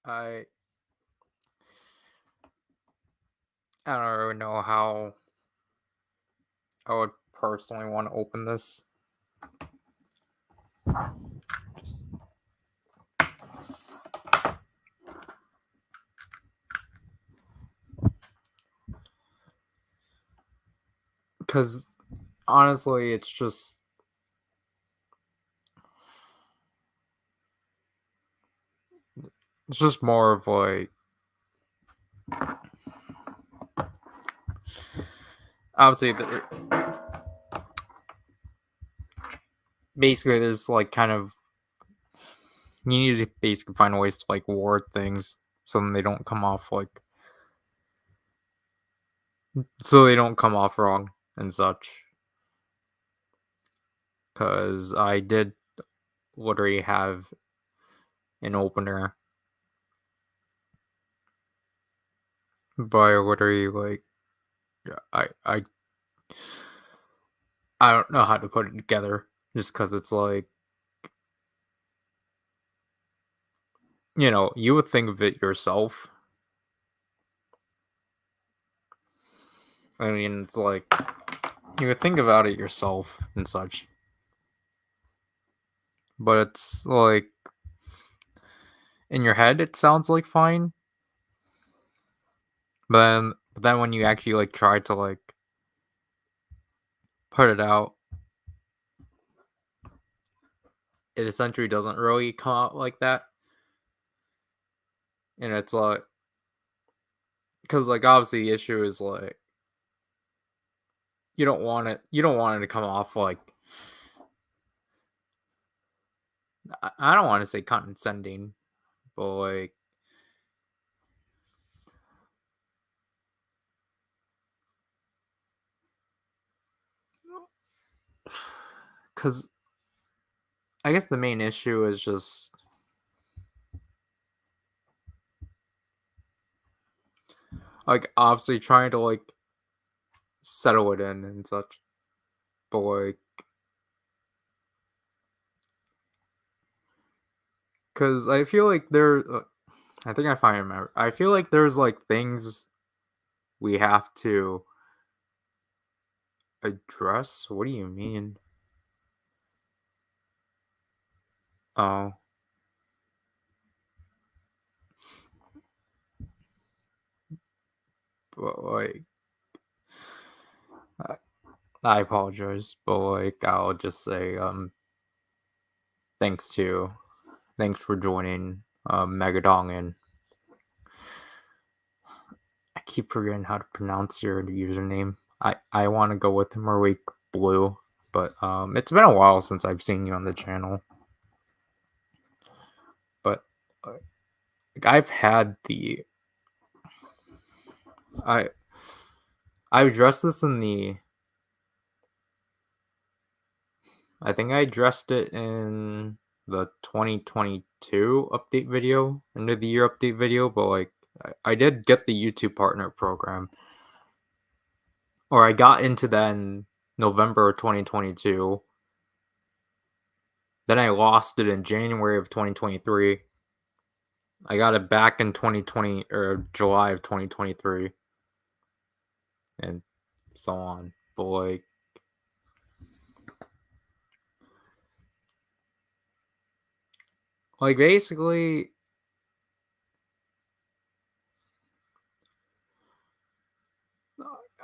I I don't really know how I would personally want to open this. Because honestly, it's just more of like, obviously basically there's like kind of, you need to basically find ways to like word things so then they don't come off like, so they don't come off wrong and such. Because I did literally have an opener, but I literally like, yeah, I don't know how to put it together just because it's like, you would think of it yourself. I mean, it's like, you would think about it yourself and such, but it's like, in your head, it sounds like fine, but then when you actually like try to like put it out, it essentially doesn't really come out like that. And it's like, because like obviously the issue is like, you don't want it to come off like, I don't want to say condescending, but like, because I guess the main issue is just like obviously trying to like settle it in and such, but like, because I feel like I think I finally remember. I feel like there's like things we have to address. What do you mean? Oh, but like, I, I apologize, but like, I'll just say thanks to thanks for joining Megadong, and I keep forgetting how to pronounce your username. I want to go with Marik Blue, but it's been a while since I've seen you on the channel. But like, I've had the I addressed this in the I think I addressed it in the 2022 update video, end of the year update video, but like, I did get the YouTube partner program, or I got into that in November of 2022. Then I lost it in January of 2023. I got it back in 2020 or July of 2023, and so on. But like basically,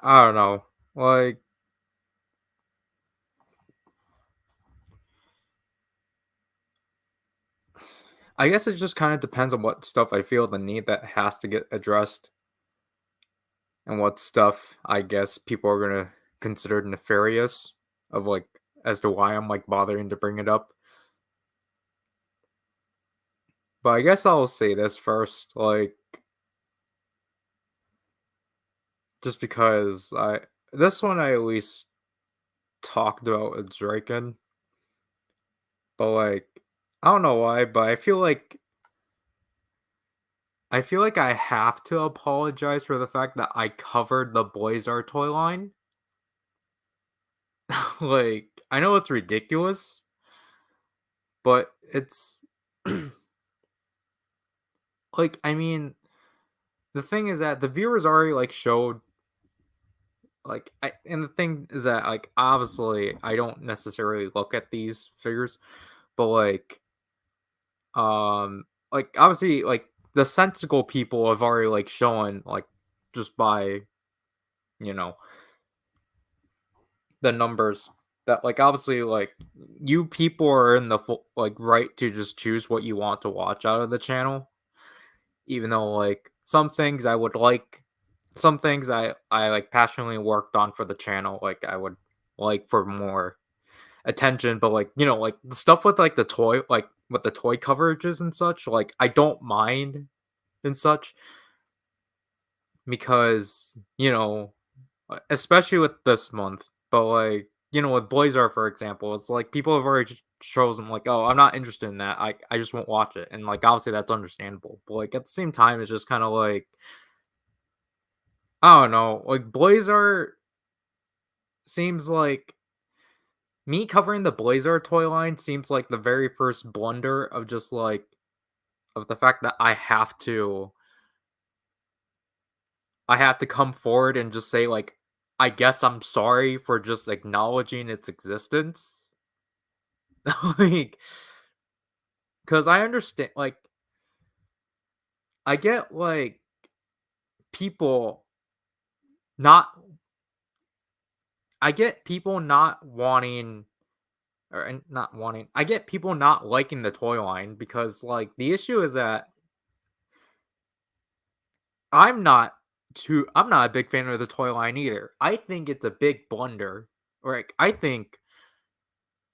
I don't know. Like, I guess it just kind of depends on what stuff I feel the need that has to get addressed, and what stuff I guess people are gonna consider nefarious, of like, as to why I'm like bothering to bring it up. But I guess I'll say this first, like, just because this one I at least talked about with Draken, but like, I don't know why, but I feel like I have to apologize for the fact that I covered the Blazar toy line. Like, I know it's ridiculous, but it's like, I mean, the thing is that the viewers already, like, showed, like, and the thing is that, like, obviously, I don't necessarily look at these figures, but, obviously, like, the sensible people have already, like, shown, like, just by, you know, the numbers that, like, obviously, like, you people are in the full, like, right to just choose what you want to watch out of the channel, even though, like, some things I, like, passionately worked on for the channel, like, I would like for more attention, but, like, like, the stuff with, like, with the toy coverages and such, like, I don't mind and such because, especially with this month, but, like, with Blazar, for example, it's like people have already chosen, like, "Oh, I'm not interested in that. I just won't watch it." And, like, obviously, that's understandable. But, like, at the same time, it's just kinda like, I don't know, like, Blazar seems like me covering the Blazar toy line seems like the very first blunder of just, like, of the fact that I have to come forward and just say, like, "I guess I'm sorry for just acknowledging its existence." Like, because I understand, like, I get, like, people not I get people not wanting not wanting I get people not liking the toy line because, like, the issue is that I'm not a big fan of the toy line either. I think it's a big blunder. Like, I think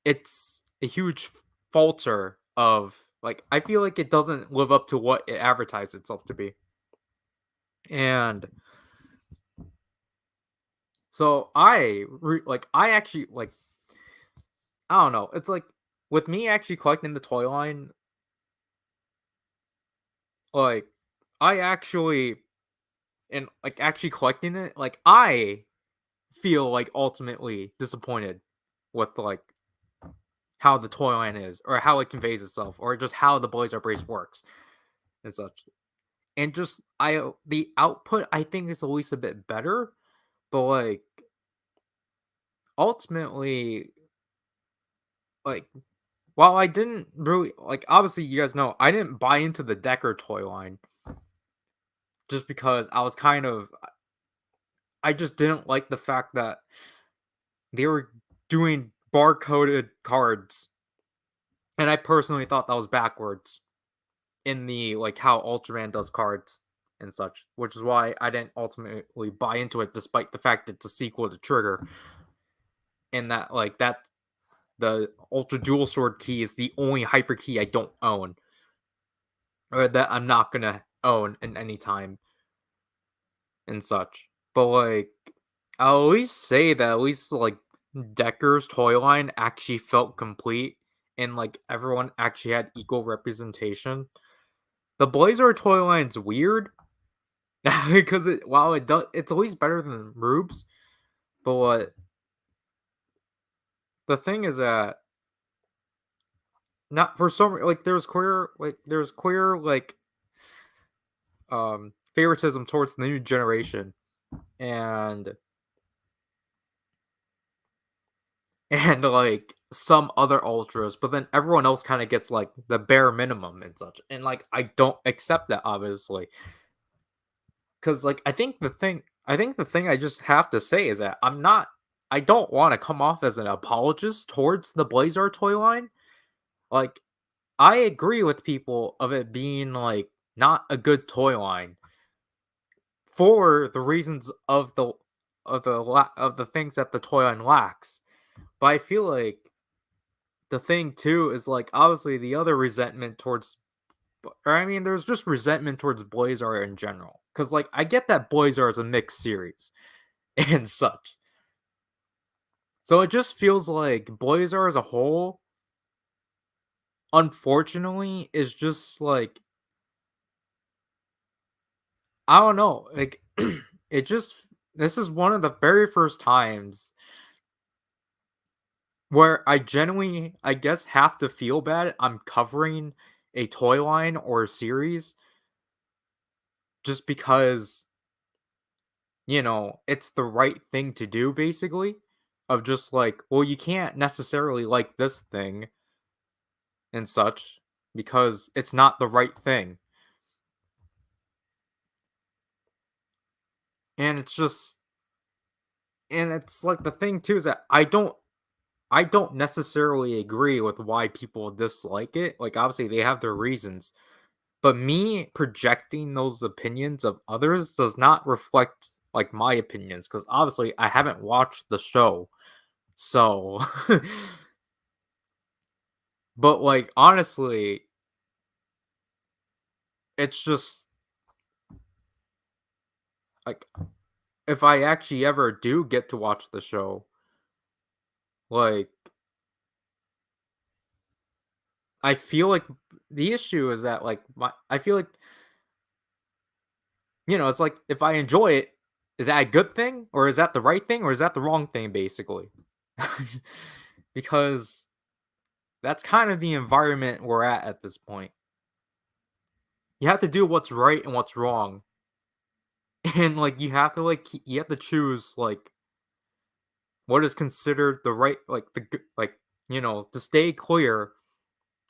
it's a huge falter of, like, I feel like it doesn't live up to what it advertised itself to be. And so I actually, like, I don't know. It's like with me actually collecting the toy line, like, I actually and like actually collecting it, like, I feel like ultimately disappointed with, like, how the toy line is, or how it conveys itself, or just how the Blazar brace works and such. And just the output I think is at least a bit better, but, like, ultimately, like, while I didn't really, like, obviously you guys know I didn't buy into the Decker toy line just because I just didn't like the fact that they were doing barcoded cards, and I personally thought that was backwards in the, like, how Ultraman does cards and such, which is why I didn't ultimately buy into it despite the fact it's a sequel to Trigger, and that, like, that the Ultra Dual Sword key is the only hyper key I don't own, or that I'm not gonna own in any time and such. But, like, I'll at least say that at least, like, Decker's toy line actually felt complete and, like, everyone actually had equal representation. The Blazar toy line's weird because while it's at least better than Rube's, but what the thing is that not for some, like, there's queer, like, favoritism towards the new generation, and like, some other ultras, but then everyone else kind of gets, like, the bare minimum and such, and, like, I don't accept that, obviously, because, like, I think the thing I just have to say is that I don't want to come off as an apologist towards the Blazar toy line. Like, I agree with people of it being, like, not a good toy line for the reasons of the things that the toy line lacks. But I feel like the thing too is, like, obviously the other resentment towards, or I mean, there's just resentment towards Blazar in general. Because, like, I get that Blazar is a mixed series and such. So it just feels like Blazar as a whole, unfortunately, is just like, I don't know, like, it just this is one of the very first times where I genuinely, I guess, have to feel bad I'm covering a toy line or a series just because, it's the right thing to do, basically. Of just like, well, you can't necessarily like this thing and such because it's not the right thing. And it's like the thing too is that I don't necessarily agree with why people dislike it. Like obviously they have their reasons, but me projecting those opinions of others does not reflect like my opinions because obviously I haven't watched the show. So, but like honestly, it's just like if I actually ever do get to watch the show, like I feel like the issue is that like I feel like it's like if I enjoy it, is that a good thing or is that the right thing or is that the wrong thing basically? Because that's kind of the environment we're at this point. You have to do what's right and what's wrong. And like you have to choose like what is considered the right like like to stay clear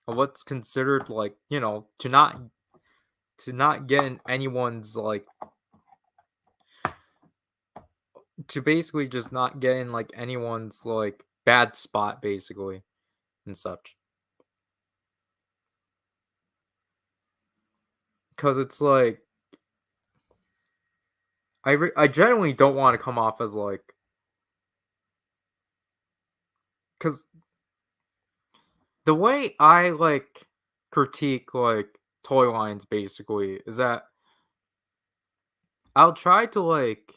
of what's considered like, to not get in anyone's like to basically just not get in like anyone's like bad spot basically and such. Cuz it's like I genuinely don't want to come off as like cuz the way I like critique like toy lines basically is that I'll try to like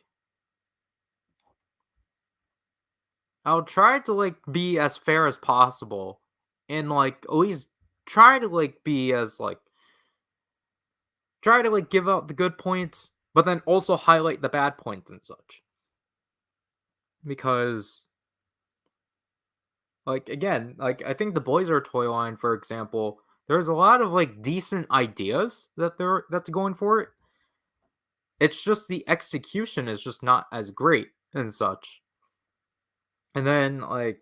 I'll try to like be as fair as possible and like at least try to like be as like try to like give out the good points but then also highlight the bad points and such because like again like I think the Blazar toy line for example there's a lot of like decent ideas that's going for it. It's just the execution is just not as great and such. And then like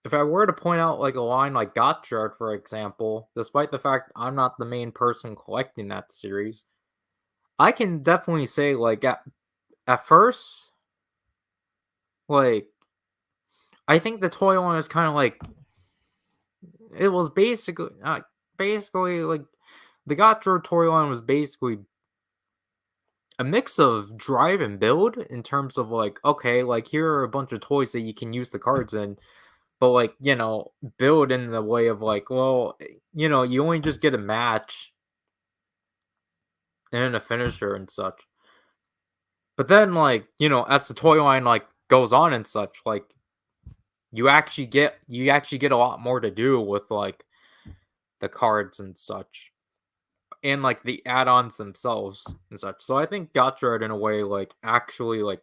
if I were to point out like a line like Gotchard, for example, despite the fact I'm not the main person collecting that series, I can definitely say like at first, like I think the toy line is kind of like it was basically like the Gotchard toy line was basically a mix of drive and build in terms of like okay like here are a bunch of toys that you can use the cards in but like build in the way of like well you only just get a match and a finisher and such. But then like, as the toy line like goes on and such, like you actually get a lot more to do with like the cards and such. And like the add-ons themselves and such. So I think Gotchard in a way like actually like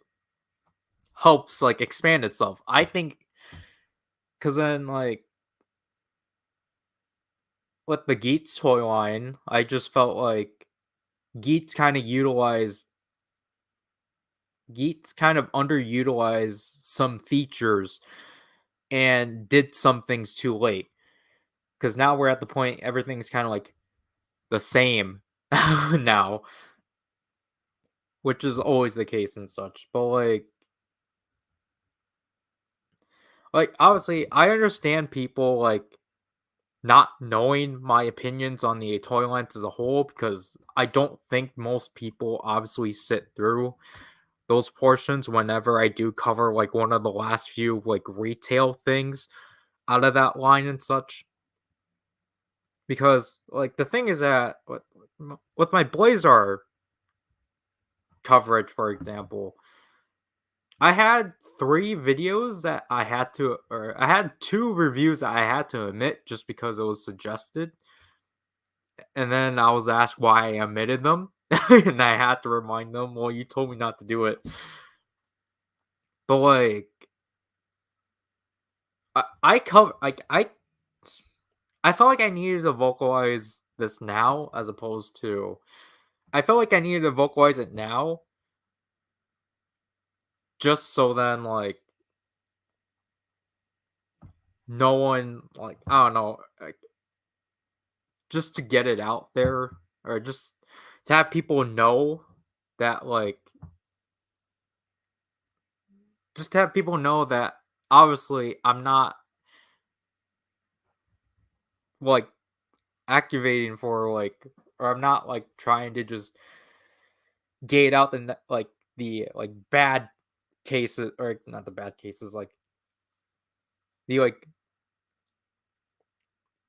helps like expand itself. I think cause then like with the Geats toy line, I just felt like Geats kind of utilized Geats kind of underutilized some features and did some things too late. Because now we're at the point everything's kind of like the same now, which is always the case and such. But like obviously, I understand people like not knowing my opinions on the toy lines as a whole because I don't think most people obviously sit through those portions whenever I do cover like one of the last few like retail things out of that line and such. Because like the thing is that with my Blazar coverage, for example, I had 3 videos that I had 2 reviews that I had to omit just because it was suggested, and then I was asked why I omitted them, and I had to remind them, well, you told me not to do it. But like, I cover like I felt like I needed to vocalize this now as opposed to I felt like I needed to vocalize it now, just so then, like, no one, like, I don't know, like, just to get it out there, or just to have people know that, like, just to have people know that obviously I'm not, like, activating for, like, or I'm not, like, trying to just gate out like, the, like, bad cases, or not the bad cases, like, the, like,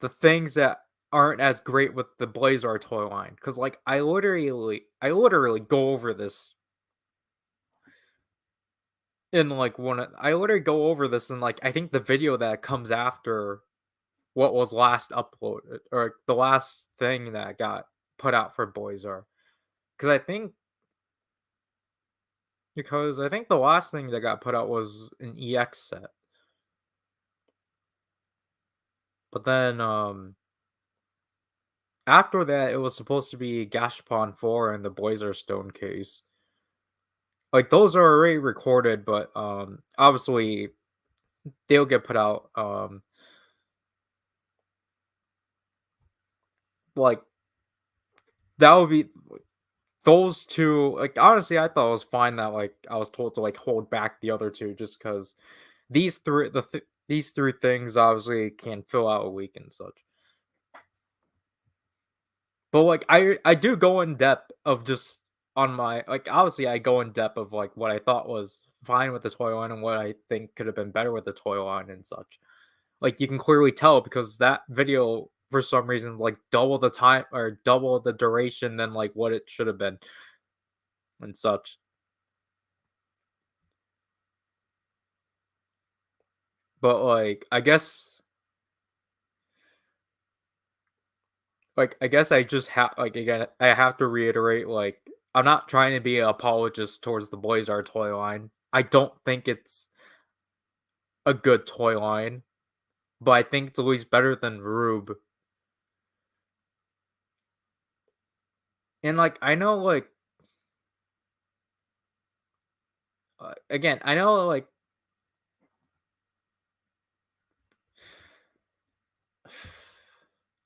the things that aren't as great with the Blazar toy line, because like, I literally go over this in, like, I literally go over this in, like, I think the video that comes after what was last uploaded, or the last thing that got put out for Blazar, because I think the last thing that got put out was an EX set, but then, after that, it was supposed to be Gashapon 4 and the Blazar Stone case. Like, those are already recorded, but, obviously, they'll get put out, like, that would be those 2, like, honestly, I thought it was fine that, like, I was told to, like, hold back the other 2 just because these 3 things obviously can fill out a week and such. But, like, I do go in depth of just on my, like, obviously, I go in depth of, like, what I thought was fine with the toy line and what I think could have been better with the toy line and such. Like, you can clearly tell because that video, for some reason, like, double the time or double the duration than, like, what it should have been and such. But, I guess I just have, like, again, I have to reiterate, like, I'm not trying to be an apologist towards the Blazar toy line. I don't think it's a good toy line, but I think it's at least better than Rube. And, like, I know, like, again, I know, like,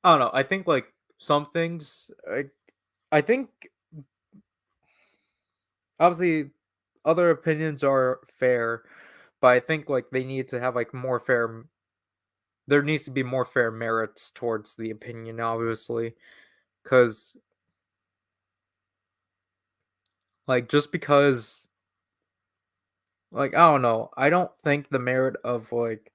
I don't know, I think, like, some things, I think obviously other opinions are fair, but I think, like, they need to have, like, there needs to be more fair merits towards the opinion, obviously, because, like, just because, like, I don't know, I don't think the merit of, like,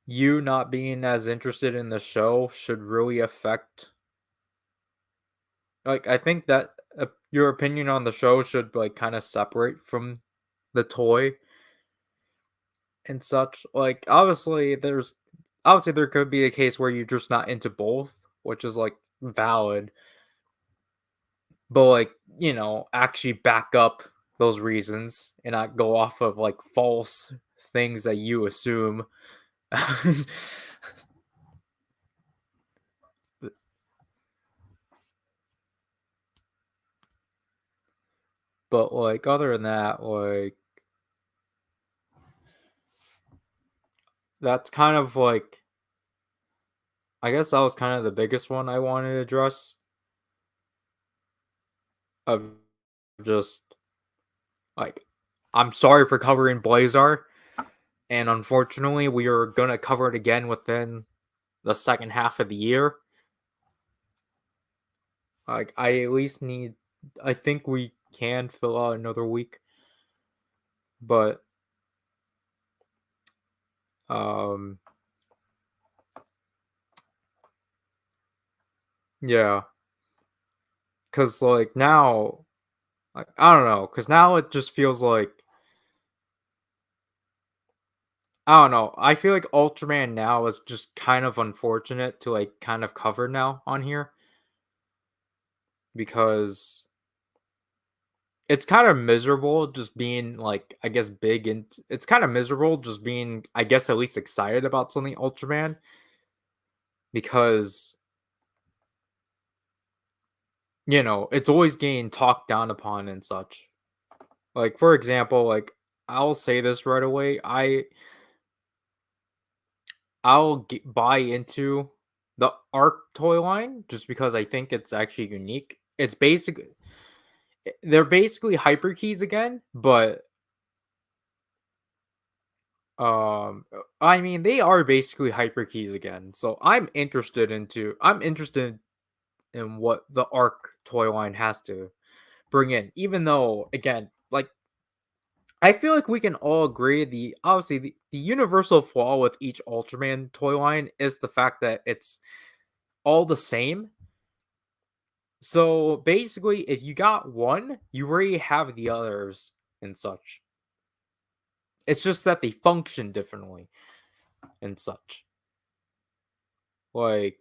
you not being as interested in the show should really affect, like, I think that, your opinion on the show should, like, kinda separate from the toy and such. Like, obviously there could be a case where you're just not into both, which is, like, valid, but, like, actually back up those reasons and not go off of, like, false things that you assume. But, like, other than that, like, that's kind of, like, I guess that was kind of the biggest one I wanted to address, of just, like, I'm sorry for covering Blazar, and unfortunately, we are gonna cover it again within the second half of the year. Like, I think we can fill out another week, but, um, yeah, cause like, now, like, I don't know, cause now it just feels like, I don't know, I feel like Ultraman now is just kind of unfortunate to, like, kind of cover now on here, because it's kinda miserable just being, like, I guess, it's kinda miserable just being, I guess, at least excited about something Ultraman, because it's always getting talked down upon and such. Like, for example, like, I'll say this right away. Buy into the Arc toy line just because I think it's actually unique. They're basically hyper keys again, but I mean they are basically hyper keys again. So I'm interested in what the Arc toy line has to bring in, even though again, like I feel like we can all agree the universal flaw with each Ultraman toy line is the fact that it's all the same. So basically, if you got one, you already have the others and such. It's just that they function differently and such. Like,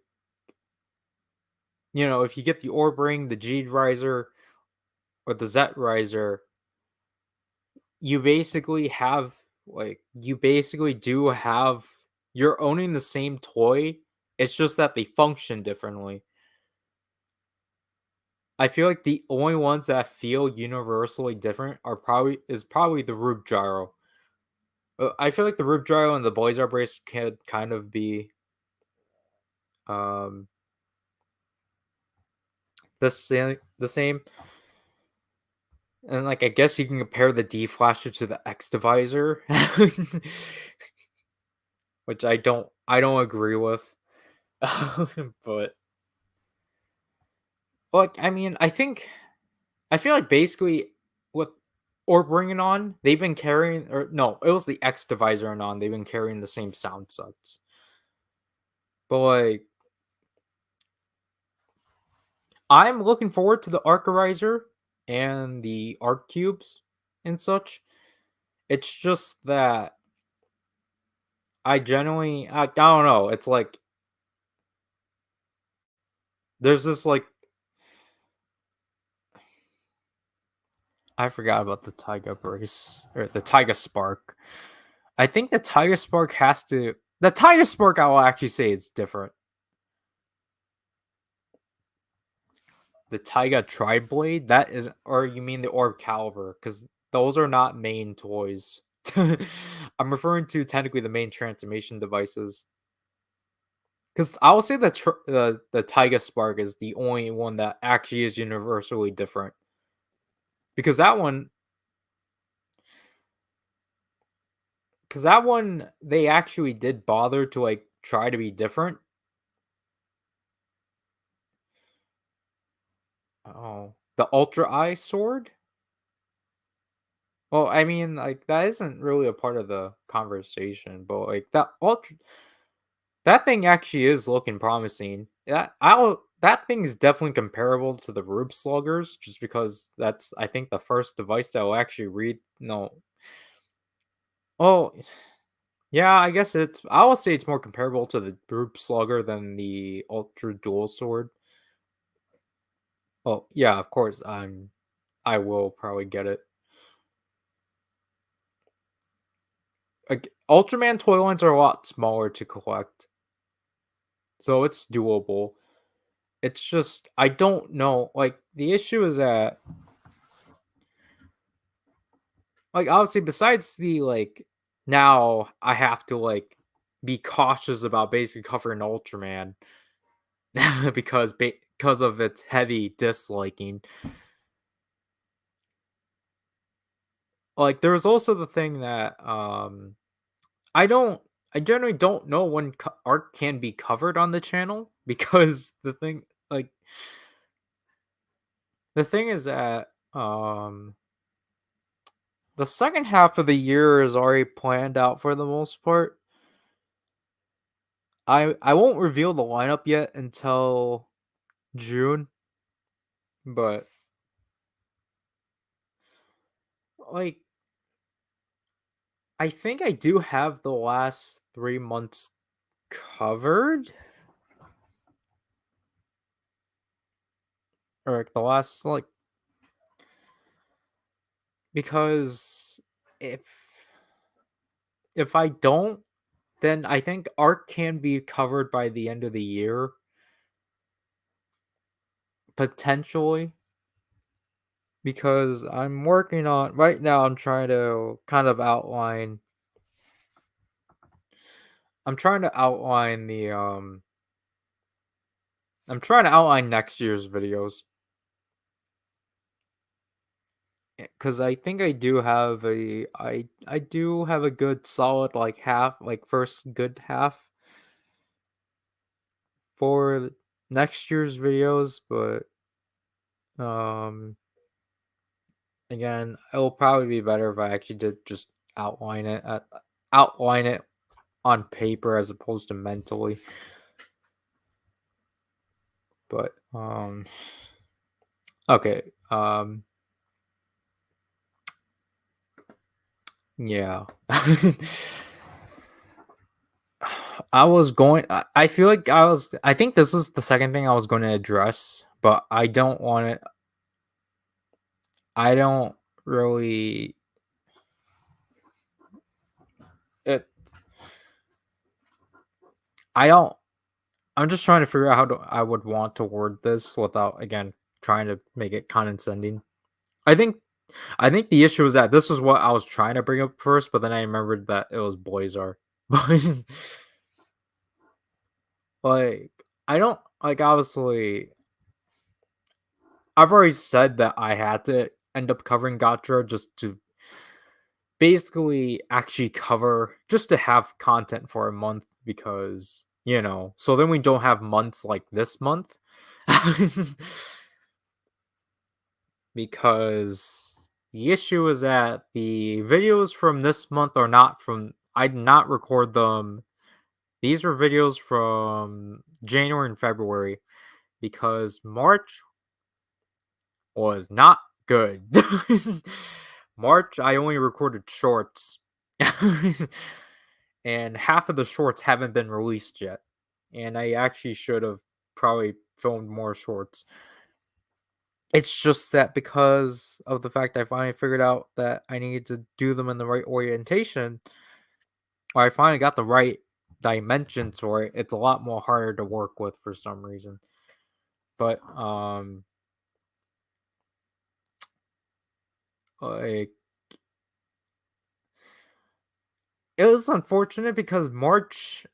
if you get the Orb Ring, the G Riser, or the Z Riser, you basically do have you're owning the same toy. It's just that they function differently. I feel like the only ones that feel universally different are probably the Rube Gyro. I feel like the Rube Gyro and the Blazar brace can kind of be um the same. And like I guess you can compare the D flasher to the X divisor, which I don't agree with. But like I mean, I feel like basically with or bringing on, they've been carrying or no, it was the X divisor and on. They've been carrying the same sound sets. But like I'm looking forward to the Arcarizer and the Arc Cubes and such. It's just that I don't know. It's like there's this like I forgot about the Taiga brace or the Taiga Spark. I think the Taiga Spark I will actually say it's different. The Taiga Tri Blade, that is or you mean the Orb Caliber, because those are not main toys. I'm referring to technically the main transformation devices. Because I will say that the Taiga Spark is the only one that actually is universally different. Because that one they actually did bother to like try to be different. Oh, the Ultra Eye sword. Well, I mean, like that isn't really a part of the conversation, but like that thing actually is looking promising. That thing is definitely comparable to the Rube Sluggers, just because that's I think the first device that will actually read. No, oh yeah, I guess I will say it's more comparable to the Rube Slugger than the Ultra Dual Sword. Oh yeah, of course I will probably get it. Like, Ultraman toy lines are a lot smaller to collect, so it's doable. It's just I don't know. Like the issue is that like obviously besides the like now I have to like be cautious about basically covering Ultraman because of its heavy disliking. Like there was also the thing that I don't I generally don't know when art can be covered on the channel because like the thing is that the second half of the year is already planned out for the most part. I won't reveal the lineup yet until June, but like I think I do have the last 3 months covered, or like the last like because if if I don't, then I think art can be covered by the end of the year potentially, because I'm working on right now. I'm trying to kind of outline. I'm trying to outline the I'm trying to outline next year's videos because I think I do have a good solid like half like first good half for next year's videos, but um again, it will probably be better if I actually did just outline it at, outline it on paper as opposed to mentally. But okay, yeah. I feel like I think this was the second thing I was going to address, but I don't want it. I don't really it I don't I'm just trying to figure out I would want to word this without again trying to make it condescending. I think I think the issue is that this is what I was trying to bring up first, but then I remembered that it was Blazar. But like I don't like obviously I've already said that I had to end up covering Gotcha just to basically actually cover just to have content for a month because so then we don't have months like this month. Because the issue is that the videos from this month are not from I did not record them. These were videos from January and February because March was not good. March I only recorded shorts. And half of the shorts haven't been released yet. And I actually should have probably filmed more shorts. It's just that because of the fact I finally figured out that I needed to do them in the right orientation, or I finally got the right dimensions for it, it's a lot more harder to work with for some reason. But like it was unfortunate because March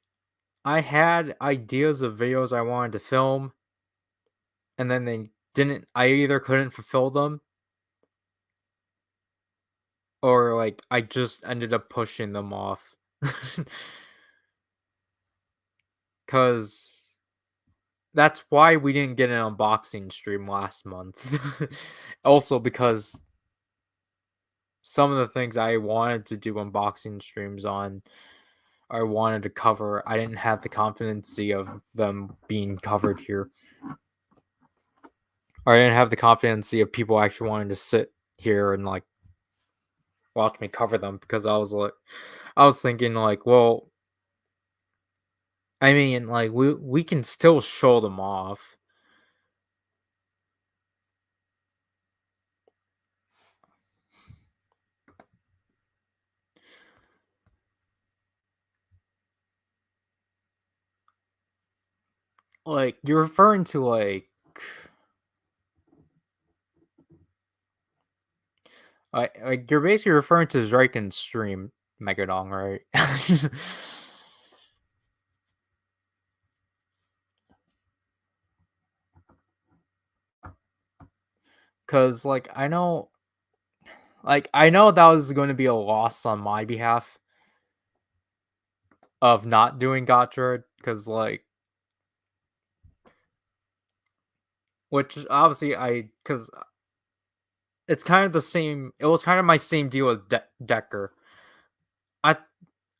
I had ideas of videos I wanted to film and then they didn't I either couldn't fulfill them or like I just ended up pushing them off. Cuz that's why we didn't get an unboxing stream last month. Also because some of the things I wanted to do unboxing streams on I wanted to cover, I didn't have the confidence of them being covered here. Or I didn't have the confidence of people actually wanting to sit here and like watch me cover them because I was thinking like, well, I mean, like we can still show them off. Like you're referring to like you're basically referring to Zriken's stream Megadong, right? Cuz I know that was going to be a loss on my behalf of not doing Gotcha cuz which obviously cuz it's kind of the same it was kind of my same deal with Decker. I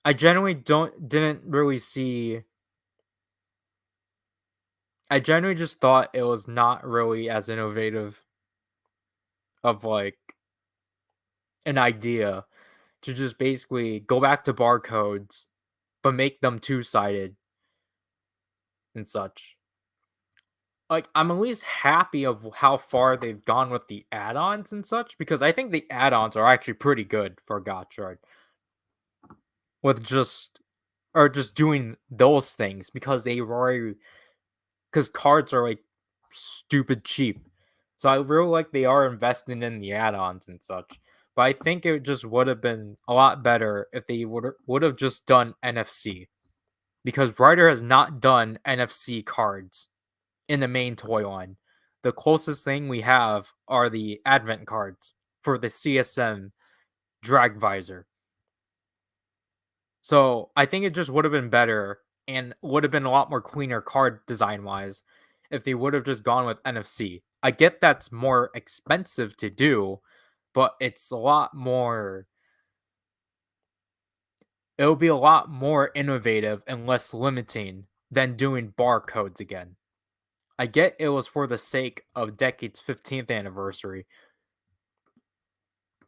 I generally didn't really see I generally just thought it was not really as innovative of an idea to just basically go back to barcodes but make them two-sided and such. Like I'm at least happy of how far they've gone with the add-ons and such because I think the add-ons are actually pretty good for Gotchard with just doing those things because they already because cards are like stupid cheap. So I really like they are investing in the add-ons and such. But I think it just would have been a lot better if they would have just done NFC, because Ryder has not done NFC cards in the main toy line. The closest thing we have are the advent cards for the CSM drag visor. So I think it just would have been better and would have been a lot more cleaner card design wise if they would have just gone with NFC. I get that's more expensive to do, but it's a lot more, it'll be a lot more innovative and less limiting than doing barcodes again. I get it was for the sake of Decade's 15th anniversary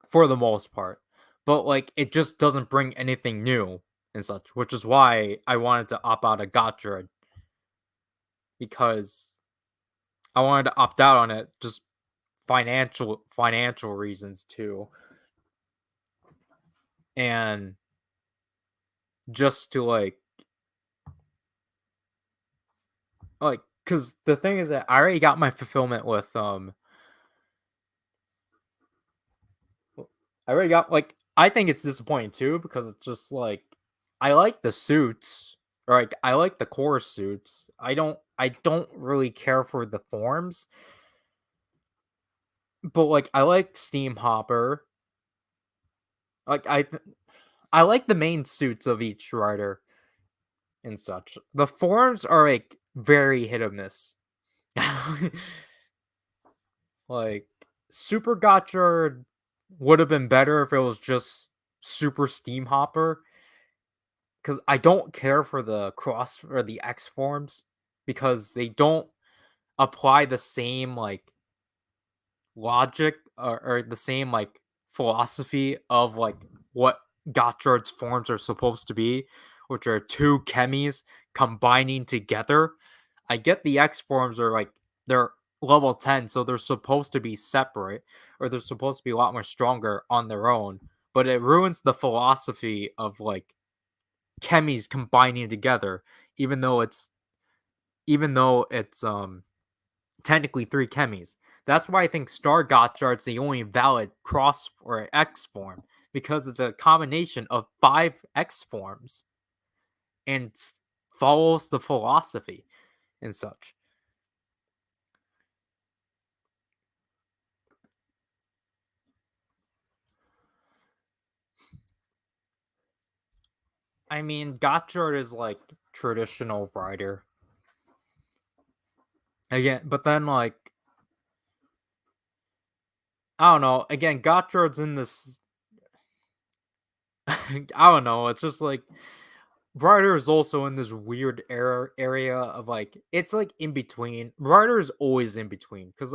for the most part, but like it just doesn't bring anything new and such, which is why I wanted to opt out of Gotcha, because I wanted to opt out on it, just financial reasons too, and just to because the thing is that I already got my fulfillment with I already got I think it's disappointing too, because it's just like I like the suits, or like I like the core suits. I don't really care for the forms, but like I like Steam Hopper. Like I like the main suits of each rider and such. The forms are like very hit or miss. Like Super Gotcha would have been better if it was just Super Steam Hopper, because I don't care for the cross or the X forms, because they don't apply the same logic, or the same philosophy of what Gotchard's forms are supposed to be, which are two chemis combining together. I get the X forms are they're level 10, so they're supposed to be separate, or they're supposed to be a lot more stronger on their own, but it ruins the philosophy of chemis combining together, even though it's technically three chemis. That's why I think Star Gotchard's the only valid cross or X form, because it's a combination of 5 X forms and follows the philosophy and such. I mean, Gotchard is like traditional Ryder. Again, but then I don't know. Again, Gotchard's in this. I don't know. It's just Ryder is also in this weird area of it's in between. Ryder is always in between, because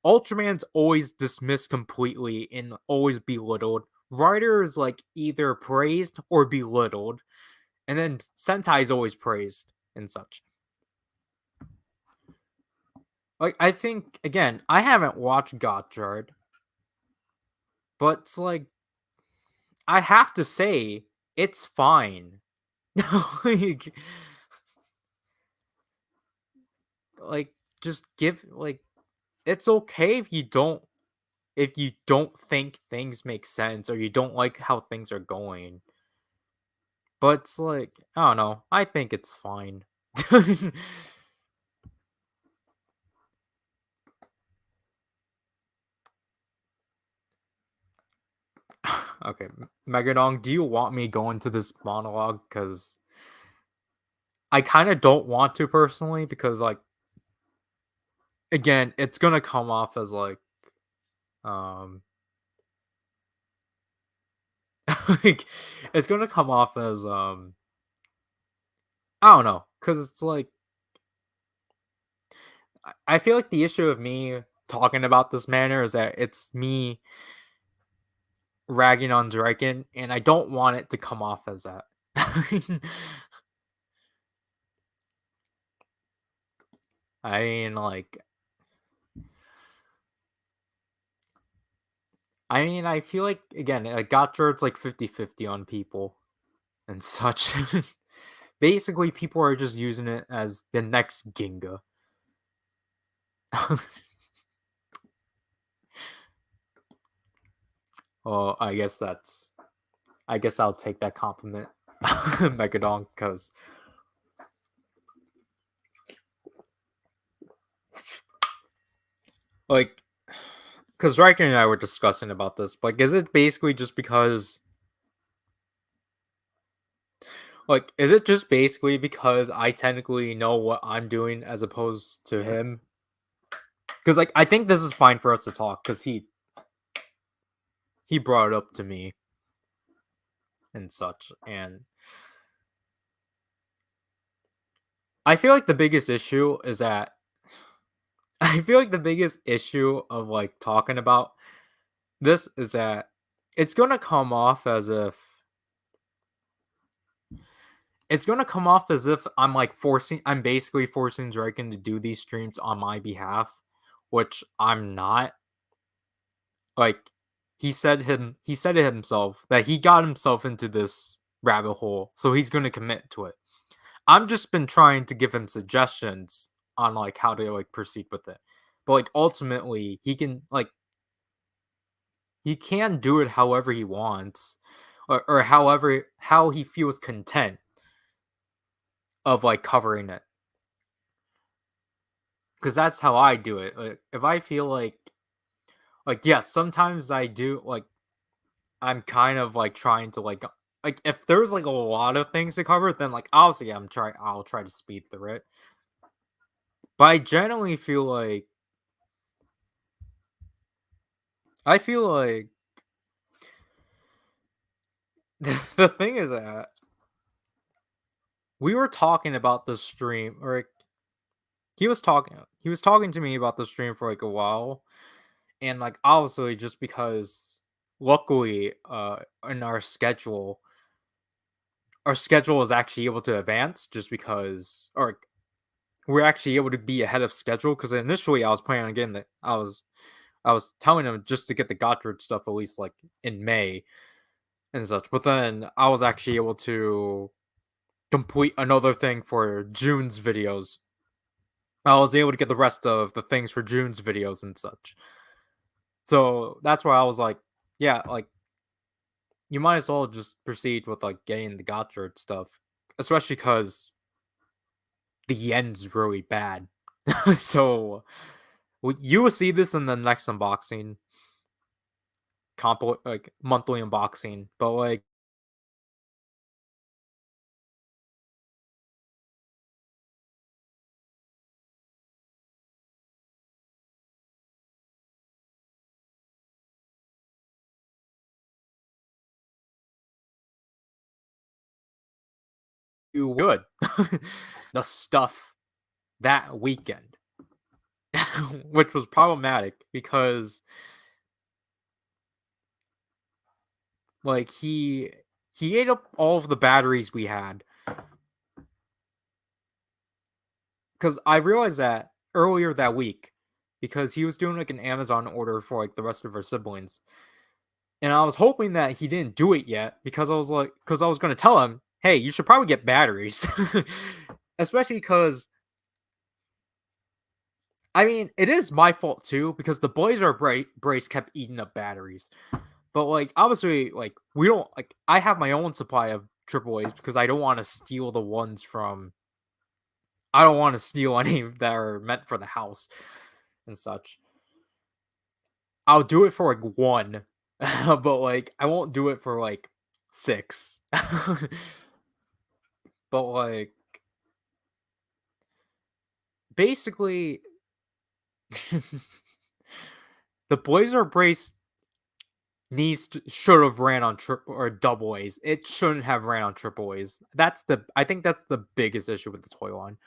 Ultraman's always dismissed completely and always belittled. Ryder is either praised or belittled, and then Sentai is always praised and such. I think again, I haven't watched Gotchard, but it's I have to say it's fine. like, like just give it's okay if you don't think things make sense, or you don't like how things are going. But it's I don't know. I think it's fine. Okay, Megadong, do you want me go into this monologue? Because I kind of don't want to personally, because again, it's gonna come off as um it's gonna come off as I don't know, because it's I feel like the issue of me talking about this manner is that it's me ragging on Draken, and I don't want it to come off as that. I mean, I feel like again, Gotcha, it's 50-50 on people and such. Basically, people are just using it as the next Ginga. Well, I guess I'll take that compliment, Megadon, like, because Riker and I were discussing about this. Like, is it basically just because, like, is it just basically because I technically know what I'm doing as opposed to him? Because, like, I think this is fine for us to talk because he brought it up to me and such, and I feel like the biggest issue is that I feel like the biggest issue of like talking about this is that it's gonna come off as if I'm basically forcing Draken to do these streams on my behalf, which I'm not. Like he said it himself that he got himself into this rabbit hole, so he's gonna commit to it. I'm just been trying to give him suggestions on like how to like proceed with it. But like ultimately he can do it however he wants or however how he feels content of like covering it. Cuz that's how I do it. Like if I feel like yes, sometimes I do like I'm kind of like trying to like if there's like a lot of things to cover then like obviously I'll try to speed through it. But I feel like the thing is that we were talking about the stream, or like, he was talking to me about the stream for like a while, and like obviously just because luckily in our schedule is actually able to advance just because or we're actually able to be ahead of schedule because initially I was planning on getting I was telling him just to get the Goddard stuff at least like in May and such, but then I was actually able to complete another thing for June's videos. I was able to get the rest of the things for June's videos and such. So that's why I was like, yeah, like you might as well just proceed with like getting the Goddard stuff, especially because the yen's really bad. So you will see this in the next unboxing, like monthly unboxing, but like you good the stuff that weekend, which was problematic because like he ate up all of the batteries we had because I realized that earlier that week because he was doing like an Amazon order for like the rest of our siblings, and I was hoping that he didn't do it yet because I was going to tell him, hey, you should probably get batteries, especially because I mean it is my fault too because the Blazar brace kept eating up batteries, but like obviously like we don't like I have my own supply of triple A's because I don't want to steal the ones from I don't want to steal any that are meant for the house and such. I'll do it for like one, but like I won't do it for like six. But like basically, the Blazar brace should have ran on triple or double A's. It shouldn't have ran on triple A's. I think that's the biggest issue with the toy line.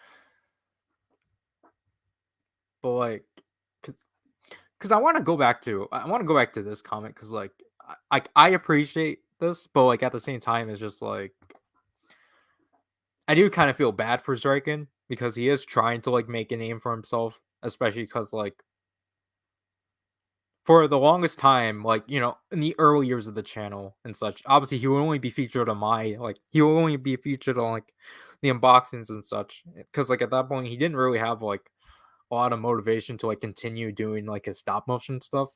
But like, because I want to go back to this comment because like I appreciate this, but like at the same time, it's just like I do kind of feel bad for Striken because he is trying to like make a name for himself, especially because like for the longest time, like in the early years of the channel and such, obviously he will only be featured on he will only be featured on like the unboxings and such because like at that point he didn't really have like a lot of motivation to like continue doing like his stop motion stuff.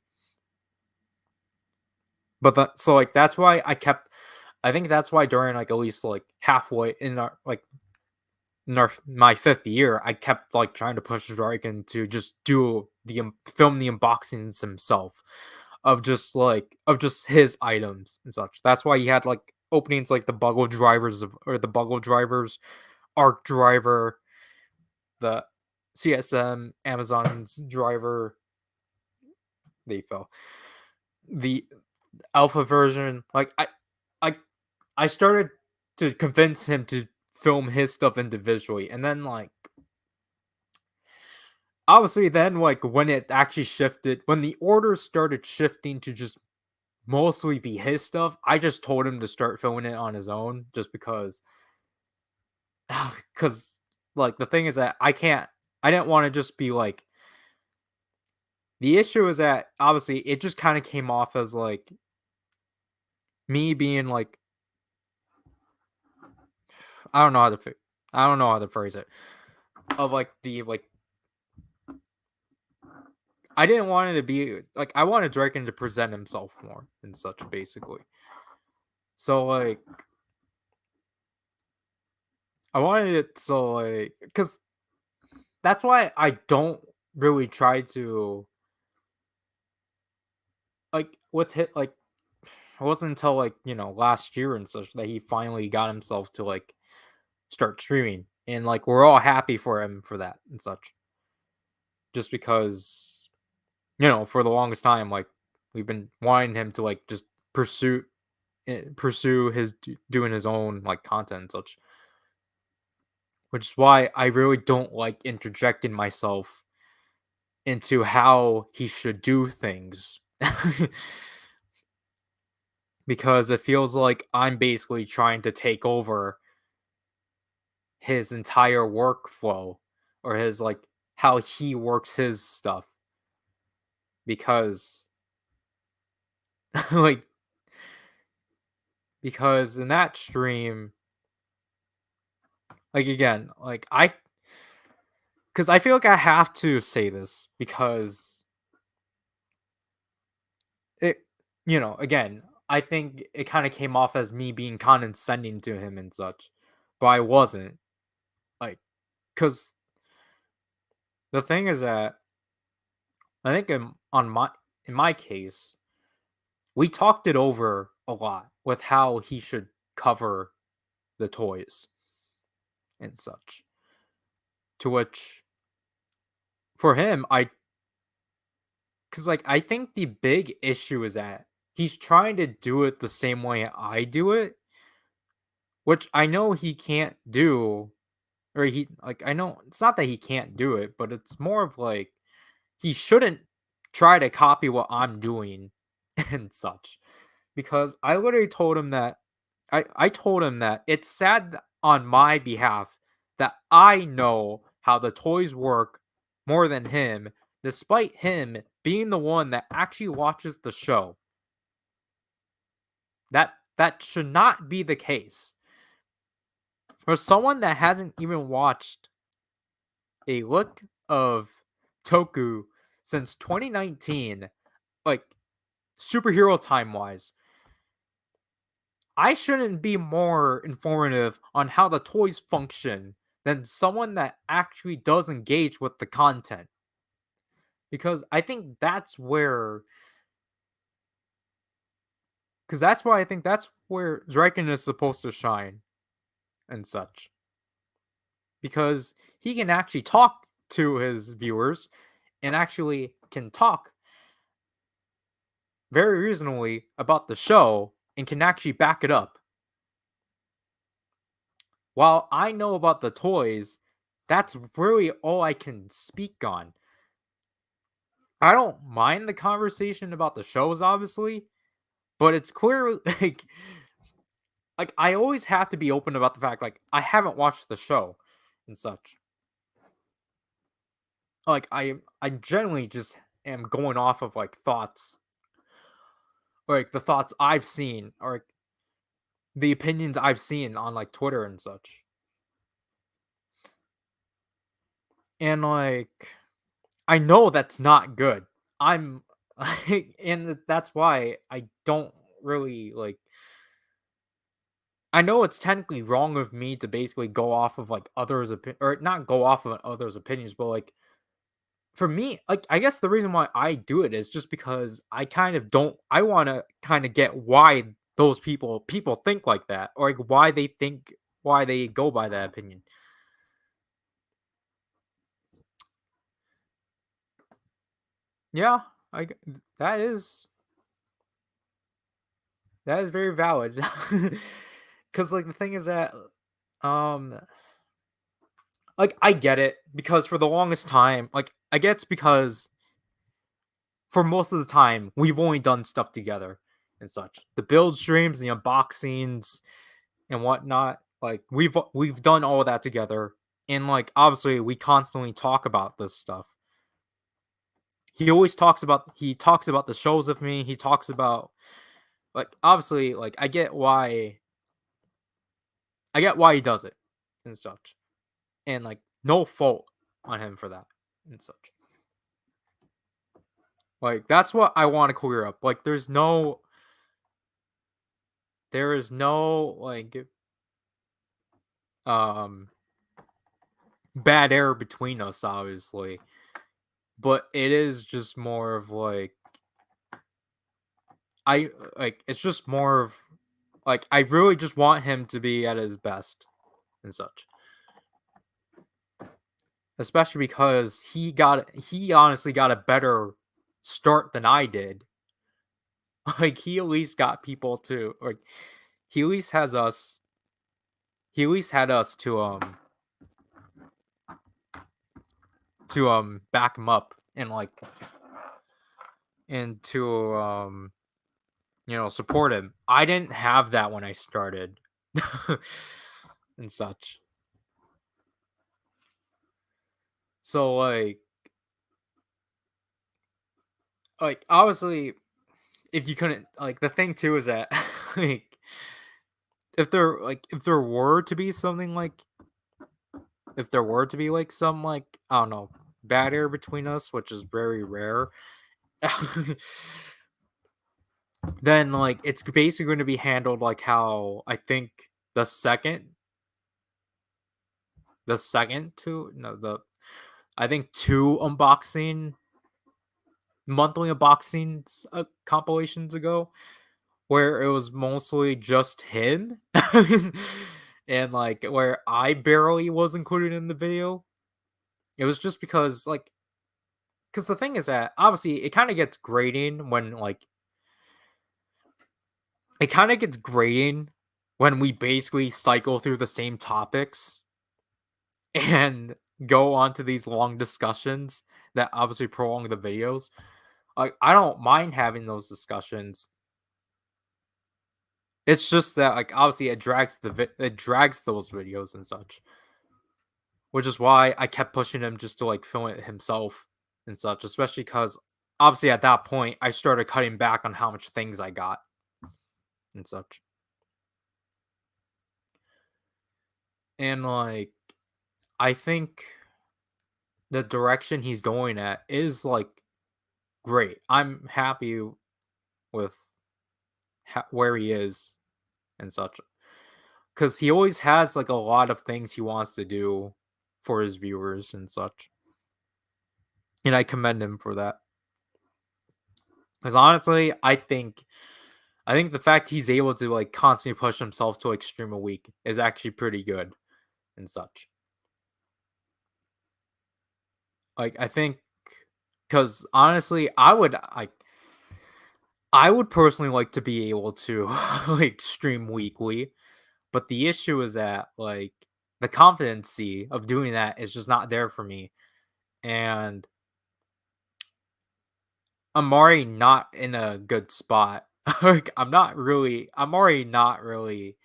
But that so like that's why I think that's why during like at least like halfway in our like my 5th year, I kept like trying to push Draken to just do the film the unboxings himself of just his items and such. That's why he had like openings like the the Buggle Drivers, Arc Driver, the CSM Amazon's driver, they fell. The alpha version, I I started to convince him to film his stuff individually, and then like obviously then like when it actually shifted, when the orders started shifting to just mostly be his stuff, I just told him to start filming it on his own, just because like the thing is that I didn't want to just be like the issue is that obviously it just kind of came off as like me being like I don't know how to I don't know how to phrase it of like the like I didn't want it to be like I wanted Draken to present himself more and such basically. So like I wanted it so like because that's why I don't really try to like with hit like it wasn't until like last year and such that he finally got himself to like start streaming and like we're all happy for him for that and such just because for the longest time like we've been wanting him to like just pursue his doing his own like content and such, which is why I really don't like interjecting myself into how he should do things because it feels like I'm basically trying to take over his entire workflow or his like how he works his stuff because like because in that stream like again like I because I feel like I have to say this because it again I think it kind of came off as me being condescending to him and such, but I wasn't like because the thing is that I think in my case we talked it over a lot with how he should cover the toys and such, to which for him I because like I think the big issue is that he's trying to do it the same way I do it, which I know he can't do. Or he like I know it's not that he can't do it, but it's more of like he shouldn't try to copy what I'm doing and such. Because I literally told him that I told him that it's sad on my behalf that I know how the toys work more than him, despite him being the one that actually watches the show. That should not be the case. For someone that hasn't even watched a look of Toku since 2019, like superhero time wise, I shouldn't be more informative on how the toys function than someone that actually does engage with the content. Because I think that's why I think that's where Draken is supposed to shine and such. Because he can actually talk to his viewers and actually can talk very reasonably about the show and can actually back it up. While I know about the toys, that's really all I can speak on. I don't mind the conversation about the shows, obviously, but it's clear like I always have to be open about the fact like I haven't watched the show and such. Like I generally just am going off of like thoughts or like the thoughts I've seen or like, the opinions I've seen on like Twitter and such. And like I know that's not good. I'm and that's why I don't really like I know it's technically wrong of me to basically go off of like or not go off of others' opinions, but like for me, like I guess the reason why I do it is just because I kind of don't I want to kind of get why those people think like that or like why they go by that opinion. Yeah, that is very valid. Cuz like the thing is that um like I get it because for the longest time, like I get it's because for most of the time we've only done stuff together and such. The build streams, the unboxings and whatnot. Like we've done all of that together. And like obviously we constantly talk about this stuff. He talks about the shows with me. He talks about like obviously like I get why he does it and such. And like no fault on him for that and such. Like that's what I want to clear up. Like there is no like um bad air between us obviously. But it is just more of like I like it's just more of like I really just want him to be at his best and such. Especially because he honestly got a better start than I did. Like he at least got people to like he at least has us he at least had us to back him up and like and to support him. I didn't have that when I started and such. So like obviously if you couldn't like the thing too is that like if there were to be something like if there were to be like some like I don't know bad air between us, which is very rare, then like it's basically going to be handled like how I think the second the second two no the I think two monthly unboxings compilations ago where it was mostly just him and like where I barely was included in the video. It was just because the thing is that obviously it kind of gets grating when like it kind of gets grating when we basically cycle through the same topics and go on to these long discussions that obviously prolong the videos. Like I don't mind having those discussions. It's just that like obviously it drags those videos and such, which is why I kept pushing him just to like film it himself and such. Especially because obviously at that point I started cutting back on how much things I got and such, and like I think the direction he's going at is like great. I'm happy with where he is and such because he always has like a lot of things he wants to do for his viewers and such, and I commend him for that. Because honestly, I think the fact he's able to like constantly push himself to extreme a week is actually pretty good and such. Like I think because honestly, I would personally like to be able to like stream weekly, but the issue is that like the competency of doing that is just not there for me, and I'm already not in a good spot. Like I'm already not really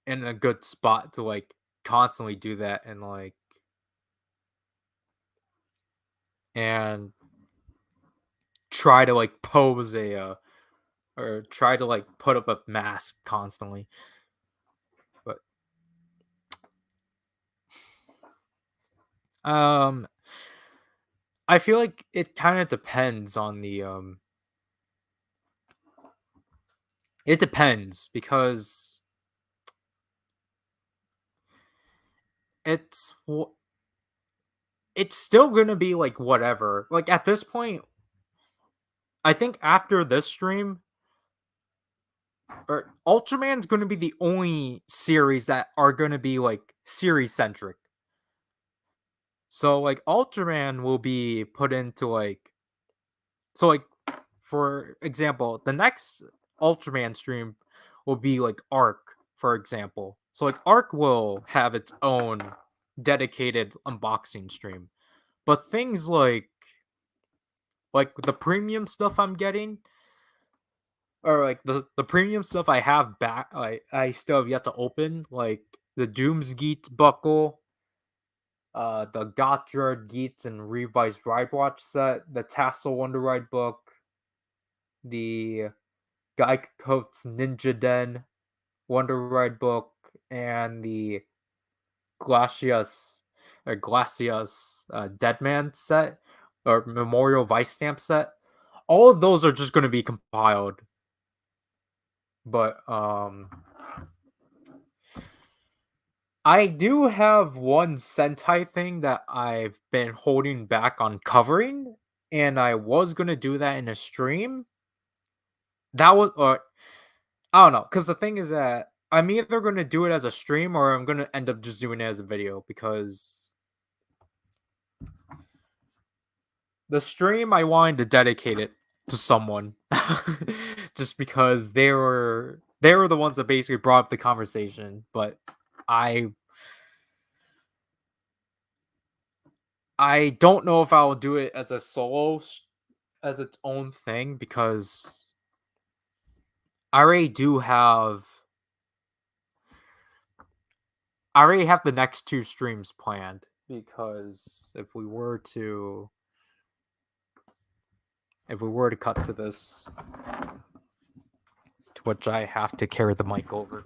in a good spot to like constantly do that and try to like pose or try to like put up a mask constantly. But um I feel like it kind of depends on the it depends because it's it's still gonna be like whatever. Like at this point, I think after this stream, or Ultraman's gonna be the only series that are gonna be like series centric. So like Ultraman will be put into like so like for example, the next Ultraman stream will be like Arc, for example. So like Arc will have its own dedicated unboxing stream. But things like the premium stuff I'm getting, or like the premium stuff I have back, I still have yet to open, like the Doomsgeet buckle, the Gotthard Geets and revised Ride Watch set, the Tassel Wonder Ride book, the Guy Coates Ninja Den Wonder Ride book, and the Glacius Deadman set or Memorial Vice Stamp set. All of those are just going to be compiled, but I do have one Sentai thing that I've been holding back on covering, and I was gonna do that in a stream. That was, I don't know, because the thing is that I'm either gonna do it as a stream or I'm gonna end up just doing it as a video because the stream I wanted to dedicate it to someone, just because they were the ones that basically brought up the conversation, but I I don't know if I'll do it as a as its own thing because I already do have I already have the next two streams planned because if we were to cut to this, to which I have to carry the mic over.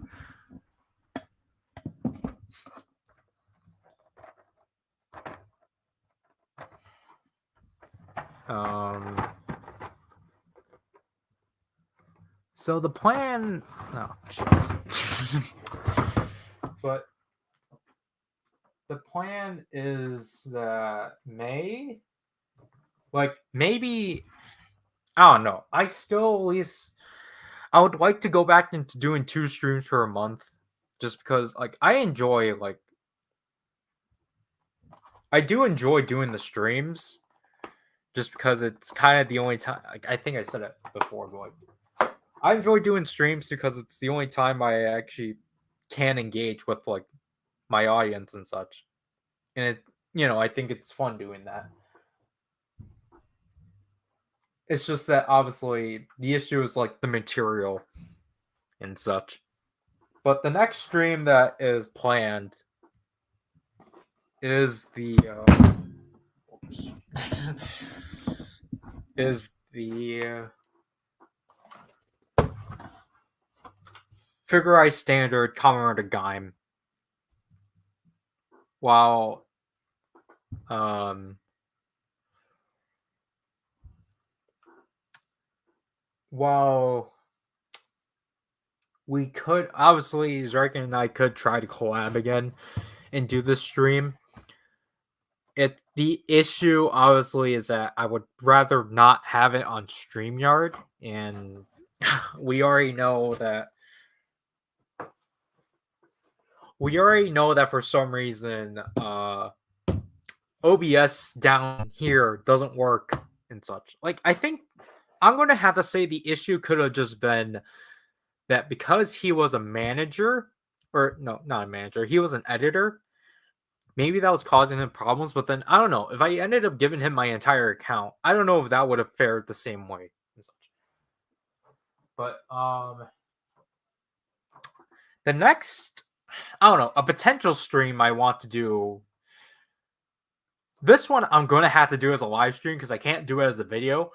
So the plan, oh jeez. But the plan is that maybe I don't know. I still at least I would like to go back into doing 2 streams per month just because like I do enjoy doing the streams just because it's kind of the only time, like I think I said it before, but like I enjoy doing streams because it's the only time I actually can engage with like my audience and such. And I think it's fun doing that. It's just that obviously the issue is like the material and such. But the next stream that is planned is the is the Figurized Standard Commemorative Gaim. While while we could obviously Zarkin and I could try to collab again and do this stream. The issue obviously is that I would rather not have it on StreamYard, and we already know that for some reason OBS down here doesn't work and such. Like I think I'm gonna have to say the issue could have just been that because he was a manager, or no, not a manager, he was an editor. Maybe that was causing him problems, but then I don't know. If I ended up giving him my entire account, I don't know if that would have fared the same way and such. But the next, I don't know, a potential stream I want to do. This one I'm going to have to do as a live stream because I can't do it as a video.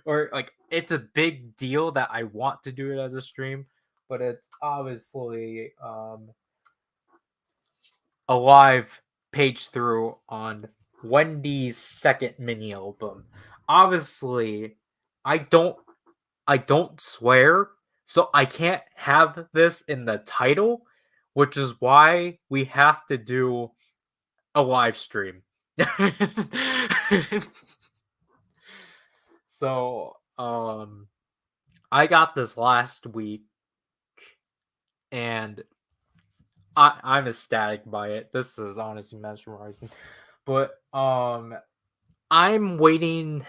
Or like it's a big deal that I want to do it as a stream, but it's obviously a live page through on Wendy's second mini album. Obviously, I don't swear, so I can't have this in the title, which is why we have to do a live stream. So, I got this last week, and I'm ecstatic by it. This is honestly mesmerizing. But I'm waiting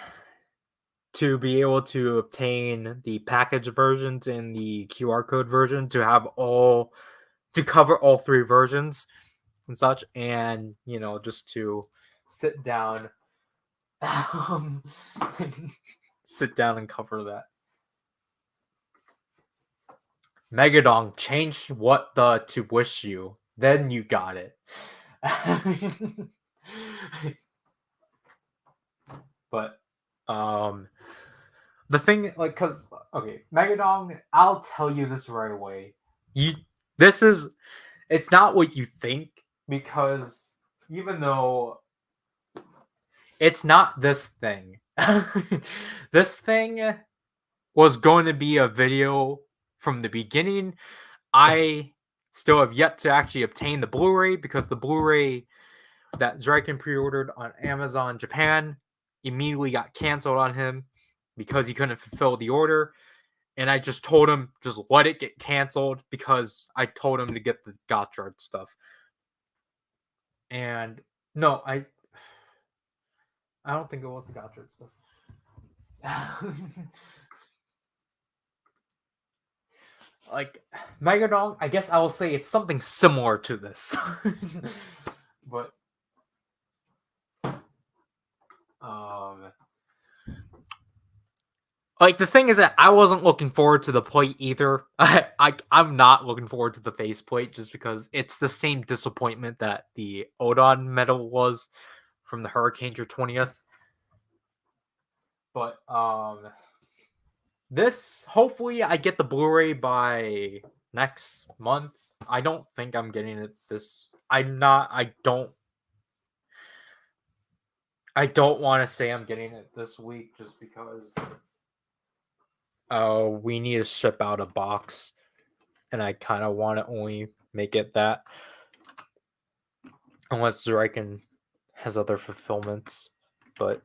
to be able to obtain the package versions and the QR code version to have all to cover all three versions and such, and just to sit down um, sit down and cover that. Megadong changed what the to wish you, then you got it. But the thing, like, cause okay, Megadong, I'll tell you this right away. This is, it's not what you think, because even though it's not this thing, this thing was going to be a video from the beginning. I still have yet to actually obtain the Blu-ray, because the Blu-ray that Zrykin pre-ordered on Amazon Japan immediately got canceled on him because he couldn't fulfill the order. And I just told him, just let it get canceled, because I told him to get the Gotchard stuff. And no, I don't think it was the Gotchard stuff. Like, Megadong, I guess I will say it's something similar to this. But like, the thing is that I wasn't looking forward to the plate either. I'm not looking forward to the faceplate, just because it's the same disappointment that the Odon medal was from the Hurricane Your 20th. But this, hopefully I get the Blu-ray by next month. I don't think I'm getting it this. I don't want to say I'm getting it this week, just because we need to ship out a box, and I kind of want to only make it that, unless Zrykin has other fulfillments. But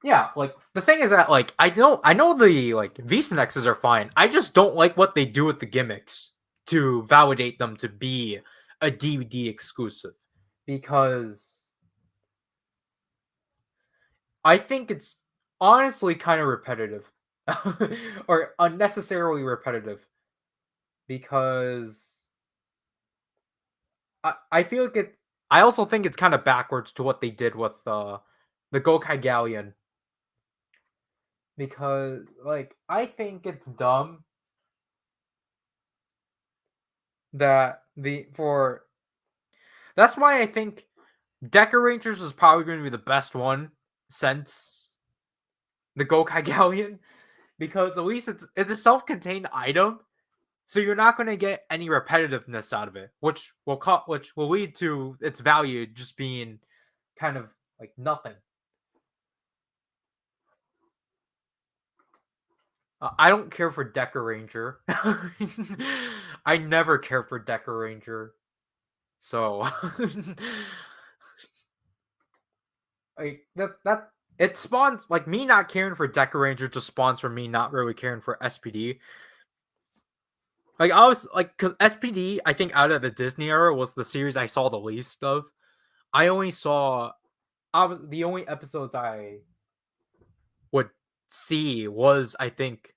yeah, like, the thing is that, like, I know the, like, VSNXs are fine. I just don't like what they do with the gimmicks to validate them to be a DVD exclusive, because I think it's honestly kind of repetitive, or unnecessarily repetitive, because I feel like it. I also think it's kind of backwards to what they did with the Gokai Galleon, because, like, I think it's dumb that that's why I think Decker Rangers is probably going to be the best one since the Gokai Galleon, because at least it's a self-contained item, so you're not going to get any repetitiveness out of it, which will lead to its value just being kind of like nothing. I don't care for Decker Ranger. I never care for Decker Ranger, so like, that it spawns, like, me not caring for Decker Ranger just spawns from me not really caring for SPD. Like, I was like, because SPD, I think out of the Disney era, was the series I saw the least of. I only saw the only episodes I would see was, I think,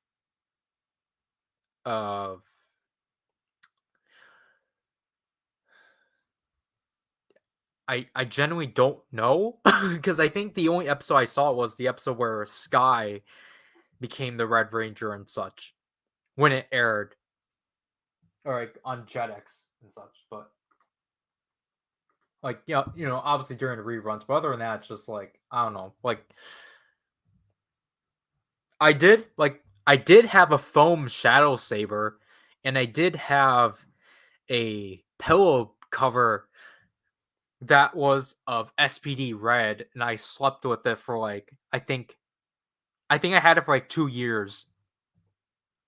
uh I genuinely don't know, because I think the only episode I saw was the episode where Sky became the Red Ranger and such, when it aired, or like on Jetix and such. But, like, obviously during the reruns. But other than that, it's just like, I don't know. Like, I did have a foam Shadow Saber, and I did have a pillow cover that was of SPD Red, and I slept with it for like I think I had it for like 2 years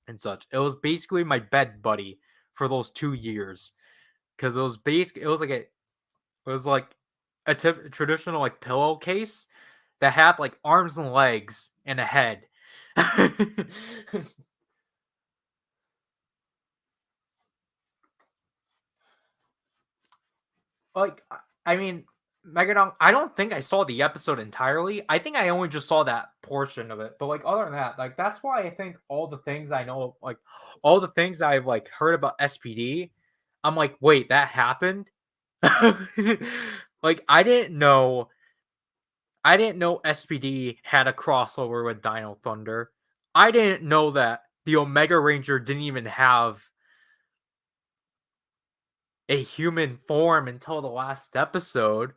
and such. It was basically my bed buddy for those 2 years because it was like a traditional like pillowcase that had like arms and legs and a head. Like, I mean, Megadon. I don't think I saw the episode entirely. I think I only just saw that portion of it. But like, other than that, like that's why I think all the things I know, like all the things I've like heard about SPD, I'm like, wait, that happened. Like, I didn't know SPD had a crossover with Dino Thunder. I didn't know that the Omega Ranger didn't even have a human form until the last episode.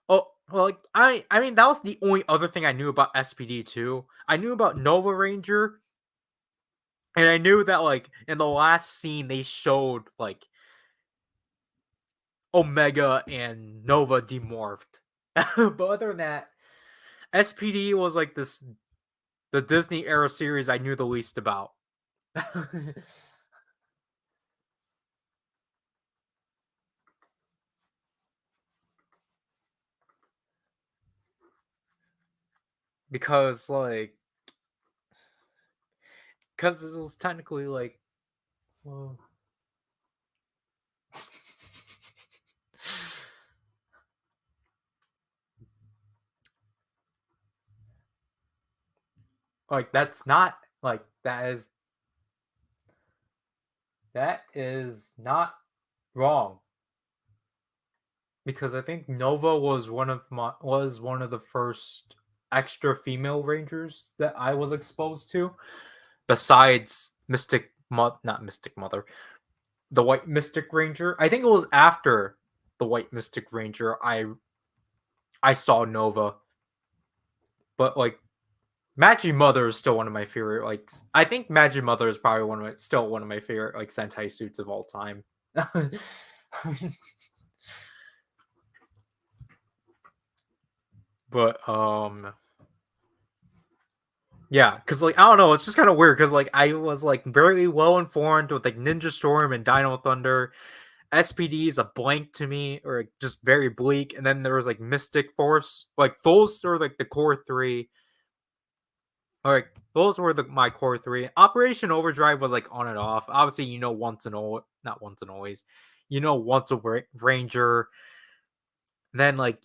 Oh, well, like I mean that was the only other thing I knew about SPD too. I knew about Nova Ranger, and I knew that like in the last scene they showed like Omega and Nova demorphed. But other than that, SPD was like the Disney era series I knew the least about. Because because it was technically like, well, like that's not like that is not wrong, because I think Nova was one of the first extra female rangers that I was exposed to, besides not Mystic Mother, the White Mystic Ranger. I think it was after the White Mystic Ranger I saw Nova, but like Magi Mother is still one of my favorite. Like, I think Magi Mother is probably still one of my favorite like Sentai suits of all time. But yeah, because like I don't know, it's just kind of weird because like I was like very well informed with like Ninja Storm and Dino Thunder. SPD is a blank to me, or like, just very bleak. And then there was like Mystic Force, like those are like the core three. Like those were my core three. Operation Overdrive was like on and off. Obviously, not once and always. Once a Ranger. Then like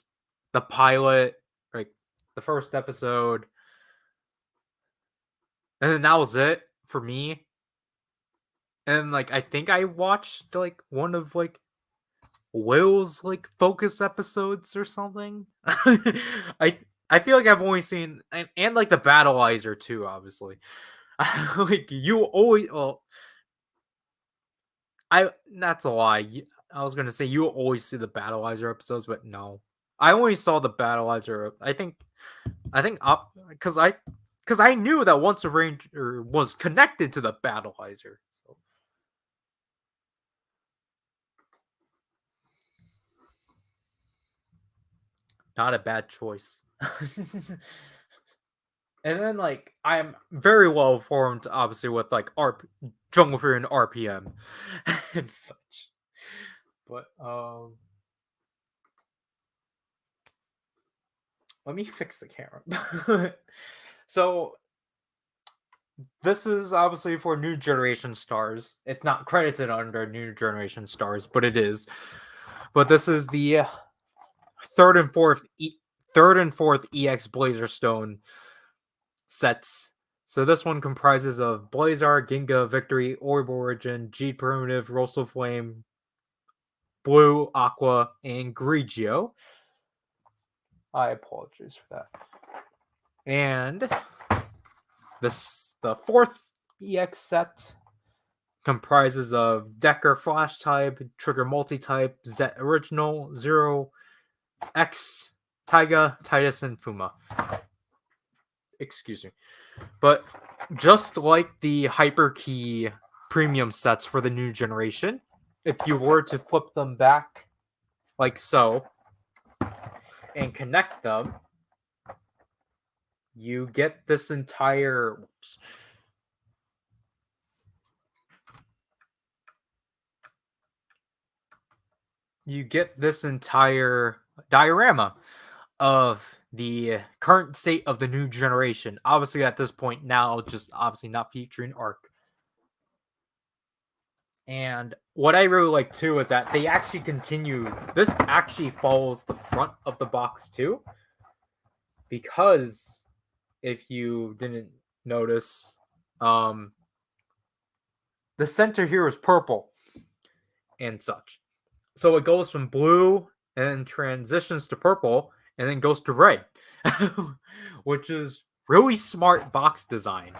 the pilot, like the first episode, and then that was it for me. And like I think I watched like one of like Will's like focus episodes or something. I feel like I've only seen and like the Battleizer too, obviously. Like you always well, I that's a lie. I was gonna say you always see the Battleizer episodes, but no. I only saw the Battleizer. I think up because I knew that Once a Ranger was connected to the Battleizer. So not a bad choice. And then like I'm very well informed, obviously, with like Jungle Fury and RPM and such. But let me fix the camera. So this is obviously for New Generation Stars. It's not credited under New Generation Stars, but it is. But this is the third and fourth EX Blazar Stone sets. So this one comprises of Blazar, Ginga, Victory, Orb Origin, G Primitive, Rosso Flame, Blue, Aqua, and Grigio. I apologize for that. And the fourth EX set comprises of Decker Flash type, Trigger Multi type, Zet Original, Zero, X, Taiga, Titus, and Fuma. Excuse me. But just like the Hyperkey premium sets for the new generation, if you were to flip them back like so, and connect them, you get this entire diorama of the current state of the new generation. Obviously, at this point now, just obviously not featuring Arc. And what I really like too is that they actually continue. This actually follows the front of the box too, because if you didn't notice, the center here is purple and such. So it goes from blue and transitions to purple and then goes to red, which is really smart box design.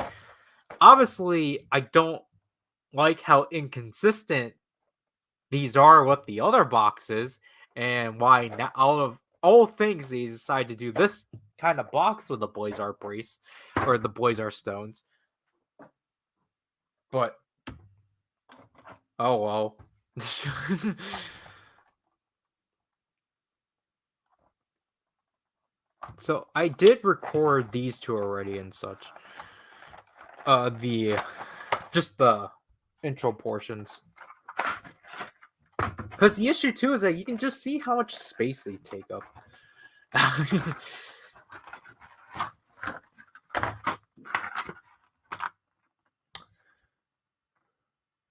Obviously, I don't like how inconsistent these are with the other boxes and why now, out of all things, they decide to do this kind of box with the Blazar brace or the Blazar stones. But oh well. So I did record these two already and such. The intro portions. Because the issue too is that you can just see how much space they take up.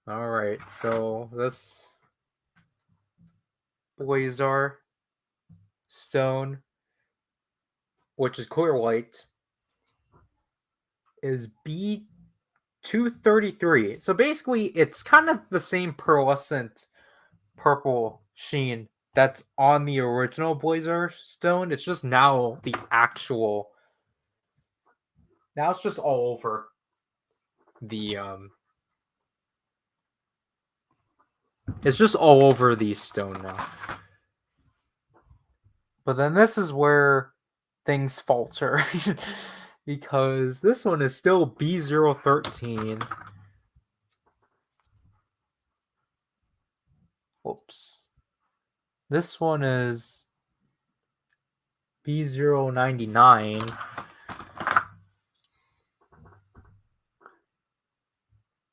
All right, so this Blazar stone, which is clear white, is B233. So basically, it's kind of the same pearlescent purple sheen that's on the original Blazar stone. It's just now the actual. Now it's just all over the It's just all over the stone now. But then this is where things falter. Because this one is still B013. Whoops. This one is B099.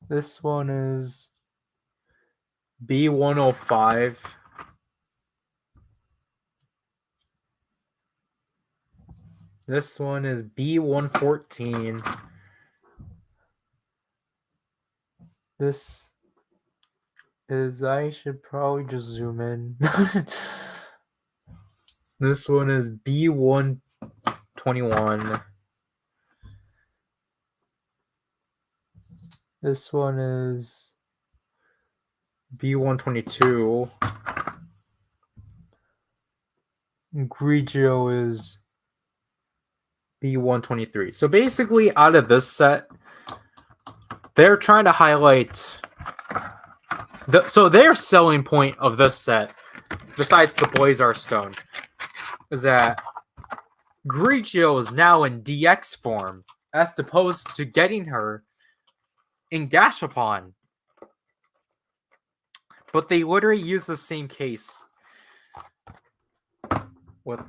This one is B105. This one is B114. This is, I should probably just zoom in. This one is B121. This one is B122. Grigio is B123. So basically, out of this set, they're trying to highlight so their selling point of this set, besides the Blazar stone, is that Grigio is now in DX form, as opposed to getting her in Gashapon. But they literally use the same case with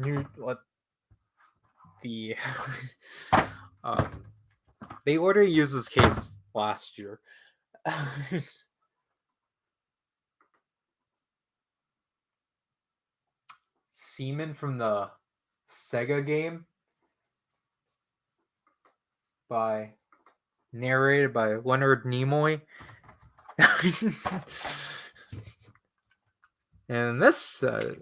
the they literally used this case last year. Seaman from the Sega game, narrated by Leonard Nimoy. And this the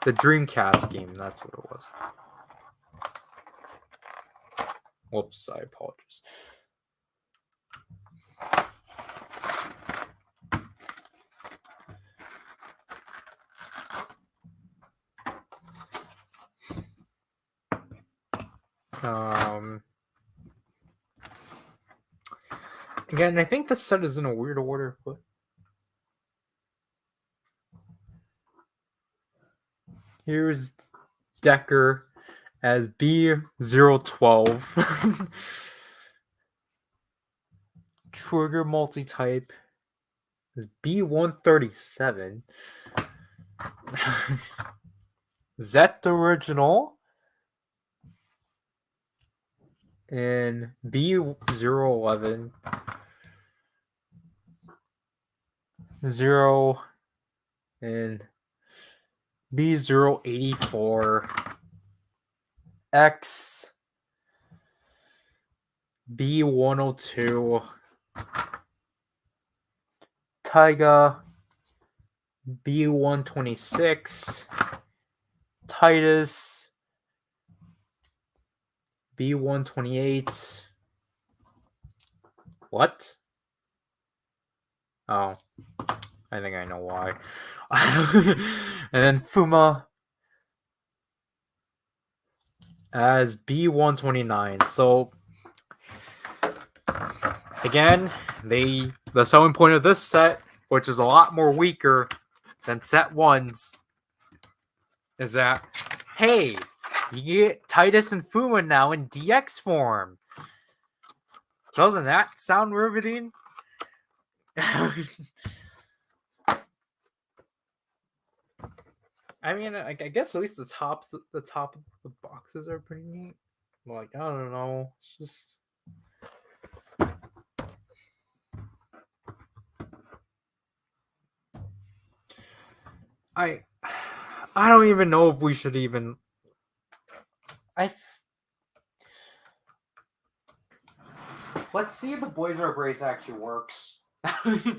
Dreamcast game, that's what it was. Whoops, I apologize. Again, I think this set is in a weird order, but here's Decker as B012. Trigger multi-type. is B137. Z original and B011 0 and B084 X B102 Taiga B126 Titus B128. What? Oh, I think I know why. And then Fuma as B129. So again, the selling point of this set, which is a lot more weaker than set ones, is that hey, you get Titus and Fuma now in DX form. Doesn't that sound riveting? I mean, I guess at least the top of the boxes are pretty neat. Like, I don't know, it's just I don't even know if we should even. Let's see if the Blazar brace actually works. I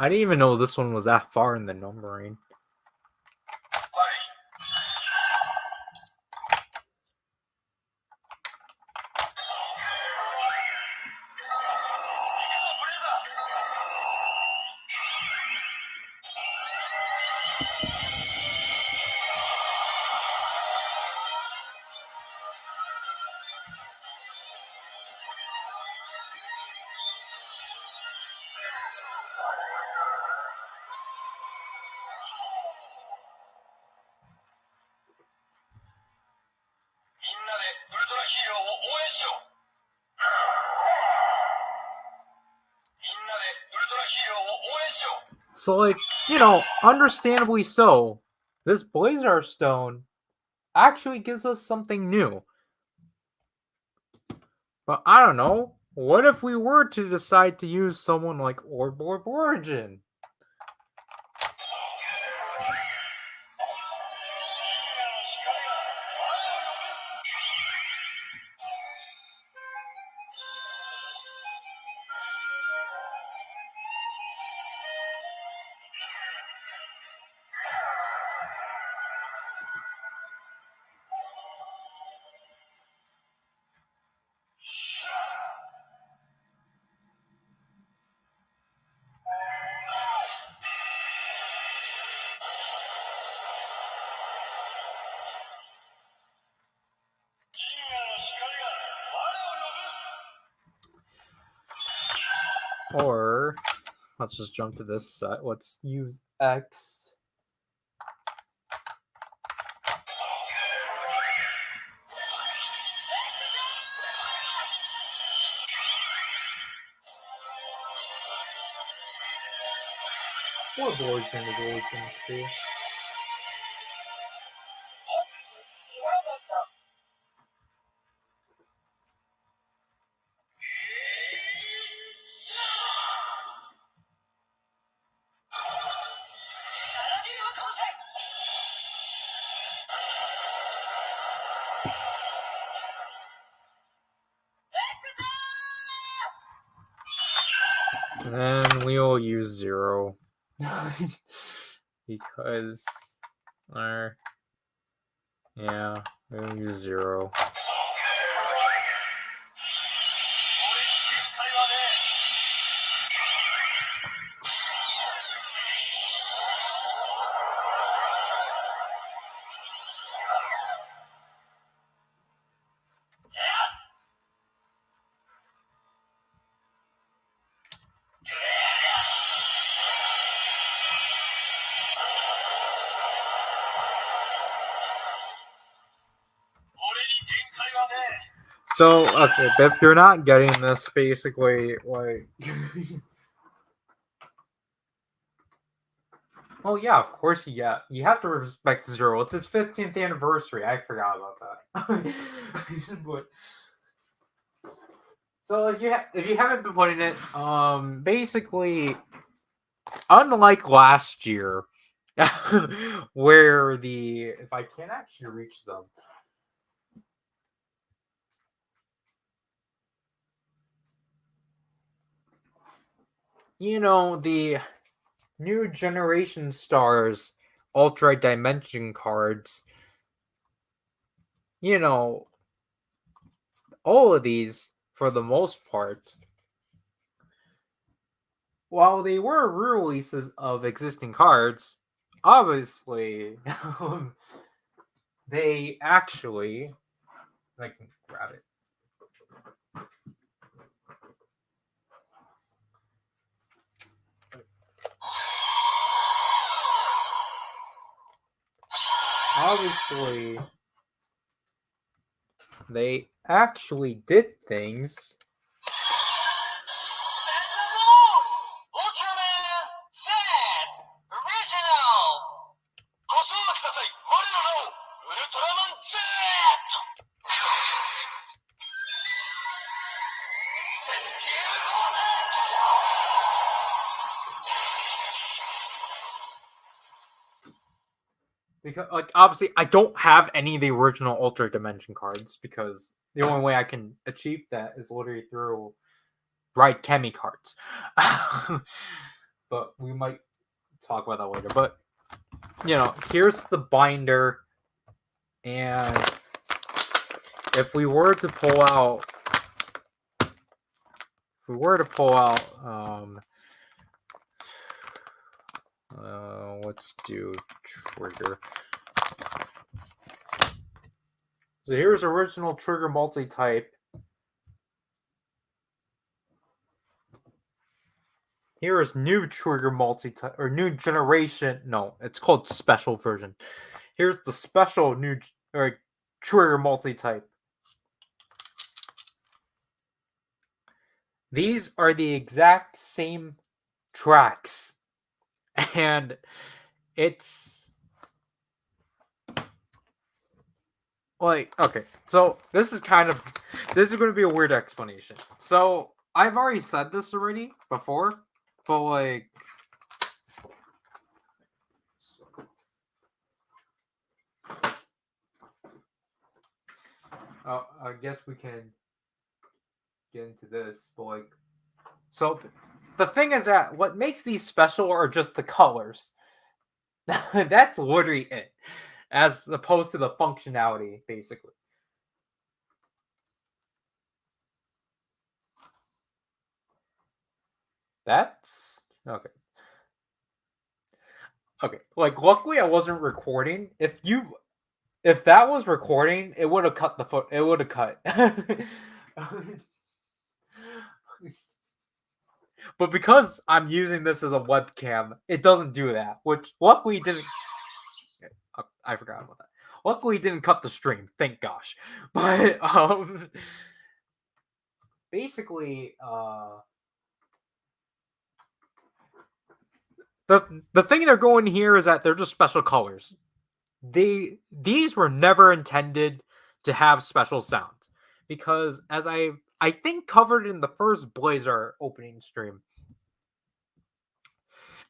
didn't even know this one was that far in the numbering. So, like, understandably so, this Blazar Stone actually gives us something new. But I don't know. What if we were to decide to use someone like Orb Origin? Or let's just jump to this set. Let's use X. Orb Origin is always been cool. And then we'll use 0. Because yeah, we'll use 0. So, okay, but if you're not getting this, basically, like... Oh, yeah, of course you have to respect Zero. It's his 15th anniversary. I forgot about that. But, so, if you haven't been putting it, basically, unlike last year, where if I can't actually reach them, the new generation stars, ultra dimension cards, all of these, for the most part, while they were re-releases of existing cards, obviously, they actually, I can grab it. Obviously, they actually did things. Because, like, obviously, I don't have any of the original Ultra Dimension cards because the only way I can achieve that is literally through Ride Chemi cards. But we might talk about that later. But, here's the binder. And if we were to pull out, let's do trigger. So here's original trigger multi-type. Here is new trigger multi-type, or new generation. No, it's called special version. Here's the special new trigger multi-type. These are the exact same tracks. And it's like, okay, so this is going to be a weird explanation. So I've already said this already before, but like, I guess we can get into this, but like, so the thing is that what makes these special are just the colors. That's literally it, as opposed to the functionality, basically. That's okay. Okay, like, luckily I wasn't recording. If that was recording, it would have cut the foot. It would have cut. But because I'm using this as a webcam, it doesn't do that. Which luckily didn't. I forgot about that. Luckily, didn't cut the stream. Thank gosh. But basically, the thing they're going here is that they're just special colors. These were never intended to have special sounds, because as I think covered in the first Blazar opening stream,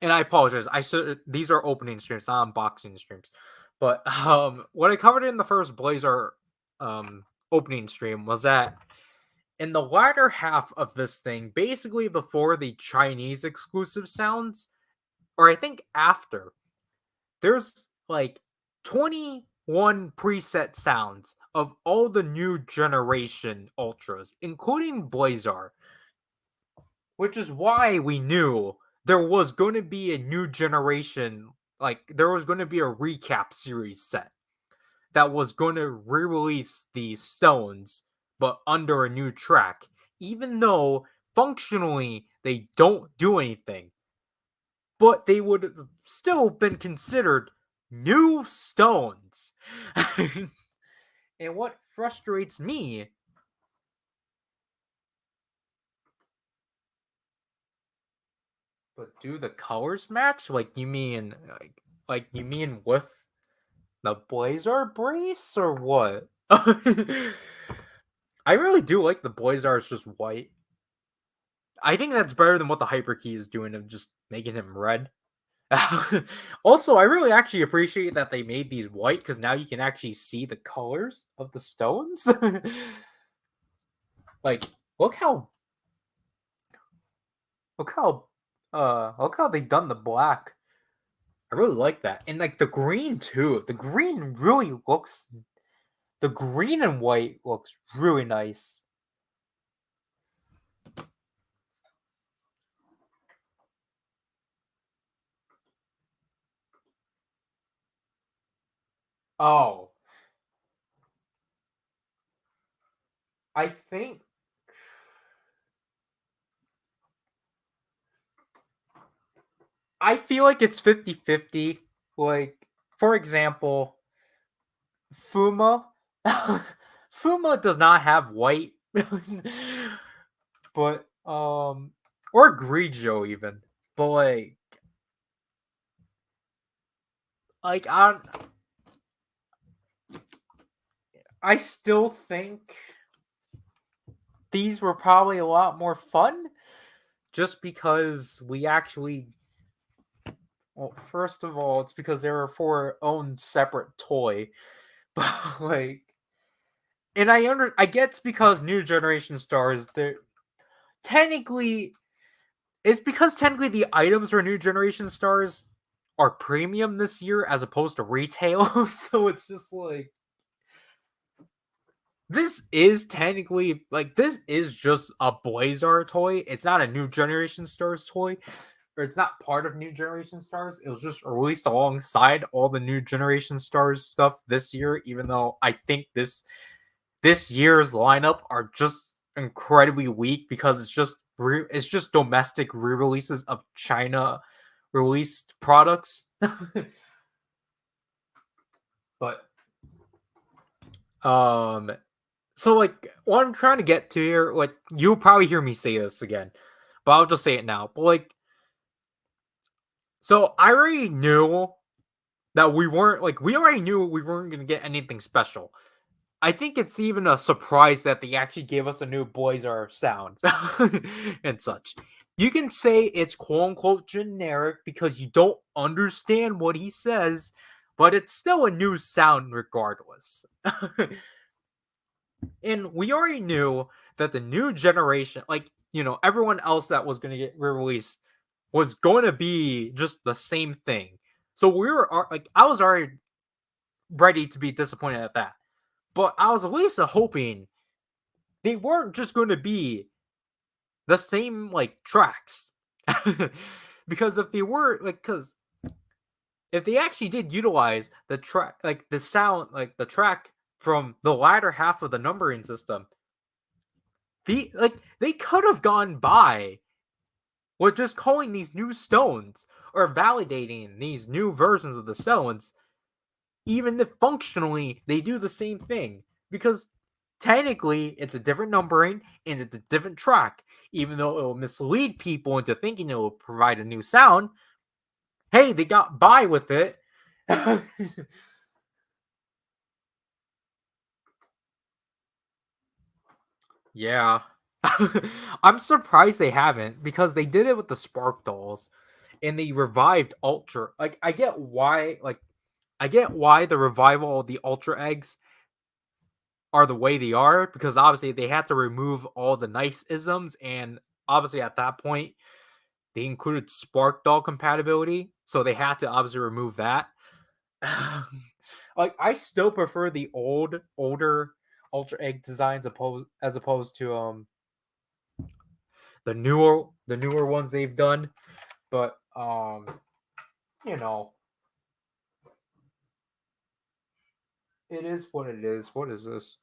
and I apologize, I said these are opening streams, not unboxing streams, but what I covered in the first Blazar opening stream was that in the latter half of this thing, basically before the Chinese exclusive sounds, or I think after, there's like 21 preset sounds of all the new generation Ultras, including Blazar, which is why we knew there was going to be a new generation, like there was going to be a recap series set that was going to re-release these stones, but under a new track, even though functionally they don't do anything. But they would have still been considered new stones. And what frustrates me But do the colors match? Like you mean with the Blazar brace or what? I really do like the Blazar is just white. I think that's better than what the hyper key is doing of just making him red. Also, I really actually appreciate that they made these white because now you can actually see the colors of the stones. Like, look how look how they done the black. I really like that. And like the green too. The green and white looks really nice. Oh, I think I feel like it's 50-50. Like, for example, Fuma. Fuma does not have white. But or Grigio even. But like I still think these were probably a lot more fun just because we actually, well, first of all, it's because they were for their own separate toy. But like, and I get it's because new generation stars, they're technically it's because technically the items for new generation stars are premium this year as opposed to retail. So it's just like this is technically like this is just a Blazar toy. It's not a new generation stars toy, or it's not part of new generation stars. It was just released alongside all the new generation stars stuff this year. Even though I think this year's lineup are just incredibly weak because it's just domestic re-releases of China released products. But um so like what I'm trying to get to here, like you'll probably hear me say this again, but I'll just say it now. But like so I already knew that we already knew we weren't gonna get anything special. I think it's even a surprise that they actually gave us a new Blazar sound and such. You can say it's quote unquote generic because you don't understand what he says, but it's still a new sound regardless. And we already knew that the new generation, like, everyone else that was going to get re-released was going to be just the same thing. So we were like, I was already ready to be disappointed at that. But I was at least hoping they weren't just going to be the same like tracks. Because if they were like, because if they actually did utilize the track, like the sound, like the track from the latter half of the numbering system, they could have gone by with just calling these new stones or validating these new versions of the stones, even if functionally they do the same thing. Because technically it's a different numbering and it's a different track, even though it will mislead people into thinking it will provide a new sound. Hey, they got by with it. Yeah. I'm surprised they haven't because they did it with the Spark dolls and they revived Ultra. Like I get why the revival of the Ultra eggs are the way they are because obviously they had to remove all the nice isms and obviously at that point they included Spark doll compatibility, so they had to obviously remove that. Like I still prefer the older Ultra Egg designs as opposed to the newer ones they've done. But you know, it is what it is. What is this?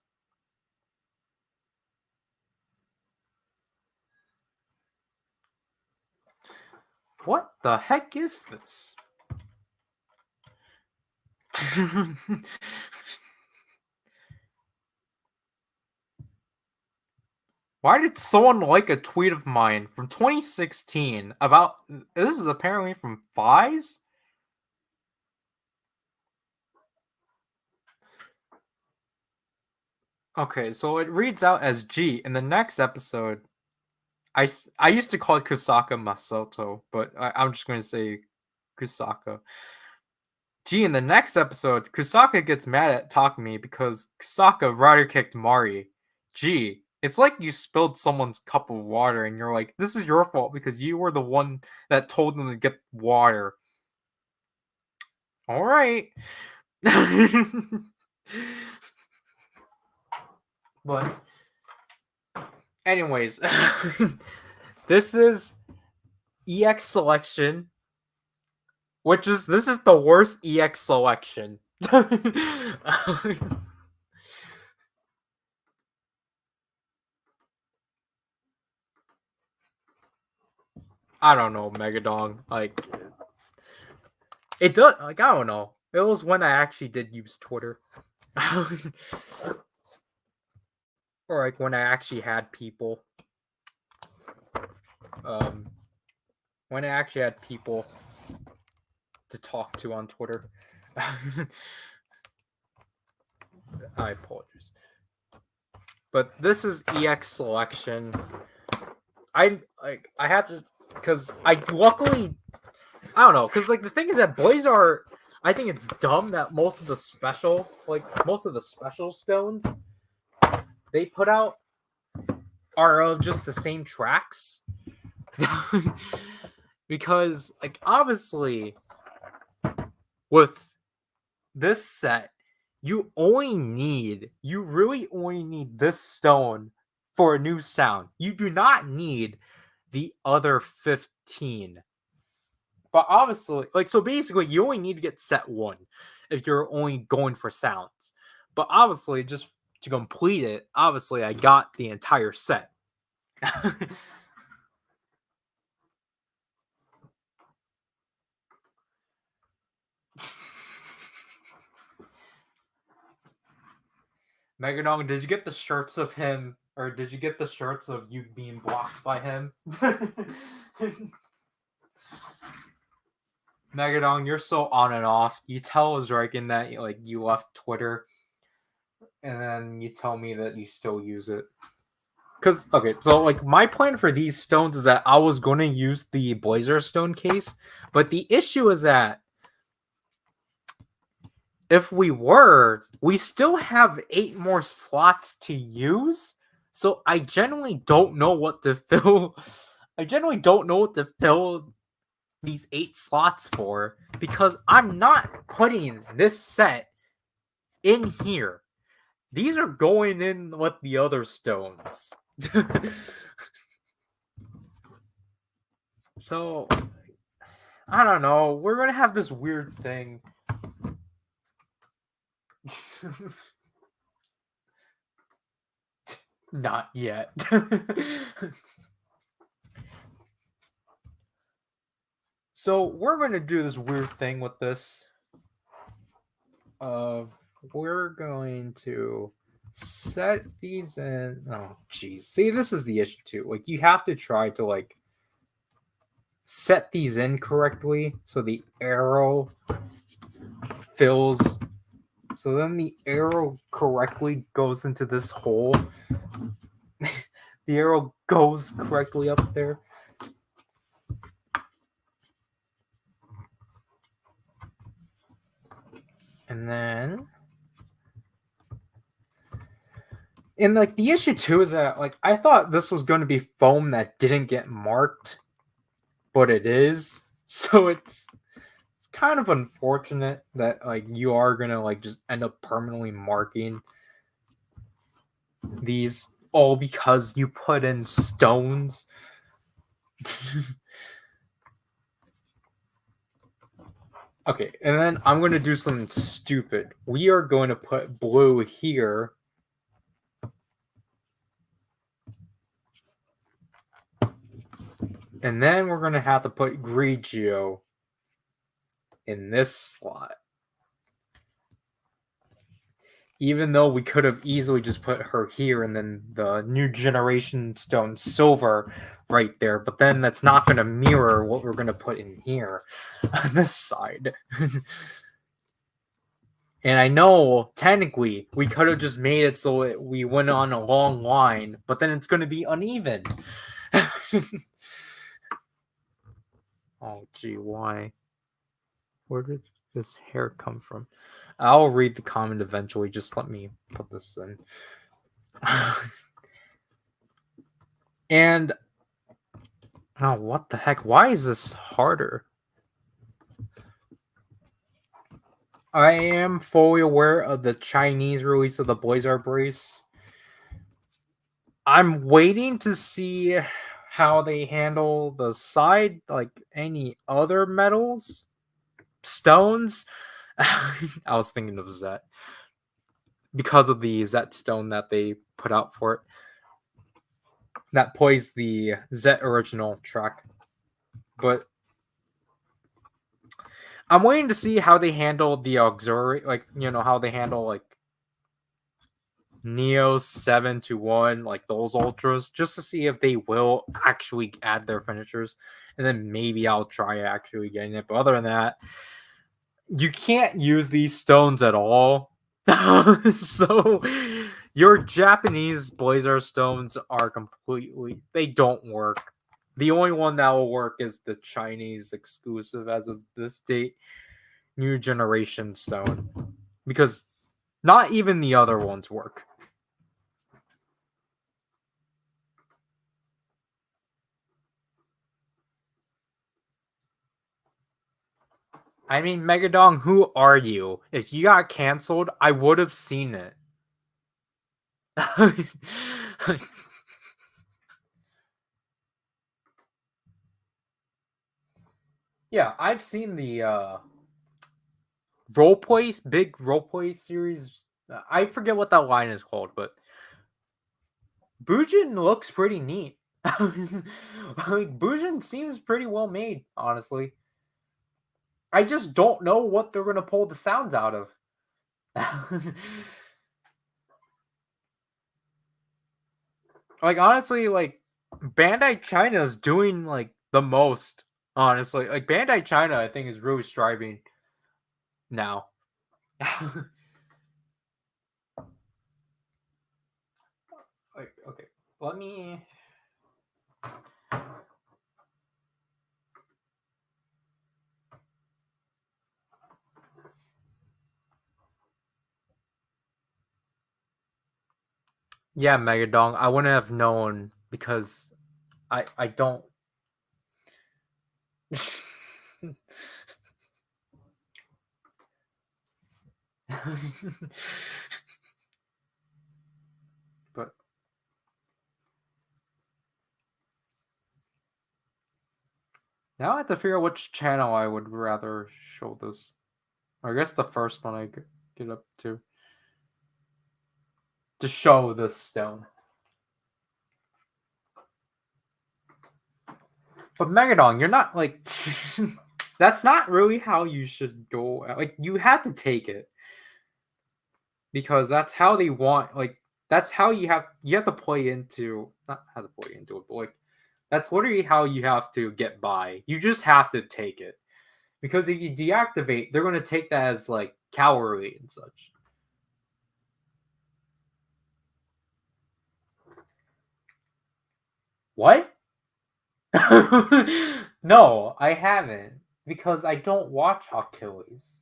What the heck is this? Why did someone like a tweet of mine from 2016 about this is apparently from Fies? Okay, so it reads out as G. In the next episode, I used to call it Kusaka Masato, but I'm just going to say Kusaka. G, in the next episode, Kusaka gets mad at Takumi because Kusaka Ryder kicked Mari. G, it's like you spilled someone's cup of water and you're like, this is your fault because you were the one that told them to get water. All right. But anyways, this is EX selection, this is the worst EX selection. I don't know, Megadong. Like, it does. Like, I don't know. It was when I actually did use Twitter, or like when I actually had people. When I actually had people to talk to on Twitter. I apologize. But this is EX selection. I had to, because I luckily, I don't know, because like the thing is that Blazar, I think it's dumb that most of the special stones they put out are of just the same tracks. Because like obviously with this set, you really only need this stone for a new sound. You do not need the other 15. But obviously, like, so basically, you only need to get set 1 if you're only going for sounds. But obviously, just to complete it, obviously, I got the entire set. Megadong, did you get the shirts of him, or did you get the shirts of you being blocked by him? Megadong, you're so on and off. You tell Zrigan that like you left Twitter, and then you tell me that you still use it. Because okay, so like my plan for these stones is that I was going to use the Blazar stone case, but the issue is that if we still have 8 more slots to use. So I generally don't know what to fill. I generally don't know what to fill these 8 slots for because I'm not putting this set in here. These are going in with the other stones. So I don't know. We're gonna have this weird thing. Not yet. So we're gonna do this weird thing with this. We're going to set these in. Oh, geez. See, this is the issue too. Like, you have to try to like set these in correctly so the arrow fills. So then the arrow correctly goes into this hole. The arrow goes correctly up there. And then, and like the issue too is that like I thought this was going to be foam that didn't get marked, but it is. So it's kind of unfortunate that like you are gonna like just end up permanently marking these all because you put in stones. Okay, and then I'm going to do something stupid. We are going to put blue here. And then we're going to have to put Grigio in this slot. Even though we could have easily just put her here and then the new generation stone silver right there, but then that's not going to mirror what we're going to put in here on this side. And I know technically we could have just made it so we went on a long line, but then it's going to be uneven. Oh, gee, why? Where did this hair come from? I'll read the comment eventually. Just let me put this in. And oh, what the heck? Why is this harder? I am fully aware of the Chinese release of the Blazar brace. I'm waiting to see how they handle the side, like any other metals, stones. I was thinking of Zet because of the Zet stone that they put out for it. That plays the Zet original track. But I'm waiting to see how they handle the auxiliary, like, how they handle like Neo 7 to 1, like those ultras, just to see if they will actually add their finishers. And then maybe I'll try actually getting it. But other than that, you can't use these stones at all. So your Japanese Blazar stones are completely, they don't work. The only one that will work is the Chinese exclusive as of this date, new generation stone. Because not even the other ones work. I mean, Megadong, who are you? If you got canceled, I would have seen it. Yeah, I've seen the big roleplay series. I forget what that line is called, but Bujin looks pretty neat. Like, Bujin seems pretty well made, honestly. I just don't know what they're gonna pull the sounds out of. Like, honestly, like, Bandai China is doing like the most. Honestly, like, Bandai China, I think, is really striving now. Like, okay, let me. Yeah, Megadong, I wouldn't have known because I don't. But now I have to figure out which channel I would rather show this. Or I guess the first one I get up to show this stone. But Megadong, you're not like. That's not really how you should go. Like, you have to take it because that's how they want. Like, that's how you have to play into, not how to play into it, but like, that's literally how you have to get by. You just have to take it because if you deactivate, they're going to take that as like cowardly and such. What? No, I haven't because I don't watch Achilles.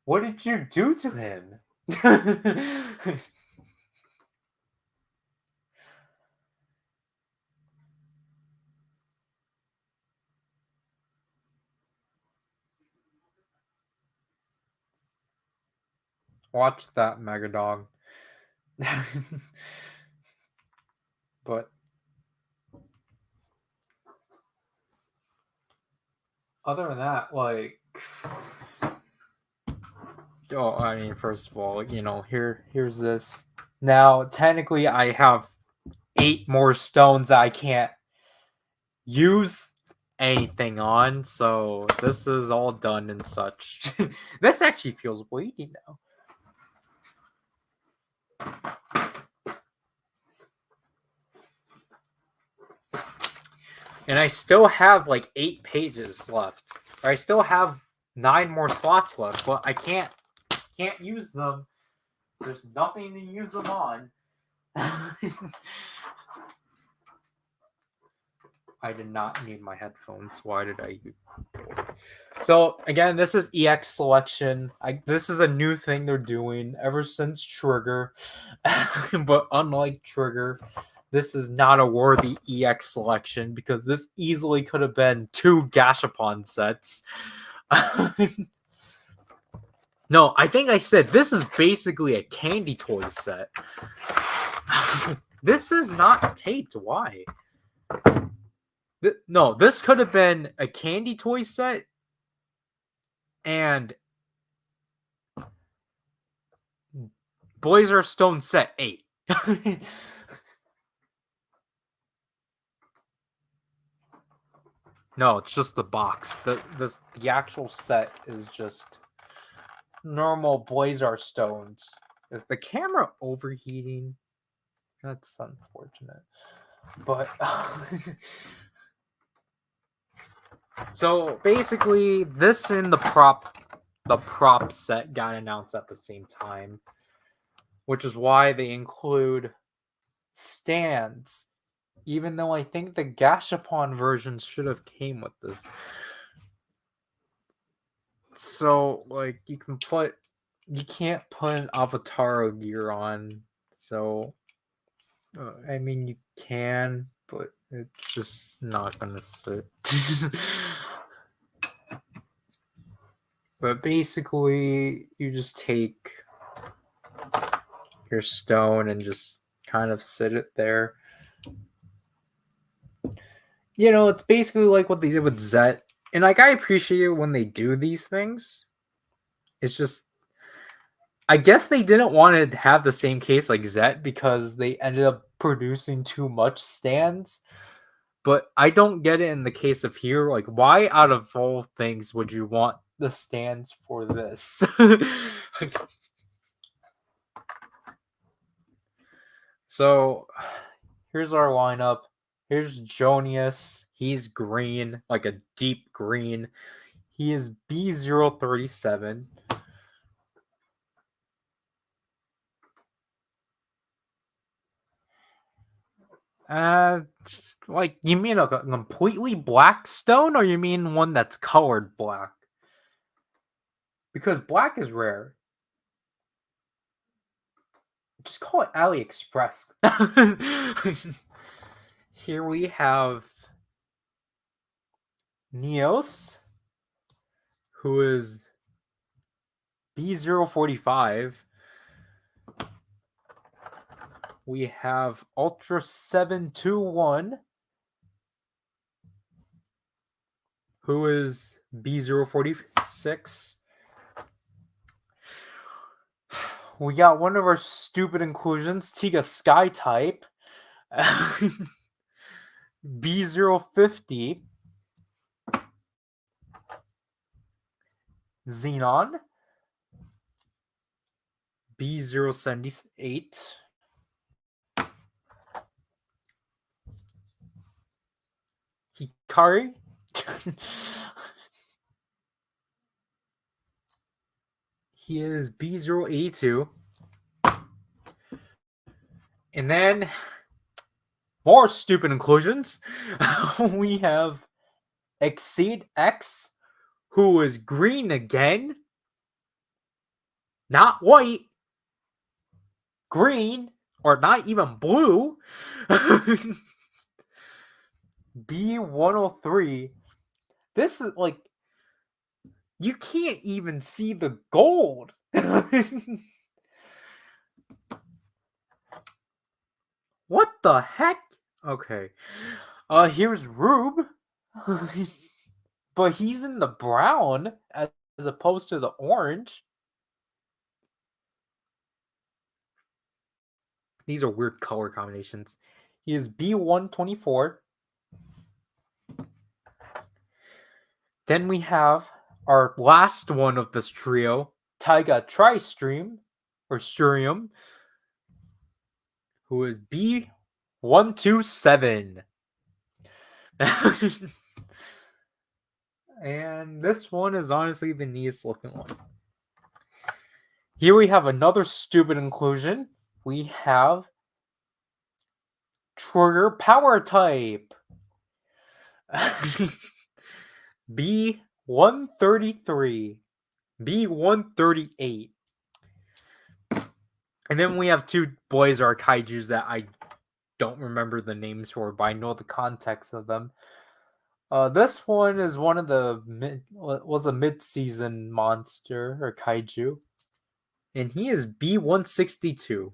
What did you do to him? Watch that, Megadog. But other than that, like, oh, I mean, first of all, here's this. Now, technically, I have 8 more stones that I can't use anything on, so this is all done and such. This actually feels weighty now. And I still have like 8 pages left. Or I still have 9 more slots left, but I can't use them. There's nothing to use them on. I did not need my headphones. Why did I use? So again, this is EX selection. This is a new thing they're doing ever since Trigger. But unlike Trigger, this is not a worthy EX selection because this easily could have been 2 Gashapon sets. No, I think I said this is basically a candy toy set. This is not taped. Why? No, this could have been a candy toy set and Blazar Stone set 8. No, it's just the box. The actual set is just normal Blazar stones. Is the camera overheating? That's unfortunate. But so basically, this and the prop set got announced at the same time, which is why they include stands. Even though I think the Gashapon versions should have came with this. So, like, you can't put an Avatar gear on. So, I mean, you can, but it's just not gonna sit. But basically, you just take your stone and just kind of sit it there. You know, it's basically like what they did with Zet. And like I appreciate it when they do these things. It's just I guess they didn't want to have the same case like Zet because they ended up producing too much stands. But I don't get it in the case of here. Like, why out of all things would you want the stands for this? So here's our lineup. Here's Jonius. He's green, like a deep green. He is B037. Just like you mean a completely black stone, or you mean one that's colored black? Because black is rare. Just call it AliExpress. Here we have Neos, who is B045. We have Ultra 721, who is B046. We got one of our stupid inclusions, Tiga Sky type. B050. Xenon. B078. Hikari. He is B082. And then more stupid inclusions. We have Exceed X, who is green again. Not white. Green. Or not even blue. B103. This is like, you can't even see the gold. What the heck? Okay. Here's Rube. But he's in the brown as opposed to the orange. These are weird color combinations. He is B124. Then we have our last one of this trio, Taiga Tri-Stream, or Sturium, who is B127. And this one is honestly the neatest looking one. Here we have another stupid inclusion. We have Trigger Power Type. B133. B138. And then we have two Blazar kaijus that I don't remember the names for, but I know the context of them. This one is one of the was a mid-season monster or kaiju, and he is B162.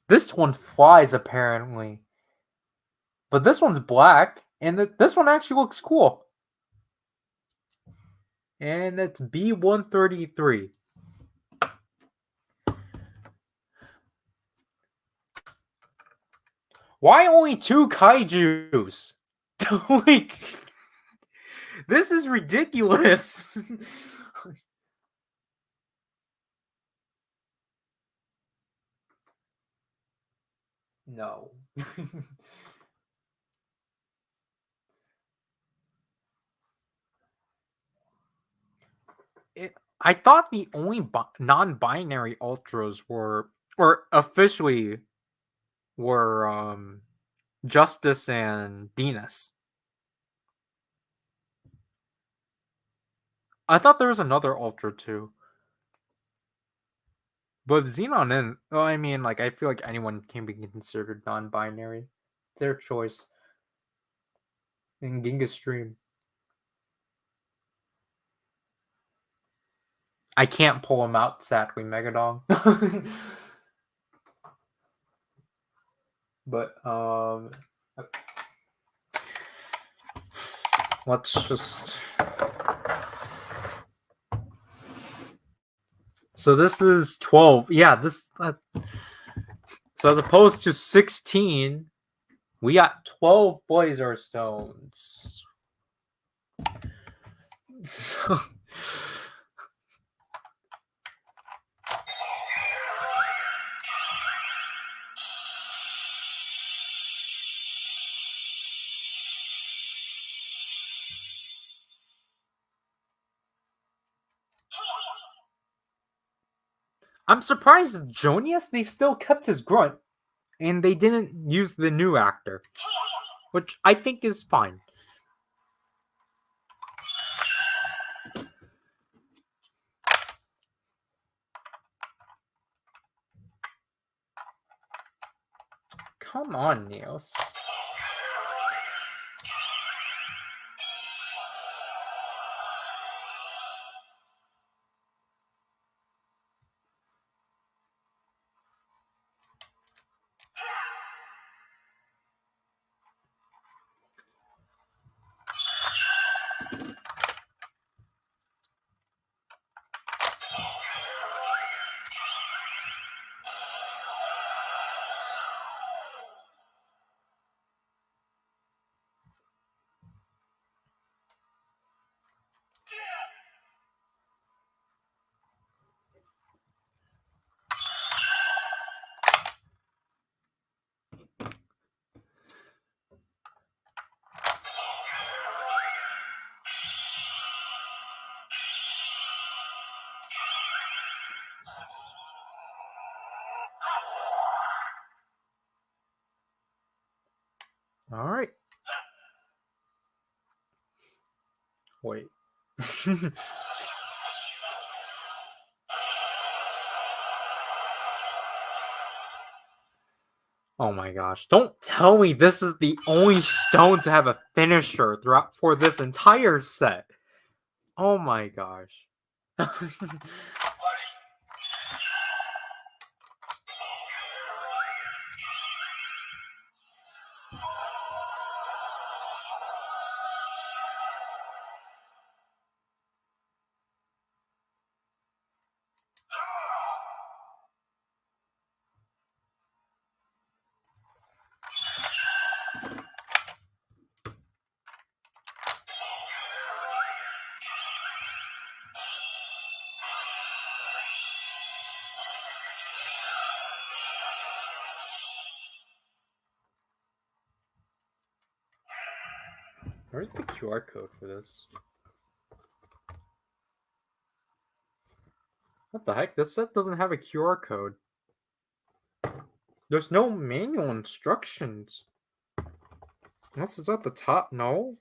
This one flies apparently, but this one's black, and this one actually looks cool. And it's B133. Why only two kaijus? Like, this is ridiculous. No. I thought the only non-binary ultras were, or officially were, Justice and Denis. I thought there was another ultra too. But Xenon and well, I mean, like, I feel like anyone can be considered non-binary. It's their choice. In Ginga Stream. I can't pull him out, sadly, Megadon. But let's just. So this is 12. Yeah, this. So as opposed to 16, we got 12 Blazar stones. So. I'm surprised Jonius, they've still kept his grunt. And they didn't use the new actor. Which I think is fine. Come on, Niels. All right. Wait. Oh my gosh. Don't tell me this is the only stone to have a finisher throughout for this entire set. Oh my gosh. Where's the QR code for this? What the heck? This set doesn't have a QR code. There's no manual instructions. Unless it's at the top, no?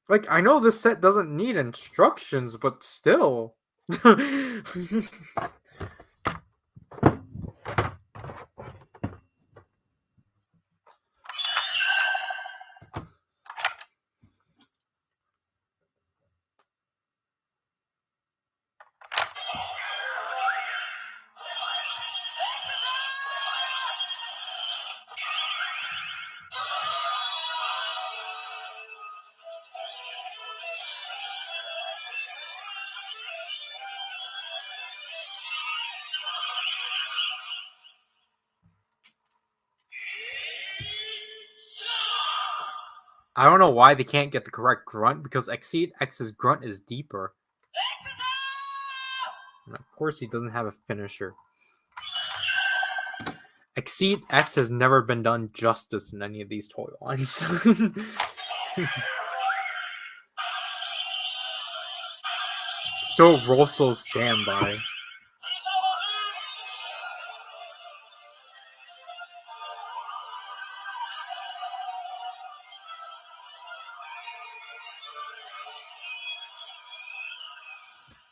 Like, I know this set doesn't need instructions, but still. I don't know why they can't get the correct grunt, because Exceed X's grunt is deeper. And of course he doesn't have a finisher. Exceed X has never been done justice in any of these toy lines. Still Rossel's standby.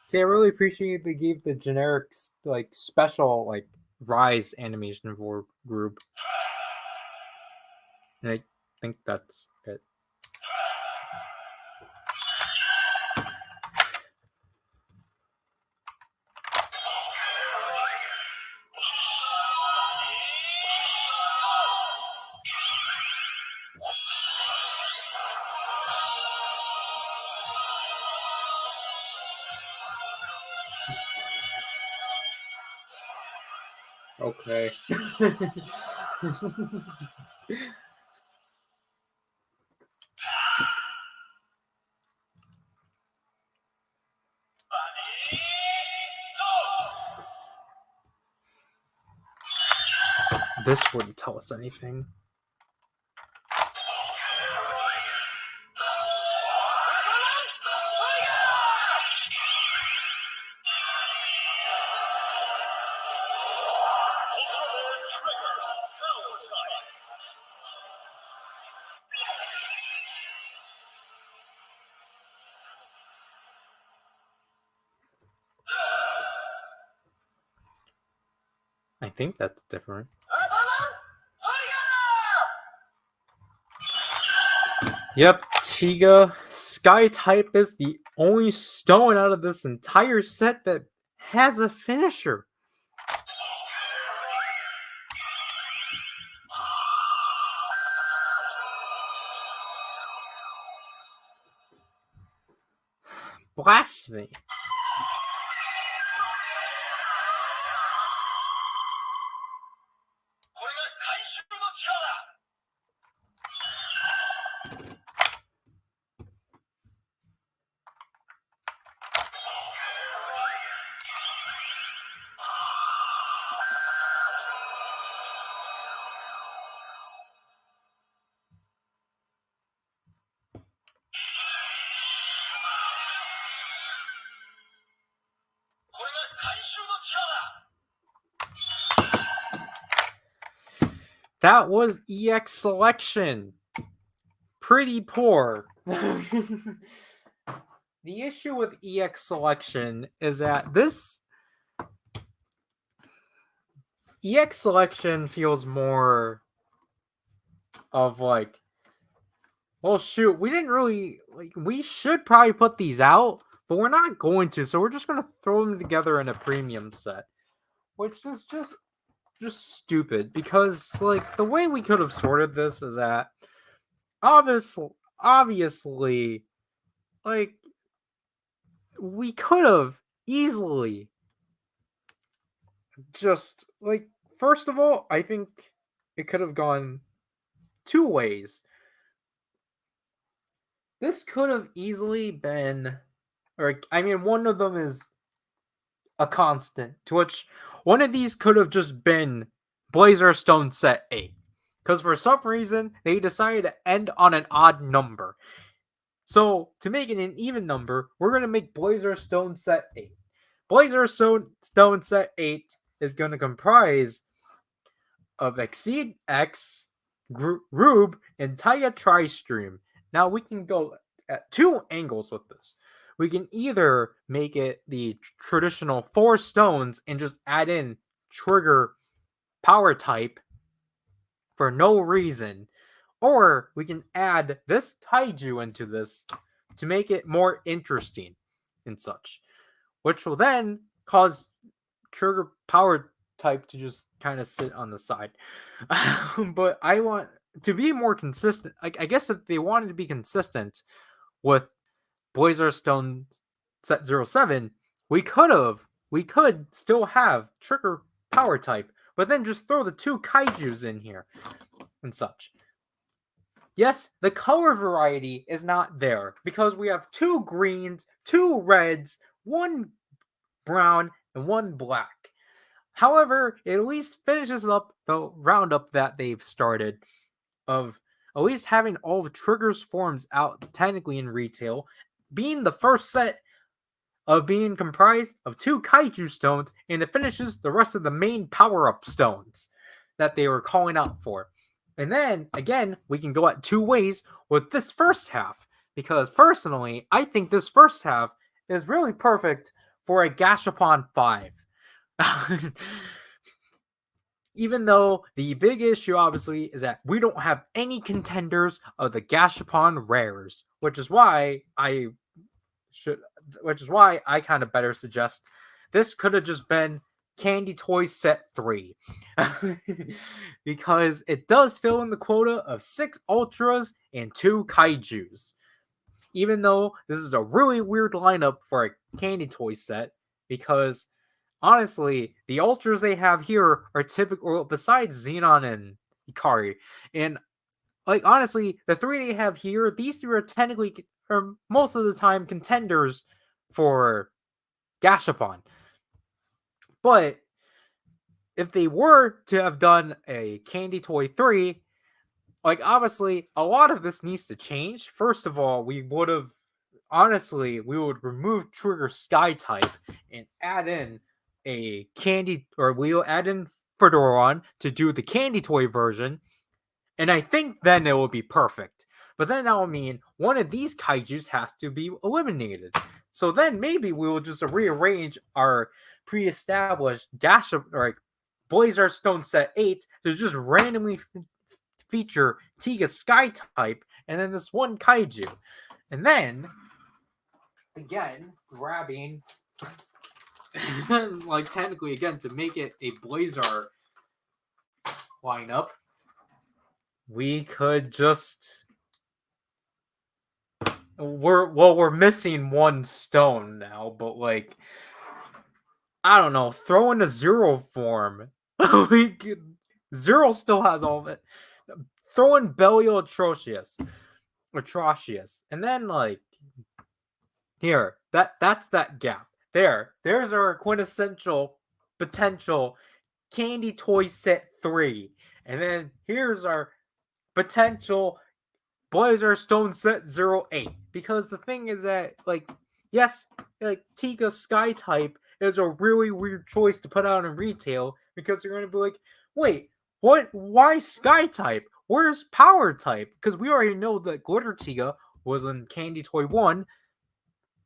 See, I really appreciate they gave the generic, like, special, like, Rise animation for group. And I think that's it. Okay. This wouldn't tell us anything. I think that's different. Yep, Tiga. Sky type is the only stone out of this entire set that has a finisher. Blasphemy. That was EX selection. Pretty poor. The issue with EX selection is that this EX selection feels more of like, well, shoot, we didn't really, like, we should probably put these out, but we're not going to, so we're just going to throw them together in a premium set, which is just stupid, because, like, the way we could have sorted this is that obviously, like, we could have easily just, like, first of all, I think it could have gone two ways. This could have easily been, or I mean, one of them is a constant, to which one of these could have just been Blazar Stone Set 8. because for some reason they decided to end on an odd number. So to make it an even number, we're going to make Blazar Stone Set 8. Blazar Stone Set 8 is going to comprise of Exceed X, Rube, and Taya Tri-Stream. Now we can go at two angles with this. We can either make it the traditional 4 stones and just add in trigger power type for no reason, or we can add this kaiju into this to make it more interesting and such, which will then cause trigger power type to just kind of sit on the side. But I want to be more consistent. I guess if they wanted to be consistent with Blazar Stone Set 07, we could still have trigger power type, but then just throw the 2 kaijus in here and such. Yes, the color variety is not there because we have 2 greens, 2 reds, 1 brown, and 1 black. However, it at least finishes up the roundup that they've started of at least having all the triggers forms out technically in retail, being the first set of being comprised of 2 kaiju stones, and it finishes the rest of the main power-up stones that they were calling out for. And then, again, we can go at 2 ways with this first half, because personally, I think this first half is really perfect for a Gashapon 5. Even though the big issue, obviously, is that we don't have any contenders of the Gashapon rares, which is why I kind of better suggest this could have just been Candy Toys Set 3. Because it does fill in the quota of 6 Ultras and 2 Kaijus. Even though this is a really weird lineup for a Candy Toy set, because honestly, the Ultras they have here are typical, besides Xenon and Ikari. And, like, honestly, the 3 they have here, these 3 are technically, or most of the time, contenders for Gashapon. But if they were to have done a Candy Toy 3, like, obviously, a lot of this needs to change. First of all, we would remove Trigger Sky type and add in a candy, or we'll add in Fedoron to do the Candy Toy version, and I think then it will be perfect. But then that will mean one of these kaijus has to be eliminated. So then maybe we will just rearrange our pre-established Blazar Stone Set 8 to just randomly feature Tiga Sky type and then this one kaiju. And then, again, grabbing, like, technically, again, to make it a Blazar lineup, we could just... We're missing 1 stone now, but, like, I don't know, throw in a Zero form. Zero still has all of it. Throw in Belial Atrocious. And then, like, here, that's that gap. There's our quintessential potential Candy Toy Set 3. And then here's our potential Blazar Stone Set 08. Because the thing is that, like, yes, like, Tika Sky type is a really weird choice to put out in retail, because you're going to be like, wait, what? Why Sky type? Where's Power type? Because we already know that Glitter Tiga was in Candy Toy 1,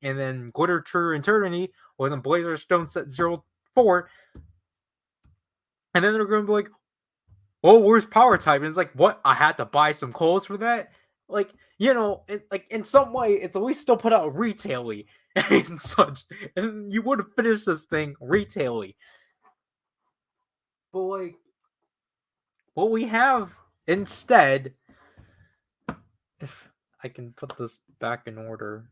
and then Glitter Trigger Eternity was in Blazar Stone Set 04. And then they're going to be like, oh, where's Power type? And it's like, what? I had to buy some clothes for that? Like, you know, like, in some way, it's at least still put out retail-y and such. And you would have finished this thing retail-y. But, like, what we have instead, if I can put this back in order,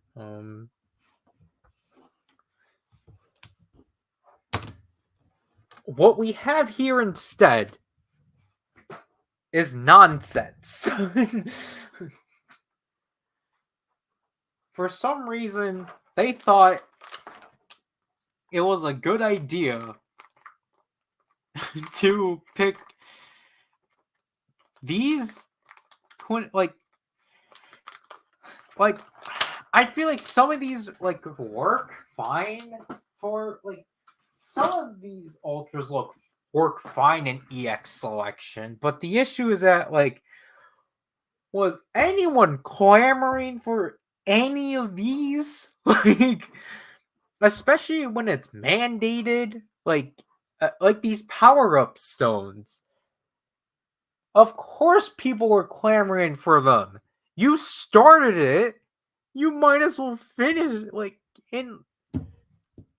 what we have here instead is nonsense. For some reason, they thought it was a good idea to pick these like I feel like some of these like work fine for like some of these ultras work fine in EX selection, but the issue is that like was anyone clamoring for any of these? Like especially when it's mandated, like these power-up stones. Of course people were clamoring for them. You started it. You might as well finish in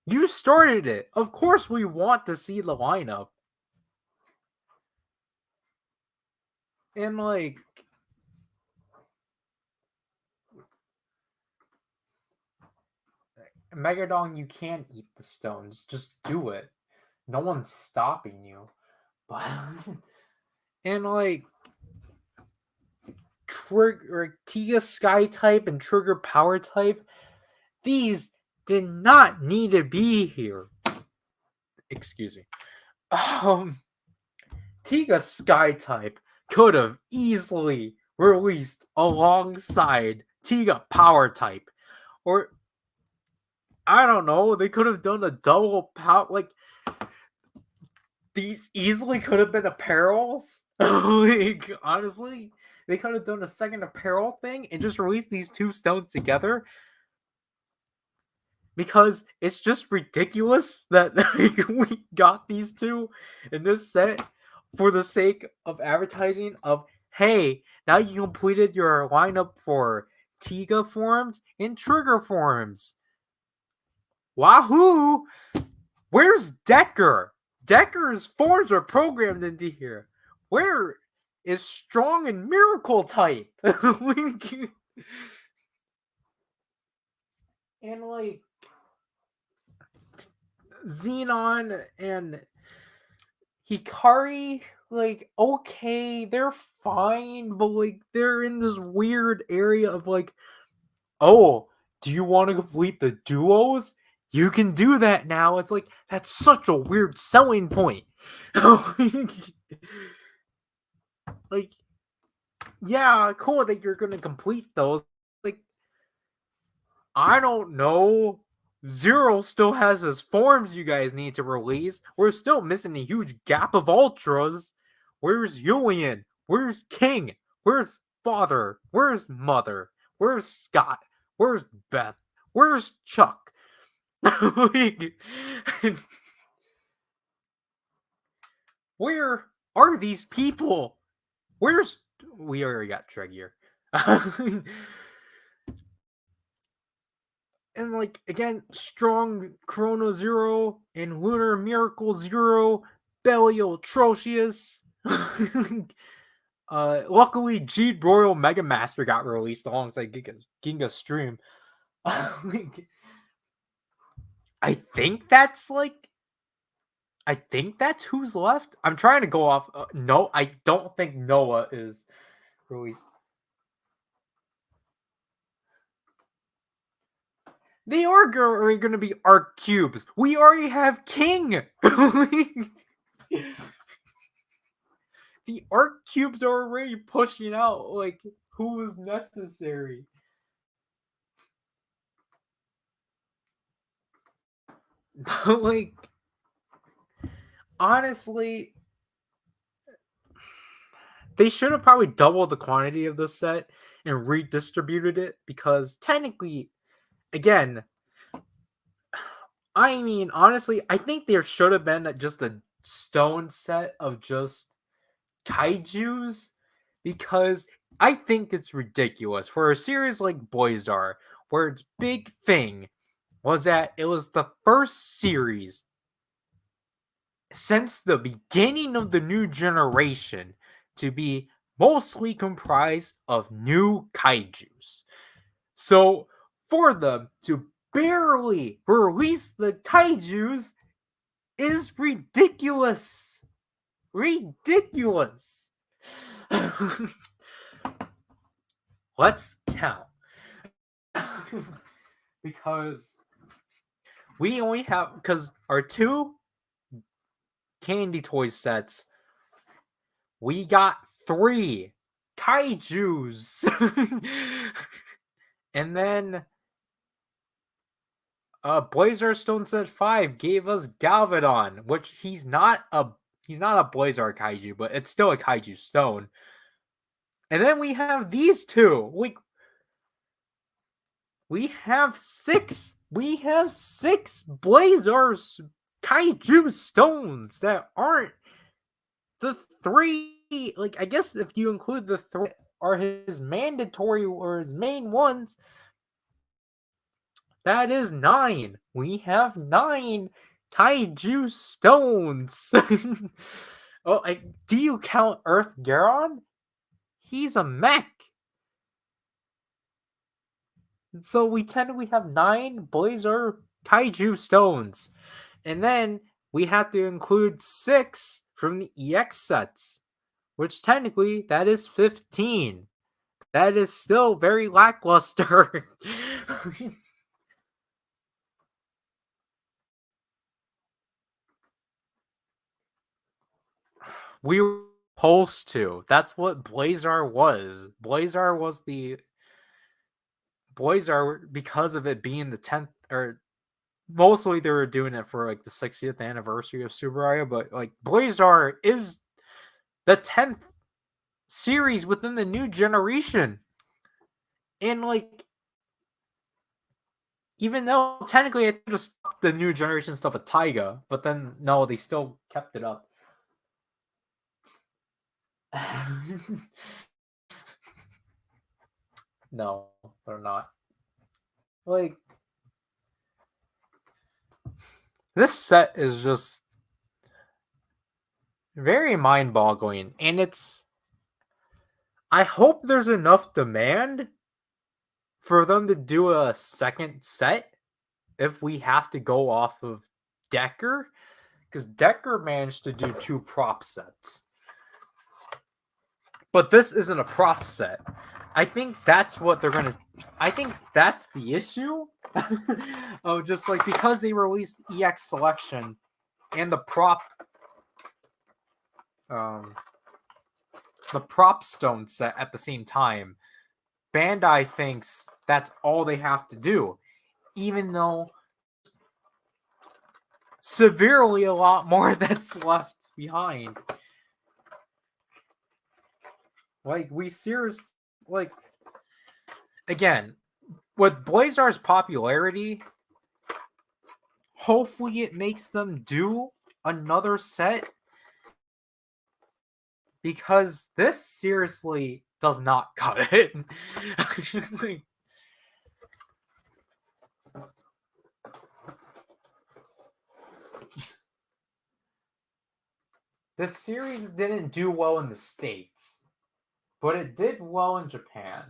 you started it. Of course we want to see the lineup. And like Megadon, you can eat the stones. Just do it. No one's stopping you. But and like Trigger Tia Sky type and Trigger Power type, these did not need to be here. Excuse me. Tiga Sky type could have easily released alongside Tiga Power type, or I don't know. They could have done a double power. Like these easily could have been apparels. Like honestly, they could have done a second apparel thing and just released these two stones together. Because it's just ridiculous that like, we got these two in this set for the sake of advertising of hey, now you completed your lineup for Tiga forms and Trigger forms. Wahoo! Where's Decker? Decker's forms are programmed into here. Where is Strong and Miracle type? And like Xenon and Hikari, like, okay, they're fine, but like they're in this weird area of like, oh, do you want to complete the duos? You can do that now. It's like that's such a weird selling point. Like, yeah, cool that you're gonna complete those. Like, I don't know. Zero still has his forms you guys need to release. We're still missing a huge gap of ultras. Where's Julian? Where's King? Where's Father? Where's Mother? Where's Scott? Where's Beth? Where's Chuck? Where are these people? Where's we already got Tregear. And like again, Strong Chrono Zero and Lunar Miracle Zero, Belly Atrocious. Luckily, G Royal Mega Master got released alongside Ginga Stream. I think that's who's left. I'm trying to go off. No, I don't think Noah is released. They are going to be Arc Cubes. We already have King. The Arc Cubes are already pushing out like who is necessary. Like honestly, they should have probably doubled the quantity of this set and redistributed it because technically, again, I mean, honestly, I think there should have been just a stone set of just kaijus because I think it's ridiculous for a series like Blazar, where its big thing was that it was the first series since the beginning of the new generation to be mostly comprised of new kaijus. So for them to barely release the kaijus is ridiculous. Ridiculous. Let's count. Because we only have because our two candy toy sets we got 3 kaijus. And then Blazar Stone Set 5 gave us Galvadon, which he's not a Blazar kaiju, but it's still a kaiju stone. And then we have these two. We have 6 Blazars kaiju stones that aren't the 3. Like, I guess if you include the 3 are his mandatory or his main ones, that is 9. We have 9 kaiju stones. Oh, do you count Earth Garon? He's a mech. So we have 9 Blazar kaiju stones. And then we have to include 6 from the EX sets, which technically that is 15. That is still very lackluster. We were supposed to. That's what Blazar was. Blazar was the Blazar, because of it being the 10th, or mostly they were doing it for like the 60th anniversary of Subaraya, but like Blazar is the 10th series within the new generation. And like, even though technically I just stopped the new generation stuff at Taiga, but then no, they still kept it up. No, they're not. Like, this set is just very mind-boggling, and I hope there's enough demand for them to do a second set if we have to go off of Decker, because Decker managed to do 2 prop sets. But this isn't a prop set. I think that's what they're gonna. I think that's the issue. Oh, just like because they released EX Selection and the prop stone set at the same time, Bandai thinks that's all they have to do, even though severely a lot more that's left behind. Like, we seriously, like, again, with Blazar's popularity, hopefully it makes them do another set, because this seriously does not cut it. Like, this series didn't do well in the States, but it did well in Japan.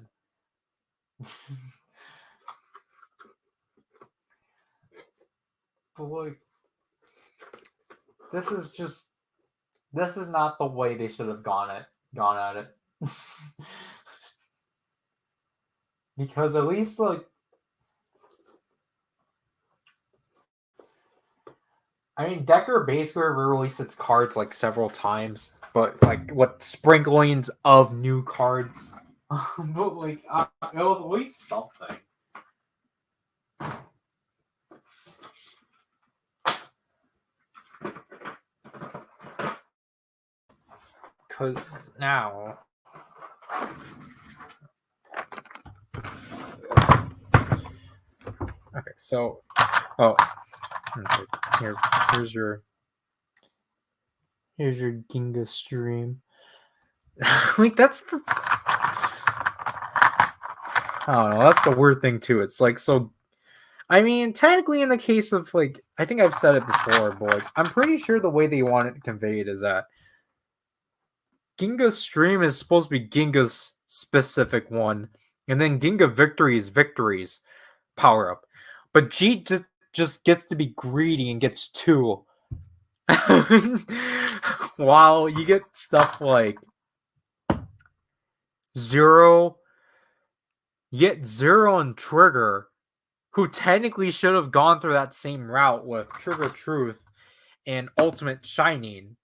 But like, this is not the way they should have gone at it. Because at least, like, I mean, Decker basically released its cards like several times, but like what sprinklings of new cards. But like, it was at least something. Because now, okay, so, okay, here's your Ginga stream. Like, that's the, I don't know, that's the weird thing too. It's like, so, I mean, technically in the case of, like, I think I've said it before, but like, I'm pretty sure the way they want it conveyed is that Ginga's stream is supposed to be Ginga's specific one, and then Ginga Victory's power up. But G just gets to be greedy and gets 2. While you get stuff like 0, you get 0 and Trigger, who technically should have gone through that same route with Trigger Truth and Ultimate Shining.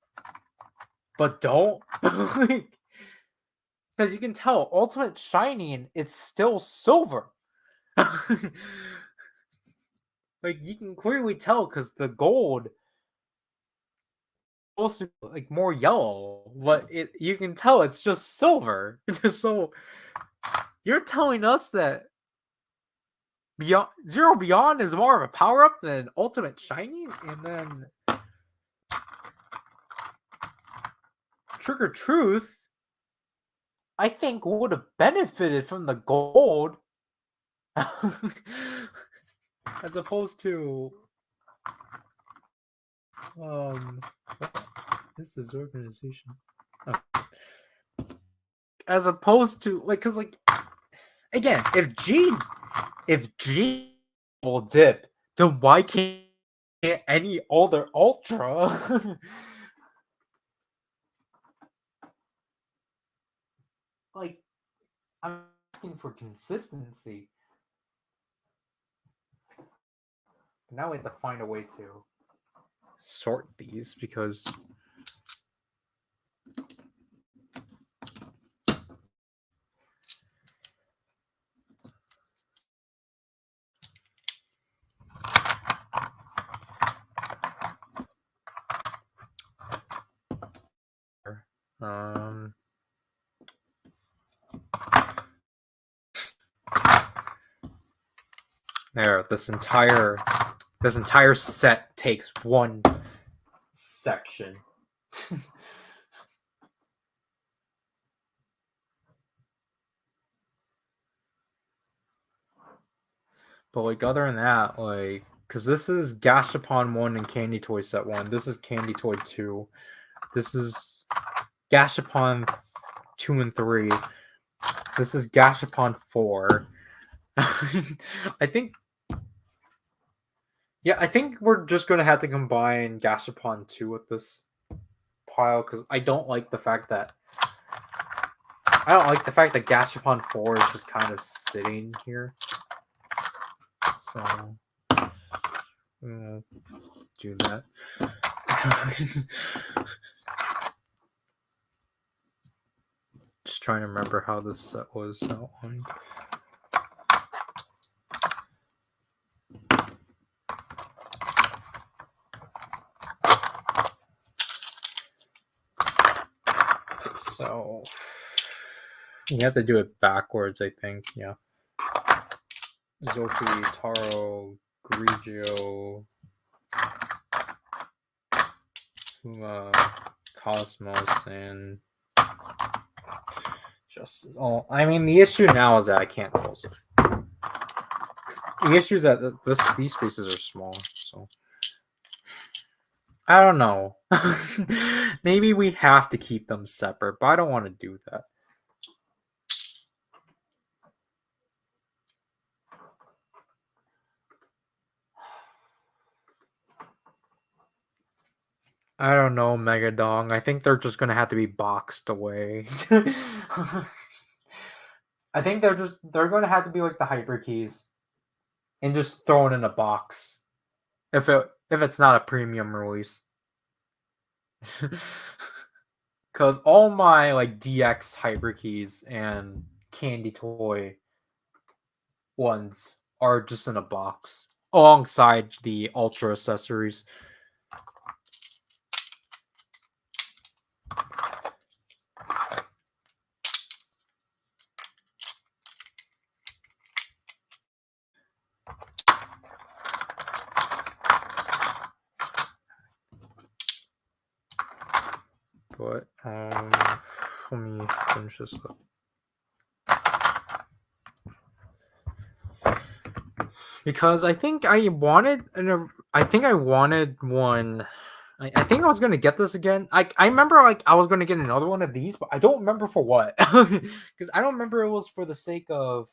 but don't. Because you can tell Ultimate Shining, it's still silver. Like you can clearly tell because the gold supposed to be like more yellow, but you can tell it's just silver. So you're telling us that Beyond Zero Beyond is more of a power up than Ultimate Shining, and then Trigger Truth, I think would have benefited from the gold as opposed to this is organization. Oh. As opposed to like, because like again, if G will dip, then why can't any other Ultra? Like, I'm asking for consistency. Now we have to find a way to sort these because there, this entire set takes one section. But like other than that, like, because this is Gashapon 1 and Candy Toy Set 1. This is Candy Toy 2. This is Gashapon 2 and 3. This is Gashapon 4. I think we're just going to have to combine Gashapon 2 with this pile because I don't like the fact that Gashapon 4 is just kind of sitting here. So we'll do that. Just trying to remember how this set was outlined. Okay, so you have to do it backwards, I think. Yeah. Zophie, Taro, Grigio, Fuma, Cosmos, and Justice. Oh, I mean, the issue now is that I can't close it. The issue is that these spaces are small, so I don't know. Maybe we have to keep them separate, but I don't want to do that. I don't know, Megadong. I think they're just gonna have to be boxed away. I think they're gonna have to be like the hyper keys and just thrown in a box. If it's not a premium release. Cause all my like DX hyper keys and candy toy ones are just in a box alongside the ultra accessories. But let me finish this up. Because I think I wanted one. I think I was gonna get this again. I remember like I was gonna get another one of these, but I don't remember for what. Because I don't remember it was for the sake of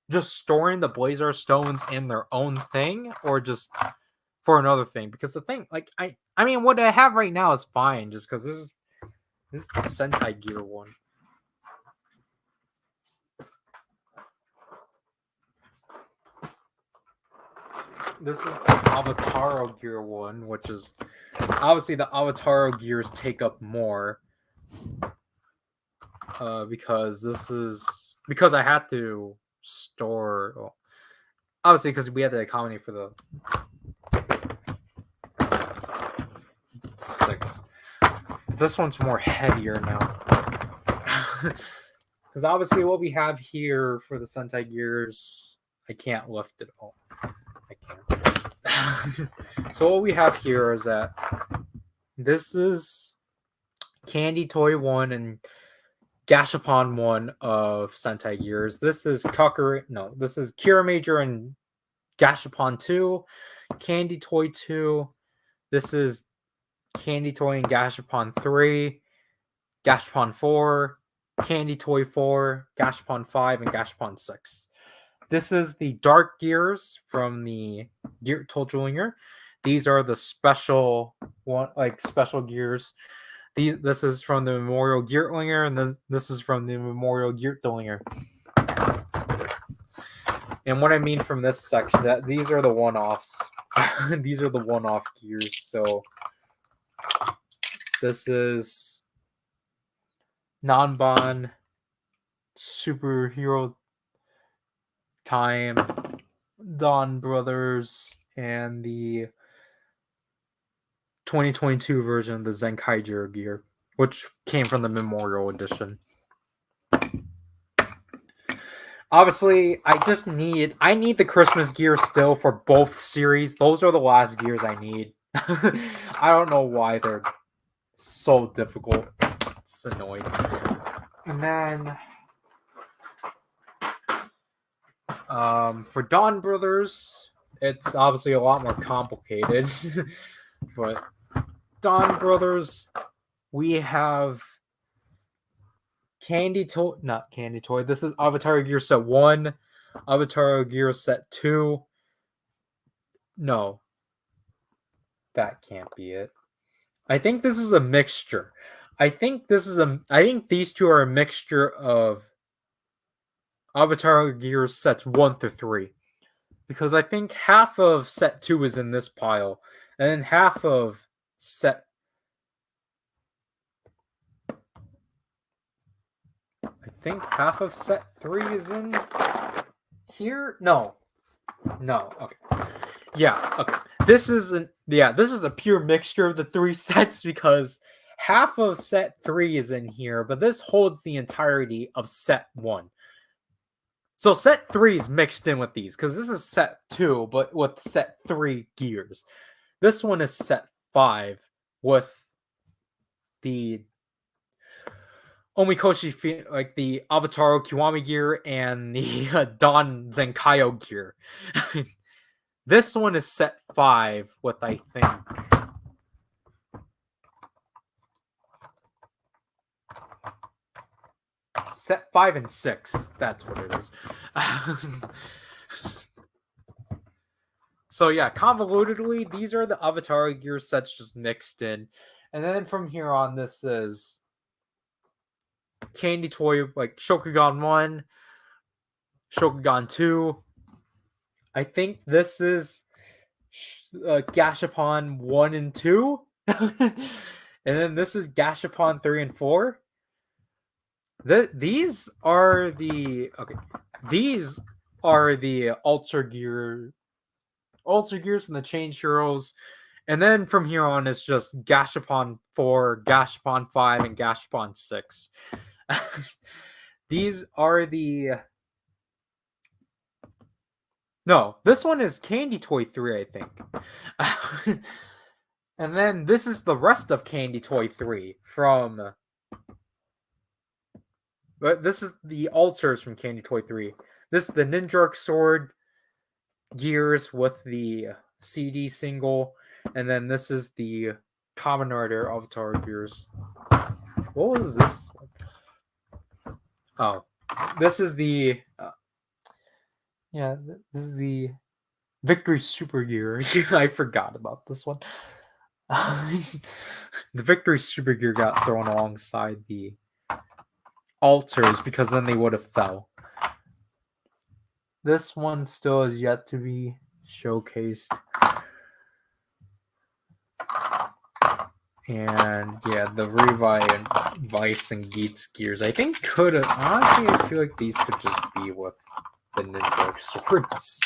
just storing the Blazar stones in their own thing, or just for another thing. Because the thing, like I mean, what I have right now is fine, just because this is the Sentai Gear one. This is the Avataro Gear one, which is obviously the Avataro gears take up more. because I had to store. Well, obviously, because we had the economy for the 6. This one's more heavier now. Because obviously, what we have here for the Sentai gears, I can't lift it all. I can't. So what we have here is that this is Candy Toy 1 and Gashapon 1 of Sentai gears. This is this is Kira Major and Gashapon 2, Candy Toy 2. This is Candy Toy and Gashapon 3, Gashapon 4, Candy Toy 4, Gashapon 5, and Gashapon 6. This is the Dark Gears from the Gear Toljulinger. These are the special special gears. This is from the Memorial Geertlinger, and then this is from the Memorial Geertlinger. And what I mean from this section, that these are the one-offs. These are the one-off gears. So this is Nanban Superhero Time, Dawn Brothers, and the 2022 version of the Zenkaiger gear, which came from the Memorial Edition. Obviously, I need the Christmas gear still for both series. Those are the last gears I need. I don't know why they're so difficult. It's annoying. And then for Dawn Brothers, it's obviously a lot more complicated. But Dawn Brothers, we have not Candy Toy. This is Avatar Gear Set 1, Avatar Gear Set 2. No. That can't be it. I think this is a mixture. I think these two are a mixture of Avatar Gear Sets 1 through 3. Because I think half of Set 2 is in this pile, and then half of Set... I think half of Set 3 is in here? No. Okay. Yeah, okay. This is a pure mixture of the 3 sets because half of Set 3 is in here, but this holds the entirety of Set 1. So Set 3 is mixed in with these because this is Set 2, but with Set 3 gears. This one is Set 5 with the Omikoshi, like the Avatar Kiwami gear and the Don Zenkaio gear. This one is Set 5 with, I think, Set 5 and 6. That's what it is. So yeah, convolutedly, these are the Avatar gear sets just mixed in. And then from here on, this is Candy Toy, like Shokugan 1, Shokugan 2. I think this is Gashapon 1 and 2. And then this is Gashapon 3 and 4. These are the alter gears from the Change Heroes. And then from here on, it's just Gashapon 4, Gashapon 5, and Gashapon 6. These are the... No, this one is Candy Toy 3, I think. And then this is the rest of Candy Toy 3 from... But this is the alters from Candy Toy 3. This is the Ninjork Sword gears with the CD single. And then this is the Kamen Rider Avatar gears. What was this? Oh, this is the... this is the Victory Super Gear. I forgot about this one. The Victory Super Gear got thrown alongside the alters because then they would have fell. This one still is yet to be showcased. And yeah, the Revi and Vice and Geats gears, I think could have. Honestly, I feel like these could just be with the ninja swords.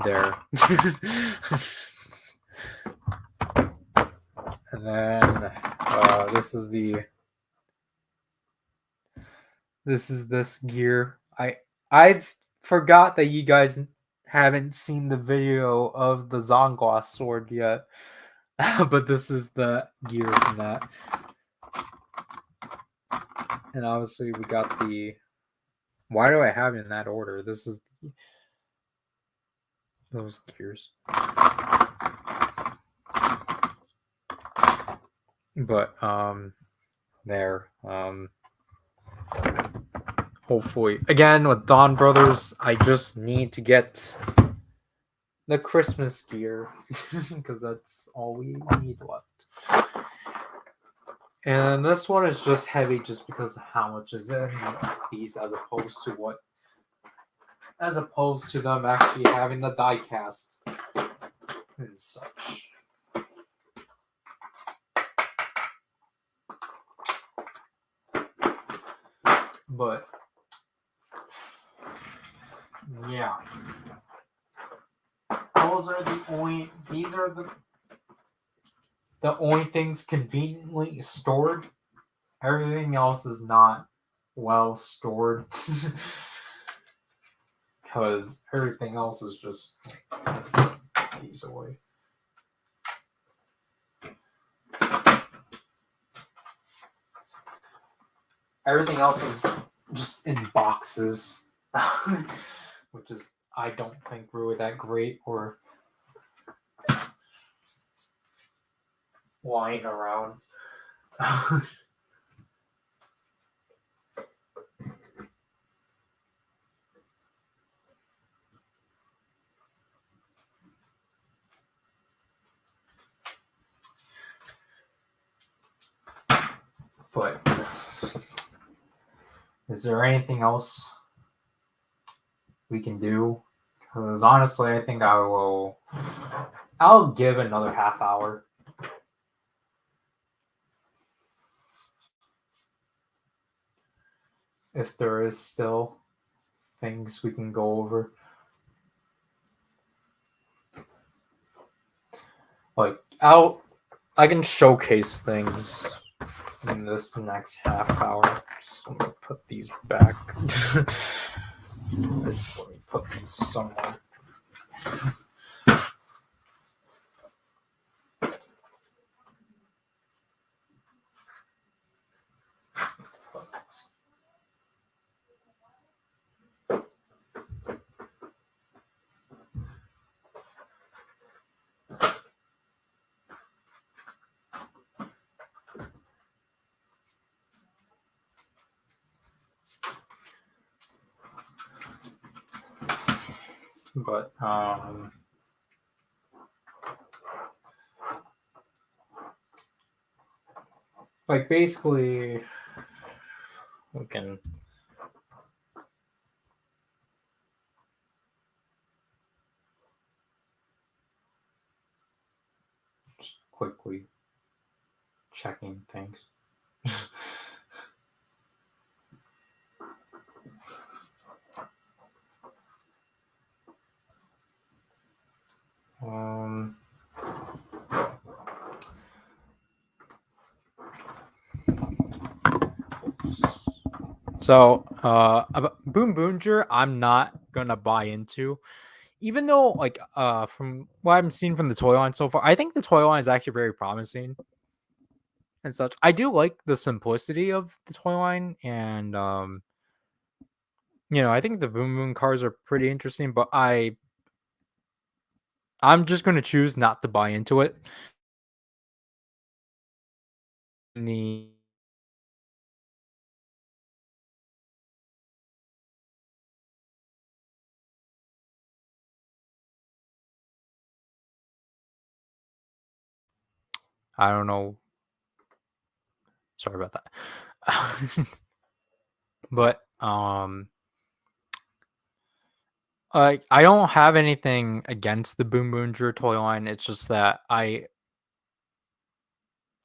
There. And then this is this gear. I've forgot that you guys haven't seen the video of the Zonglass sword yet. But this is the gear from that. And obviously we got the. Why do I have it in that order? This is those gears. But there. Hopefully again with Dawn Brothers, I just need to get the Christmas gear because that's all we need left. And this one is just heavy just because of how much is in these as opposed to them actually having the die cast and such. But yeah, these are the only things conveniently stored. Everything else is not well stored because everything else is just these away. Everything else is just in boxes, which is I don't think really that great or lying around. But is there anything else we can do? Because honestly, I think I'll give another half hour. If there is still things we can go over. Like I can showcase things in this next half hour. So I'm gonna put these back. Let me put these somewhere. But like basically we can just quickly checking things. So, Boom Boonger, I'm not gonna buy into, even though, like, from what I've seen from the toy line so far, I think the toy line is actually very promising and such. I do like the simplicity of the toy line, and I think the Boom Boom cars are pretty interesting, but I'm just gonna choose not to buy into it. The I don't know. Sorry about that. But Um, I don't have anything against the Boom Boomger toy line. It's just that I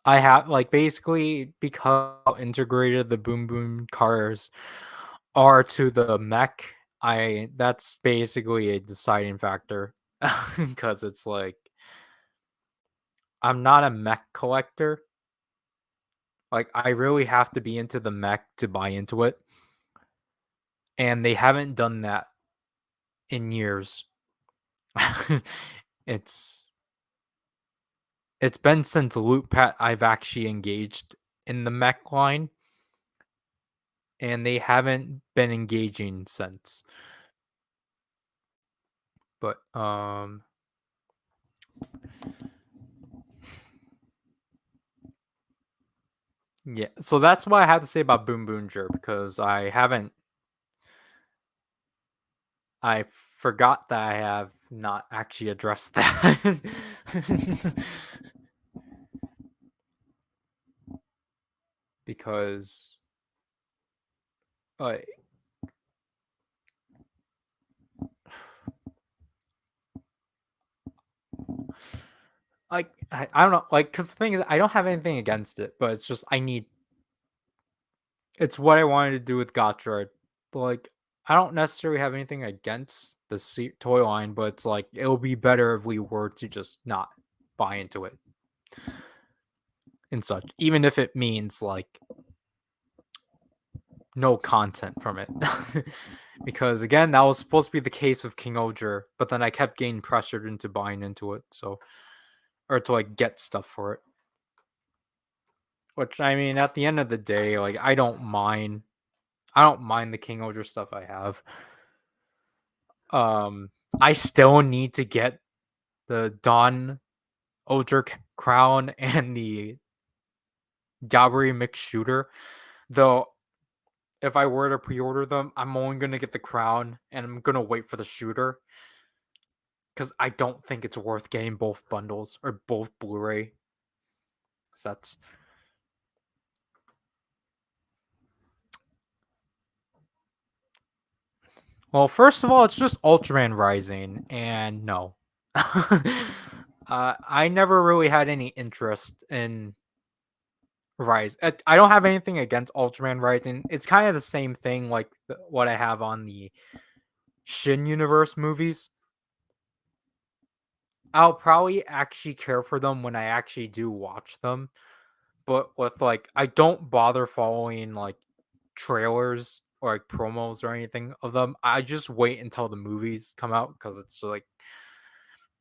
have like basically because how integrated the Boom Boom cars are to the mech. I That's basically a deciding factor because it's like I'm not a mech collector. Like I really have to be into the mech to buy into it, and they haven't done that in years. it's it's been since Loot Pat I've actually engaged in the mech line, and they haven't been engaging since. But yeah. So that's what I have to say about Boom Boonger because I forgot that I have not actually addressed that. Because uh, like I don't know, like because the thing is I don't have anything against it, but it's just it's what I wanted to do with Gotchard. But like I don't necessarily have anything against the toy line, but it's like it would be better if we were to just not buy into it and such, even if it means like no content from it. Because again, that was supposed to be the case with King Oger, but then I kept getting pressured into buying into it, so or to like get stuff for it. Which I mean, at the end of the day, like I don't mind. I don't mind the King Oger stuff I have. Um, I still need to get the Don Oger crown and the Gabri mixed shooter. Though, if I were to pre-order them, I'm only gonna get the crown and I'm gonna wait for the shooter because I don't think it's worth getting both bundles or both Blu-ray sets. Well, first of all, it's just Ultraman Rising, and no. I never really had any interest in Rise. I don't have anything against Ultraman Rising. It's kind of the same thing like what I have on the Shin Universe movies. I'll probably actually care for them when I actually do watch them. But with like I don't bother following like trailers or like promos or anything of them. I just wait until the movies come out because it's like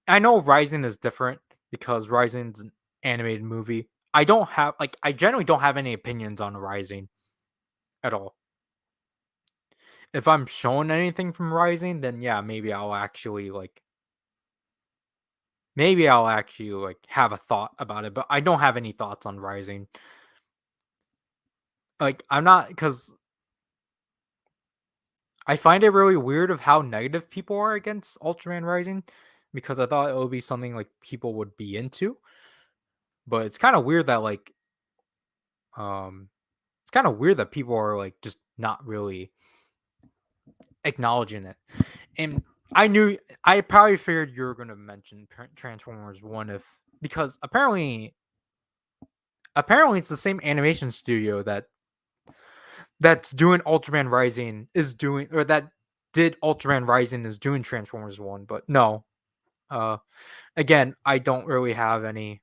I know Rising is different because Rising's an animated movie. I generally don't have any opinions on Rising at all. If I'm shown anything from Rising, then yeah, maybe I'll actually like have a thought about it, but I don't have any thoughts on Rising. Like I'm not because I find it really weird of how negative people are against Ultraman Rising because I thought it would be something like people would be into, but it's kind of weird that um it's kind of weird that people are like just not really acknowledging it. And I probably figured you were going to mention Transformers 1 if because apparently it's the same animation studio that's doing Ultraman Rising is doing or that did Ultraman Rising is doing Transformers 1, but no. Uh Again, I don't really have any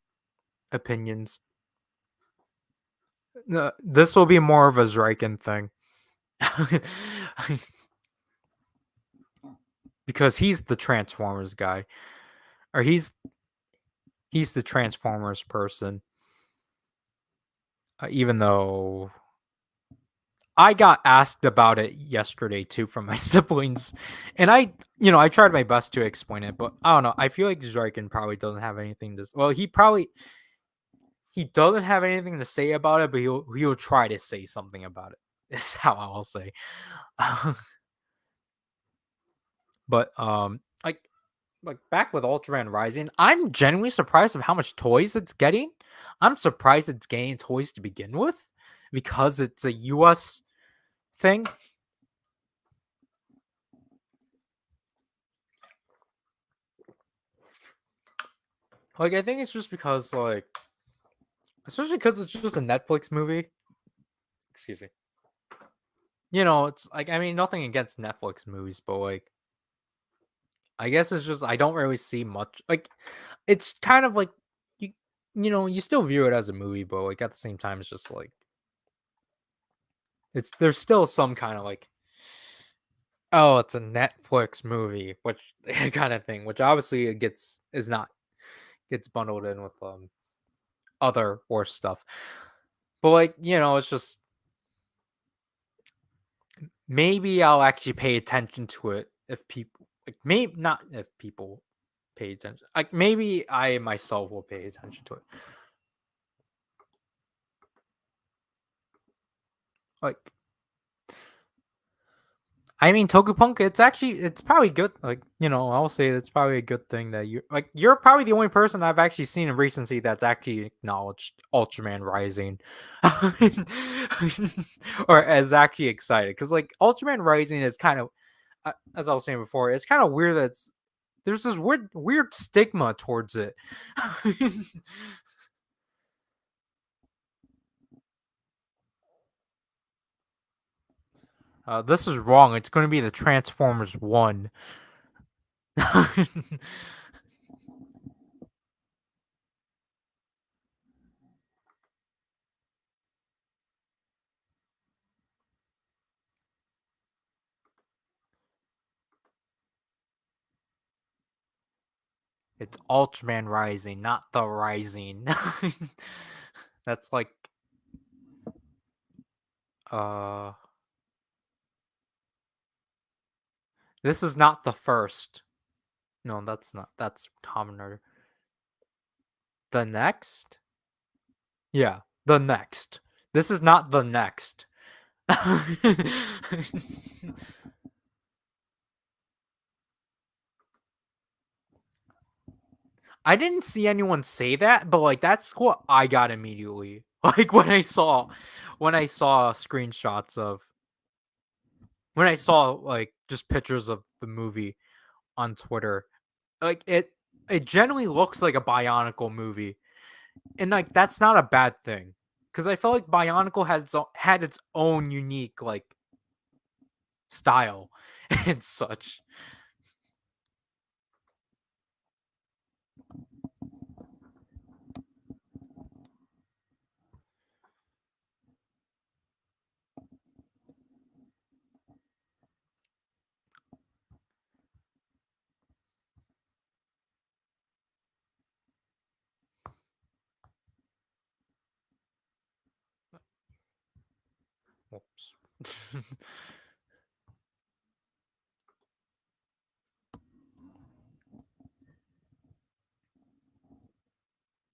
opinions. This will be more of a Zriken thing. Because he's the Transformers guy. Or he's the Transformers person. Even though I got asked about it yesterday too from my siblings, and I tried my best to explain it, but I don't know. I feel like Zriken probably doesn't have anything to. Well, he doesn't have anything to say about it, but he'll try to say something about it. Is how I will say. But like back with Ultraman Rising, I'm genuinely surprised with how much toys it's getting. I'm surprised it's getting toys to begin with because it's a US thing. Like, I think it's just because, like, especially because it's just a Netflix movie. Excuse me. It's like, I mean, nothing against Netflix movies, but like, I guess it's just I don't really see much. Like, it's kind of like you, you still view it as a movie, but like at the same time, it's just like there's still some kind of like, oh, it's a Netflix movie, which kind of thing, which obviously it gets bundled in with other worse stuff. But like, it's just maybe I'll actually pay attention to it if people like maybe not if people pay attention. Like maybe I myself will pay attention to it. Like I mean Tokupunk, it's probably good. Like, I'll say it's probably a good thing that you're probably the only person I've actually seen in recency that's actually acknowledged Ultraman Rising. Or as actually excited. Because like Ultraman Rising is kind of as I was saying before, it's kind of weird that there's this weird stigma towards it. This is wrong. It's going to be the Transformers 1. It's Ultraman Rising, not the Rising. That's like uh this is not the first. No, that's not. That's commoner. The next? Yeah, the next. This is not the next. I didn't see anyone say that, but like that's what I got immediately. Like when I saw screenshots of when I saw like just pictures of the movie on Twitter, like it generally looks like a Bionicle movie, and like that's not a bad thing because I felt like Bionicle had its own unique like style and such. Whoops.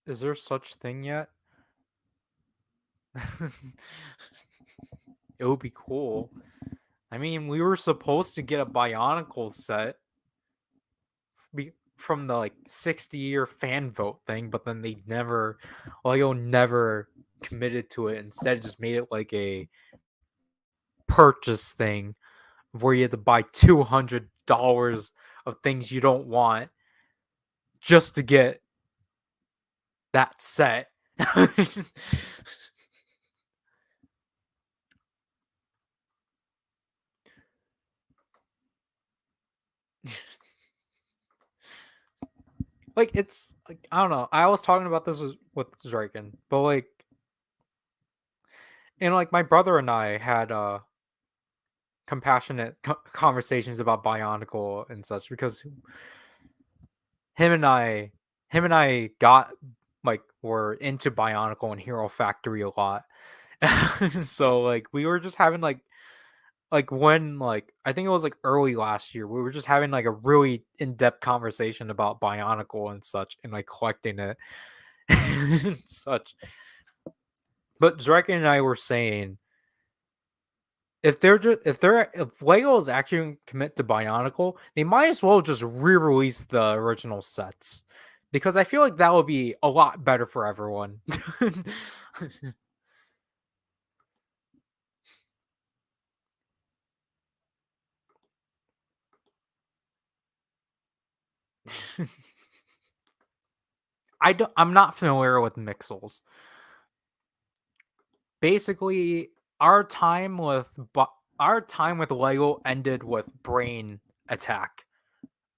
Is there such thing yet? It would be cool. I mean, we were supposed to get a Bionicle set from the like 60-year fan vote thing, but then they never, Lego never committed to it. Instead, just made it like a purchase thing where you had to buy $200 of things you don't want just to get that set. Like it's like I don't know. I was talking about this with Zriken, but like like my brother and I had compassionate conversations about Bionicle and such because him and I him and I got like were into Bionicle and Hero Factory a lot. So like we were just having like when like I think it was like early last year, we were just having like a really in-depth conversation about Bionicle and such and like collecting it and such. But Zrek and I were saying if Lego is actually gonna commit to Bionicle, they might as well just re-release the original sets because I feel like that would be a lot better for everyone. I'm not familiar with Mixels. Basically, our time with our time with Lego ended with Brain Attack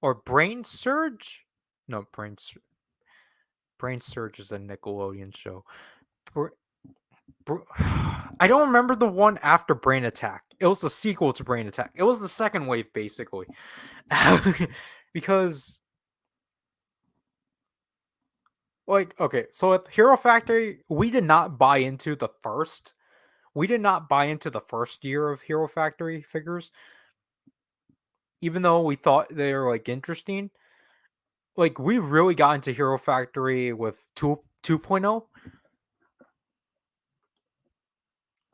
or Brain Surge. No, Brain Surge is a Nickelodeon show. Br- I don't remember the one after Brain Attack. It was the sequel to Brain Attack. It was the second wave, basically, because like okay, so at Hero Factory, we did not buy into the first. We did not buy into the first year of Hero Factory figures, even though we thought they were like interesting. Like we really got into Hero Factory with 2.0.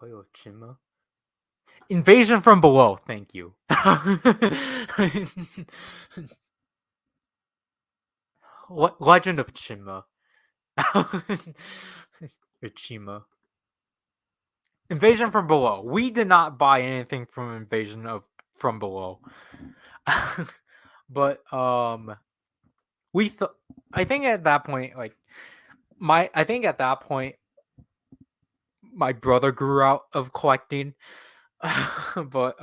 Oh, Chima. Invasion from Below. Thank you. Legend of Chima. Chima. Invasion from Below. We did not buy anything from Invasion of from Below. But we thought I think at that point like I think at that point my brother grew out of collecting. But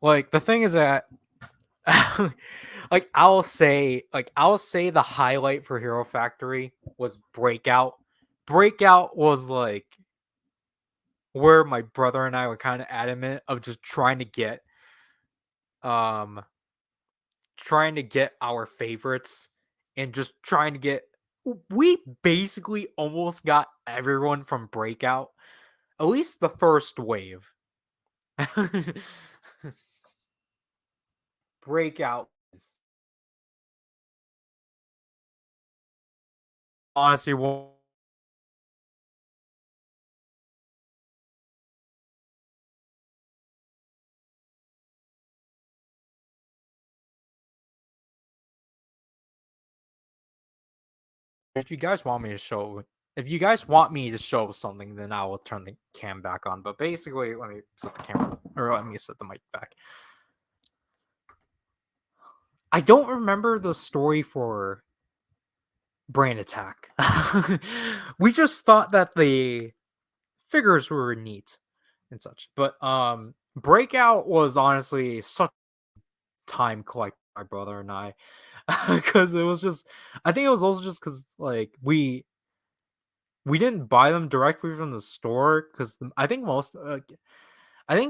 like the thing is that I'll say the highlight for Hero Factory was Breakout. Breakout was like where my brother and I were kind of adamant of just um trying to get our favorites and just trying to get we basically almost got everyone from Breakout, at least the first wave. Breakout is honestly one. If you guys want me to show, if you guys want me to show something, then I will turn the cam back on. But basically, let me set the camera, or let me set the mic back. I don't remember the story for Brain Attack. We just thought that the figures were neat and such. But Breakout was honestly such time collect my brother and I because it was just I think it was also just because like we didn't buy them directly from the store because I think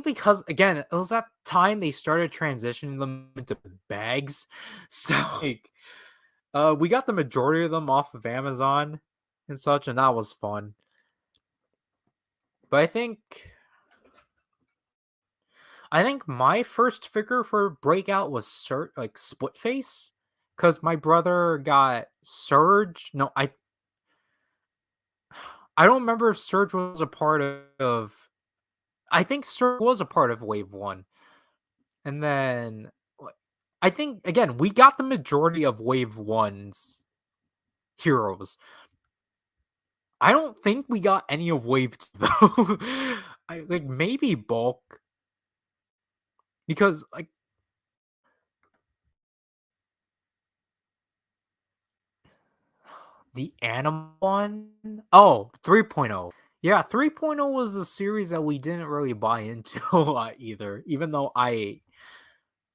because again it was that time they started transitioning them into bags, so like we got the majority of them off of Amazon and such, and that was fun. But I think my first figure for Breakout was like Split Face, because my brother got Surge. No, I don't remember if Surge was a part of. I think Surge was a part of Wave One, and then I think again we got the majority of Wave One's heroes. I don't think we got any of Wave Two though. I like maybe Bulk because like the animal one. Oh, 3.0. Yeah, 3.0 was a series that we didn't really buy into a lot either. Even though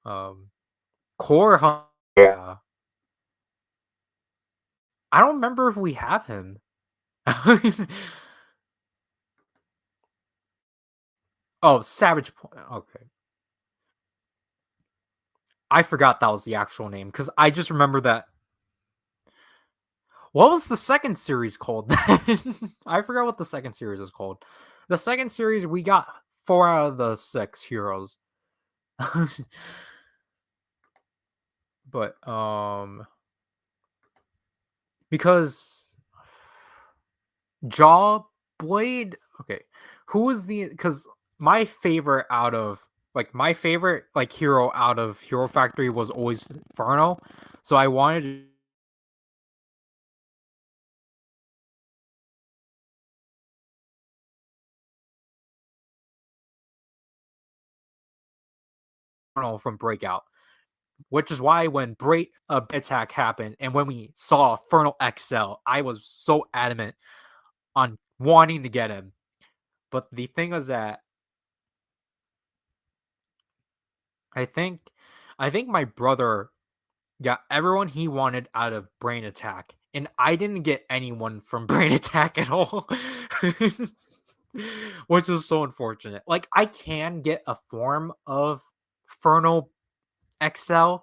um Core Hunt. Yeah. I don't remember if we have him. Oh, Savage Point. Okay. I forgot that was the actual name because I just remember that. What was the second series called? I forgot what the second series is called. The second series we got 4 out of the 6 heroes. But because Jaw Blade. Okay, who was the? Because my favorite out of my favorite like hero out of Hero Factory was always Inferno. So I wanted Inferno from Breakout. which is why when attack happened and when we saw Fernal XL, I was so adamant on wanting to get him. But the thing is that I think I think my brother got everyone he wanted out of Brain Attack, and I didn't get anyone from Brain Attack at all. Which is so unfortunate. Like, I can get a form of Fernal XL,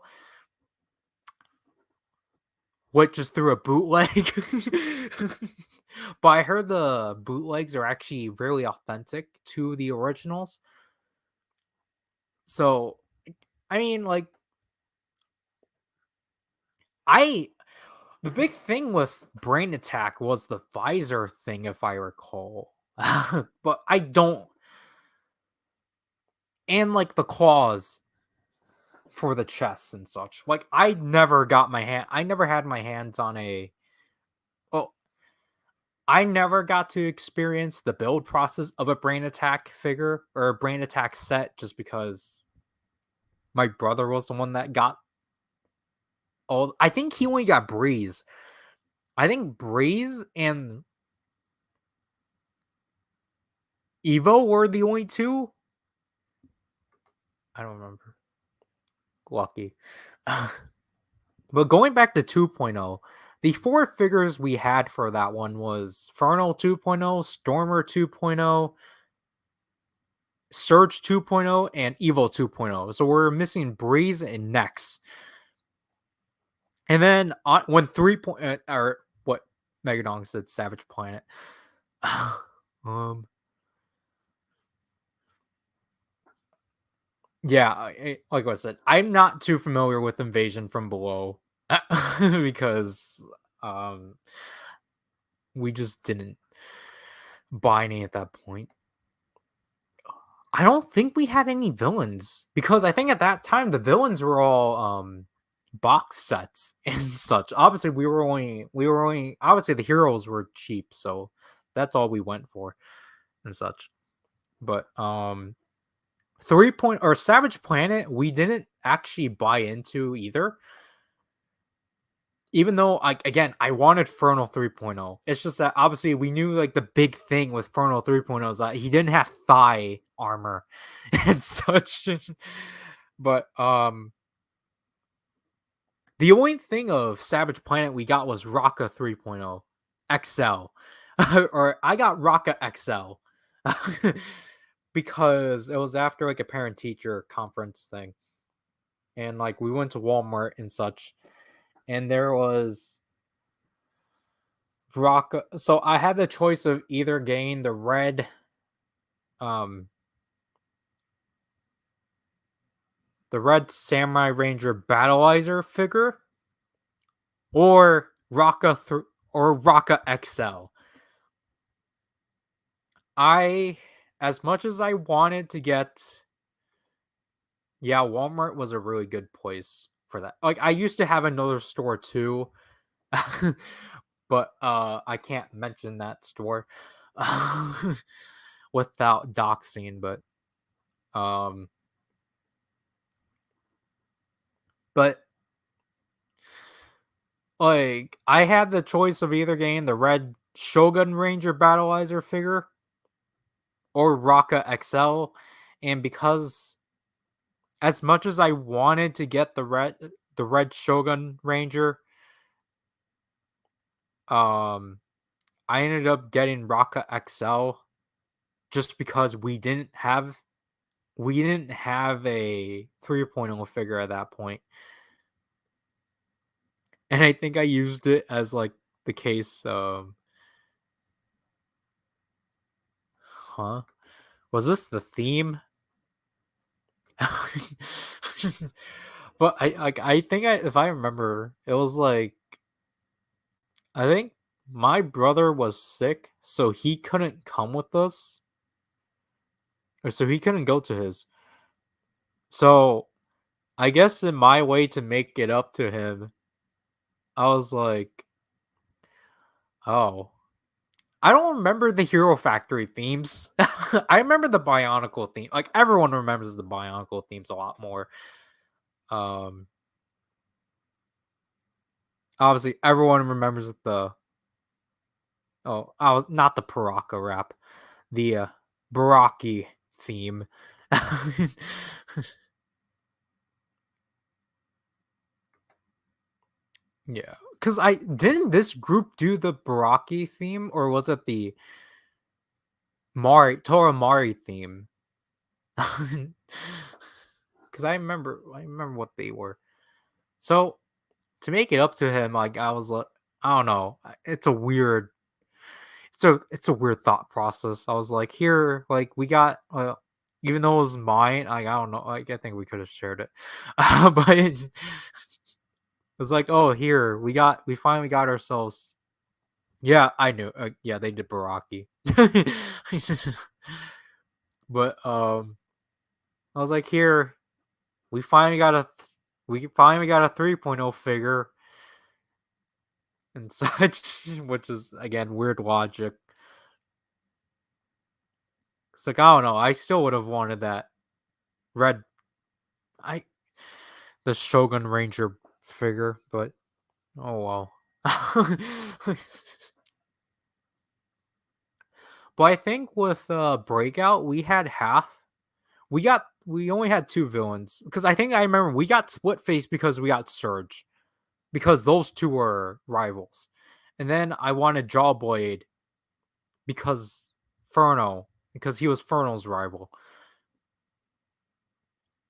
which is through a bootleg. But I heard the bootlegs are actually really authentic to the originals. So, I mean, like, I the big thing with Brain Attack was the visor thing, if I recall. But I don't, and like the claws for the chests and such. Like, I never had my hands on a. Well, I never got to experience the build process of a Brain Attack figure or a Brain Attack set, just because my brother was the one that got all. I think he only got Breeze. I think Breeze and Evo were the only two. I don't remember. Lucky. But going back to 2.0, the four figures we had for that one was Fernal 2.0, Stormer 2.0, Surge 2.0, and Evo 2.0. So we're missing Breeze and Nex. And then when 3. Or what Megadong said, Savage Planet. Yeah, like I said, I'm not too familiar with Invasion from Below because we just didn't buy any at that point. I don't think we had any villains because I think at that time the villains were all box sets and such. Obviously, we were only obviously the heroes were cheap, so that's all we went for and such. But 3 point or Savage Planet, we didn't actually buy into either. Even though, I wanted Fernal 3.0. It's just that obviously we knew like the big thing with Fernal 3.0 is that he didn't have thigh armor and such. But the only thing of Savage Planet we got was Raka 3.0 XL. Or I got Raka XL. Because it was after like a parent teacher conference thing. And like we went to Walmart and such. And there was Raka. So I had the choice of either getting the red Samurai Ranger Battleizer figure or Raka XL. As much as I wanted to get, Walmart was a really good place for that. Like, I used to have another store too, but I can't mention that store without doxing. But like, I had the choice of either getting the red Shogun Ranger Battleizer figure or Raka XL, and because as much as I wanted to get the red Shogun Ranger, I ended up getting Raka XL just because we didn't have a 3.0 figure at that point. And I think I used it as like the case was this the theme? But I think if I remember, it was like I think my brother was sick, so he couldn't come with us, or so he couldn't go to his. So I guess in my way to make it up to him, I was like, oh, I don't remember the Hero Factory themes. I remember the Bionicle theme. Like, everyone remembers the Bionicle themes a lot more. Obviously, everyone remembers the I was not the Paraka rap, the Baraki theme. Yeah, because I didn't this group do the Baraki theme, or was it the Mari theme? Because I remember what they were. So to make it up to him, like I was like, I don't know, it's a weird thought process. I was like, here, like we got, even though it was mine, like I don't know, like I think we could have shared it, but it was like, oh, here we finally got ourselves. Yeah, I knew. Yeah, they did Baraki, but I was like, here we finally got a we finally got a 3.0 figure and such, which is again weird logic. It's like I don't know. I still would have wanted that red. I the Shogun Ranger figure, but oh well. But I think with Breakout, we only had two villains because I think I remember we got Split Face because we got Surge because those two were rivals, and then I wanted Jawblade because Furno because he was Furno's rival,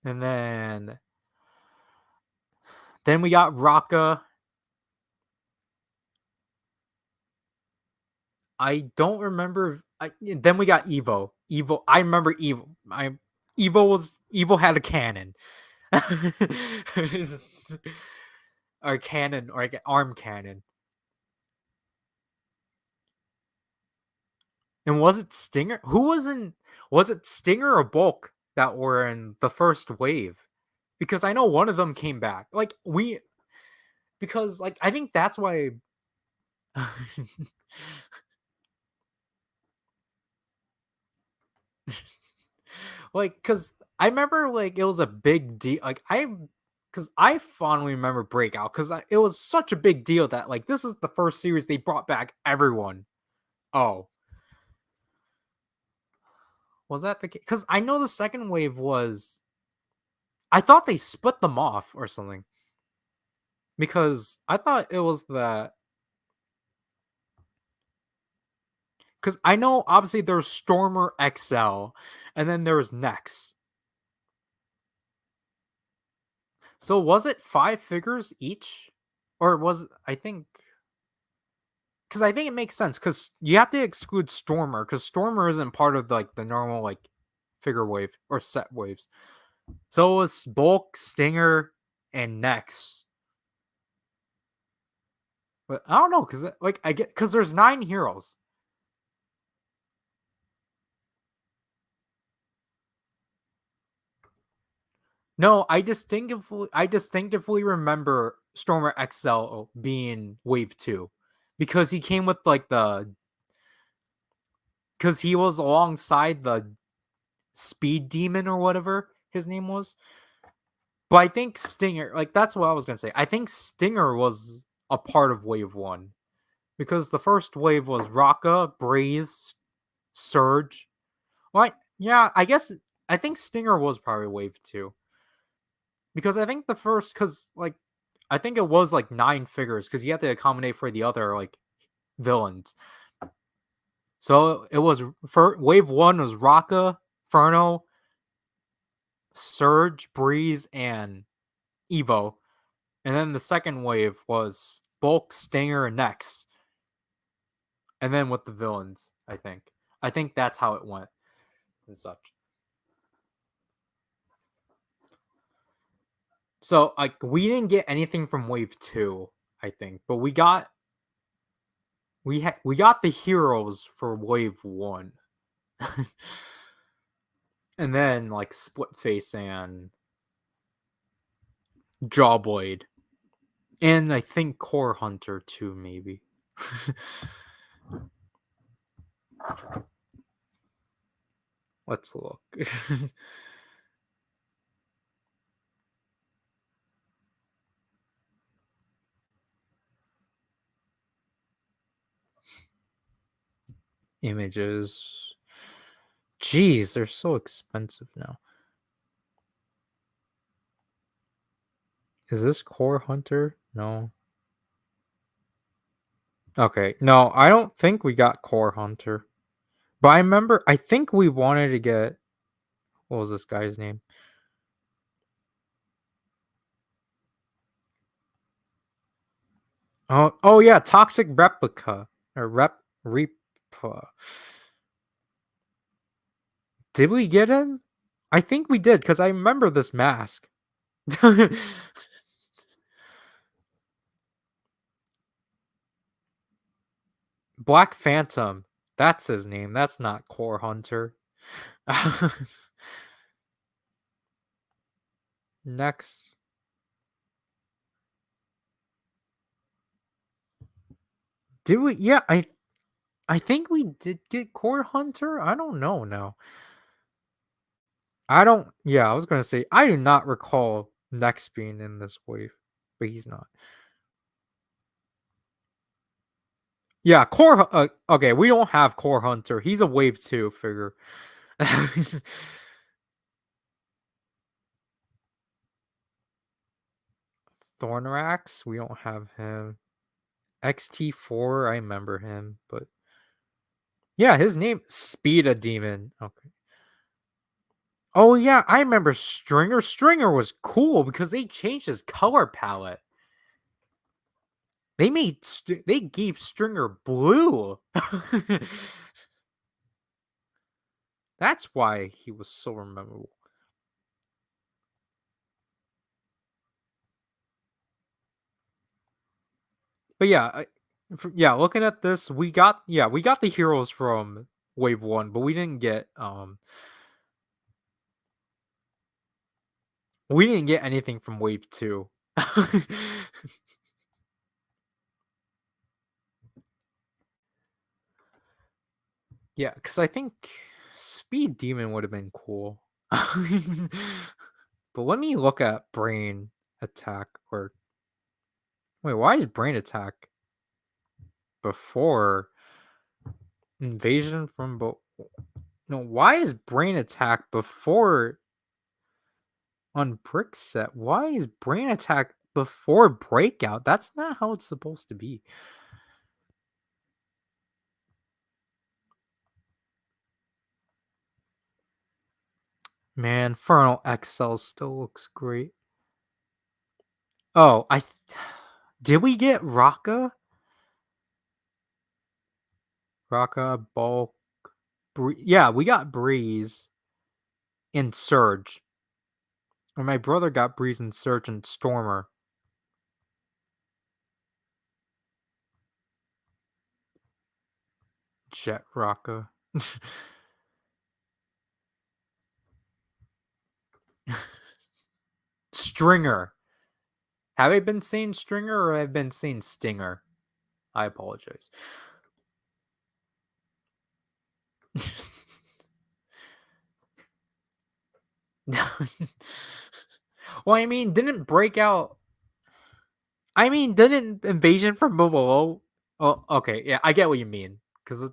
and then we got Raka. I don't remember. Then we got Evo. Evo. I remember Evo. Evo had a cannon, or cannon, or like an arm cannon. And was it Stinger? Who was in? Was it Stinger or Bulk that were in the first wave? Because I know one of them came back. Because like I think that's why. Like, cause I remember like it was a big deal. Cause I fondly remember Breakout because it was such a big deal that like this is the first series they brought back everyone. Oh, was that the case? Because I know the second wave was. I thought they split them off or something because I thought it was the. Because I know obviously there's Stormer XL, and then there was Nex. So was it 5 figures each, or was I think because I think it makes sense because you have to exclude Stormer because Stormer isn't part of like the normal like figure wave or set waves. So it was Bulk, Stinger, and Nex. But I don't know because like I get because there's 9 heroes. No, I distinctively remember Stormer XL being Wave 2 because he came with like the because he was alongside the Speed Demon or whatever his name was. But I think Stinger, like that's what I was gonna say. I think Stinger was a part of Wave 1 because the first wave was Raka, Breeze, Surge. Like, yeah, I think Stinger was probably Wave 2 because I think the first because like I think it was like 9 figures because you had to accommodate for the other like villains. So it was for wave one was Raka, Furno, Surge, Breeze, and Evo. And then the second wave was Bulk, Stinger, and Nex. And then with the villains, I think. I think that's how it went and such. So like we didn't get anything from wave two, I think, but we got the heroes for wave one. And then like Split Face and Jawblade. And I think Core Hunter too, maybe. Let's look. images. Jeez, they're so expensive now. Is this Core Hunter? No. Okay, no, I don't think we got Core Hunter. But I think we wanted to get, what was this guy's name? Oh yeah, Toxic Replica or Repa. Did we get him? I think we did because I remember this mask. Black Phantom. That's his name. That's not Core Hunter. Next. Did we? Yeah, I think we did get Core Hunter. I don't know now. I don't. Yeah, I was gonna say I do not recall Next being in this wave, but he's not. Yeah, okay, we don't have Core Hunter. He's a wave 2 figure. Thornrax, we don't have him. XT4, I remember him, but yeah, his name Speeda Demon. Okay. Oh yeah, I remember Stringer. Stringer was cool because they changed his color palette. They gave Stringer blue. That's why he was so memorable. But yeah, yeah, looking at this, we got the heroes from Wave 1, but we didn't get anything from Wave 2. Yeah, because I think Speed Demon would have been cool. But let me look at Brain Attack or wait, why is Brain Attack before Invasion from no, why is Brain Attack before on Brick Set? Why is Brain Attack before Breakout? That's not how it's supposed to be. Man, Infernal XL still looks great. Oh, did we get Raka? Raka, Bulk, yeah, we got Breeze and Surge. And my brother got Breeze and Surge and Stormer. Jet Raka. Stringer. Have I been saying Stringer or have I been saying Stinger? I apologize. Well, I mean, didn't Breakout. I mean, didn't Invasion from Below. Oh, okay. Yeah, I get what you mean. Because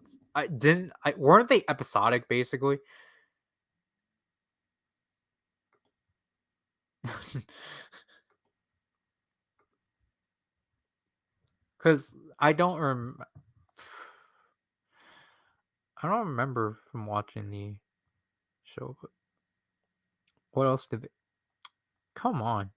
weren't they episodic basically? Because I don't remember from watching the show, but what else did they. Come on.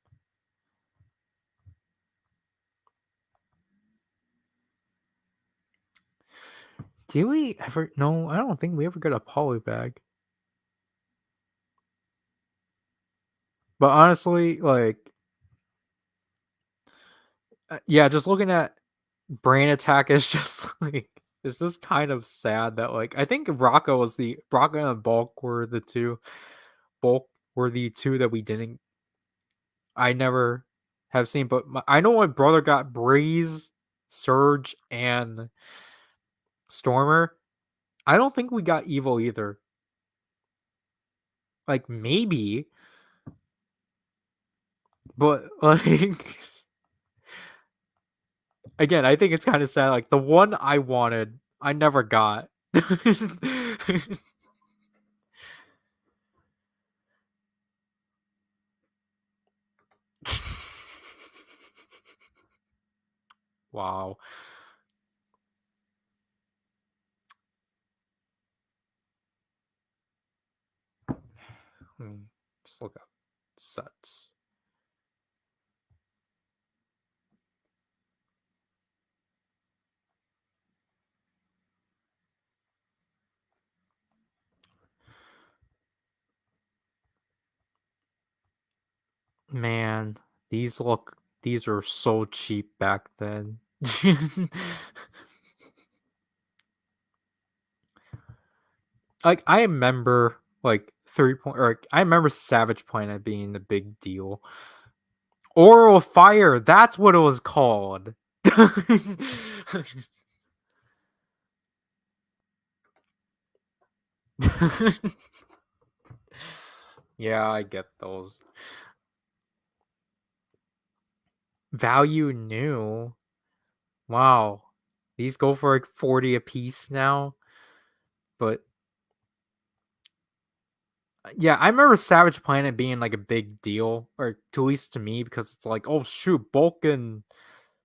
Did we ever? No, I don't think we ever got a poly bag. But honestly, like, yeah, just looking at Brain Attack is just like it's just kind of sad that like I think Rocco and Bulk were the two. Bulk were the two that we didn't. I never have seen, but I know my brother got Breeze, Surge, and Stormer. I don't think we got Evil either. Like maybe, but like again, I think it's kind of sad. Like the one I wanted, I never got. Wow. Let me just look up sets. Man, these were so cheap back then. Like I remember like 3 point or I remember Savage Planet being a big deal. Oral Fire, that's what it was called. Yeah, I get those. Value new. Wow. These go for like 40 a piece now. But yeah, I remember Savage Planet being like a big deal, or at least to me, because it's like, oh shoot, Bulk and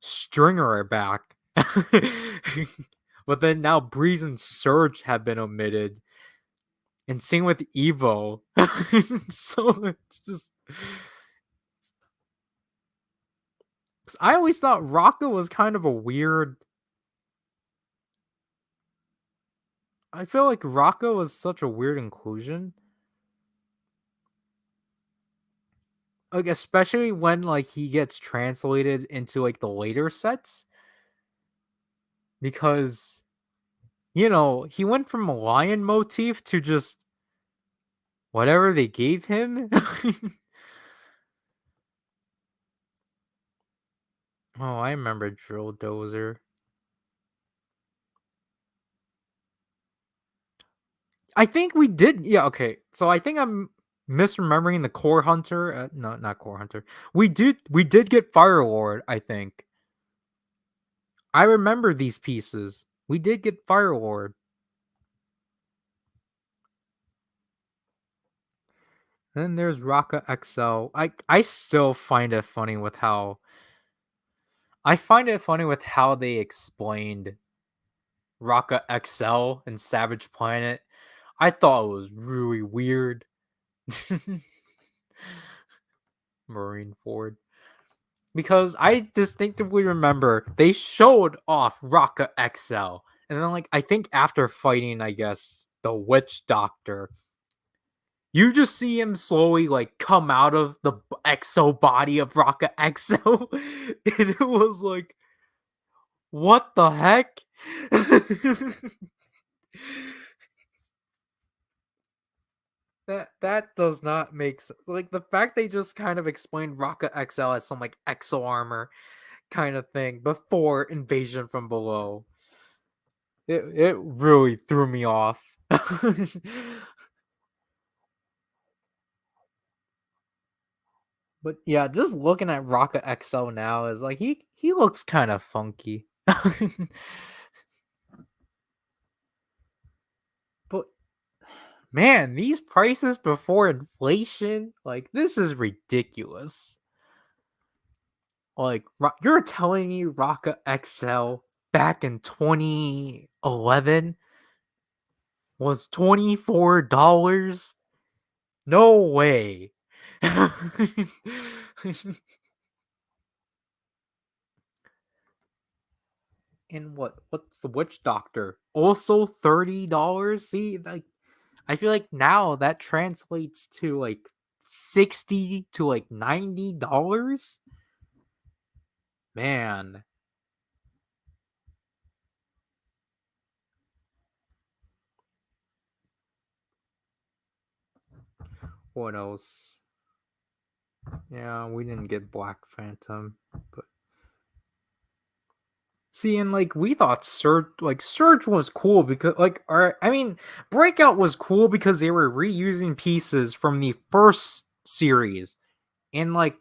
Stringer are back. But then now Breeze and Surge have been omitted. And same with Evo. So it's just 'cause I always thought Rocco was kind of a weird. I feel like Rocco was such a weird inclusion. Like especially when like he gets translated into like the later sets because he went from a lion motif to just whatever they gave him. Oh, I remember Drill Dozer. I think we did. Yeah, okay. So I think I'm misremembering the Core Hunter. No, not Core Hunter. We did get Fire Lord, I think. I remember these pieces. We did get Fire Lord. Then there's Raka XL. I still find it funny with how they explained Raka XL and Savage Planet. I thought it was really weird. Marine Ford. Because I distinctively remember they showed off Raka XL. And then like I think after fighting, I guess, the witch doctor, you just see him slowly like come out of the exo body of Raka XO. And it was like, what the heck? That does not make sense. Like the fact they just kind of explained Raka XL as some like exo armor kind of thing before Invasion from Below. It really threw me off. But yeah, just looking at Raka XO now is like he looks kind of funky. But man, these prices before inflation, like this is ridiculous. Like you're telling me Raka XL back in 2011 was $24? No way. And what's the witch doctor? Also $30? See, like I feel like now that translates to like 60 to like $90. Man, what else? Yeah, we didn't get Black Phantom, but see, and like we thought Surge was cool because I mean Breakout was cool because they were reusing pieces from the first series and like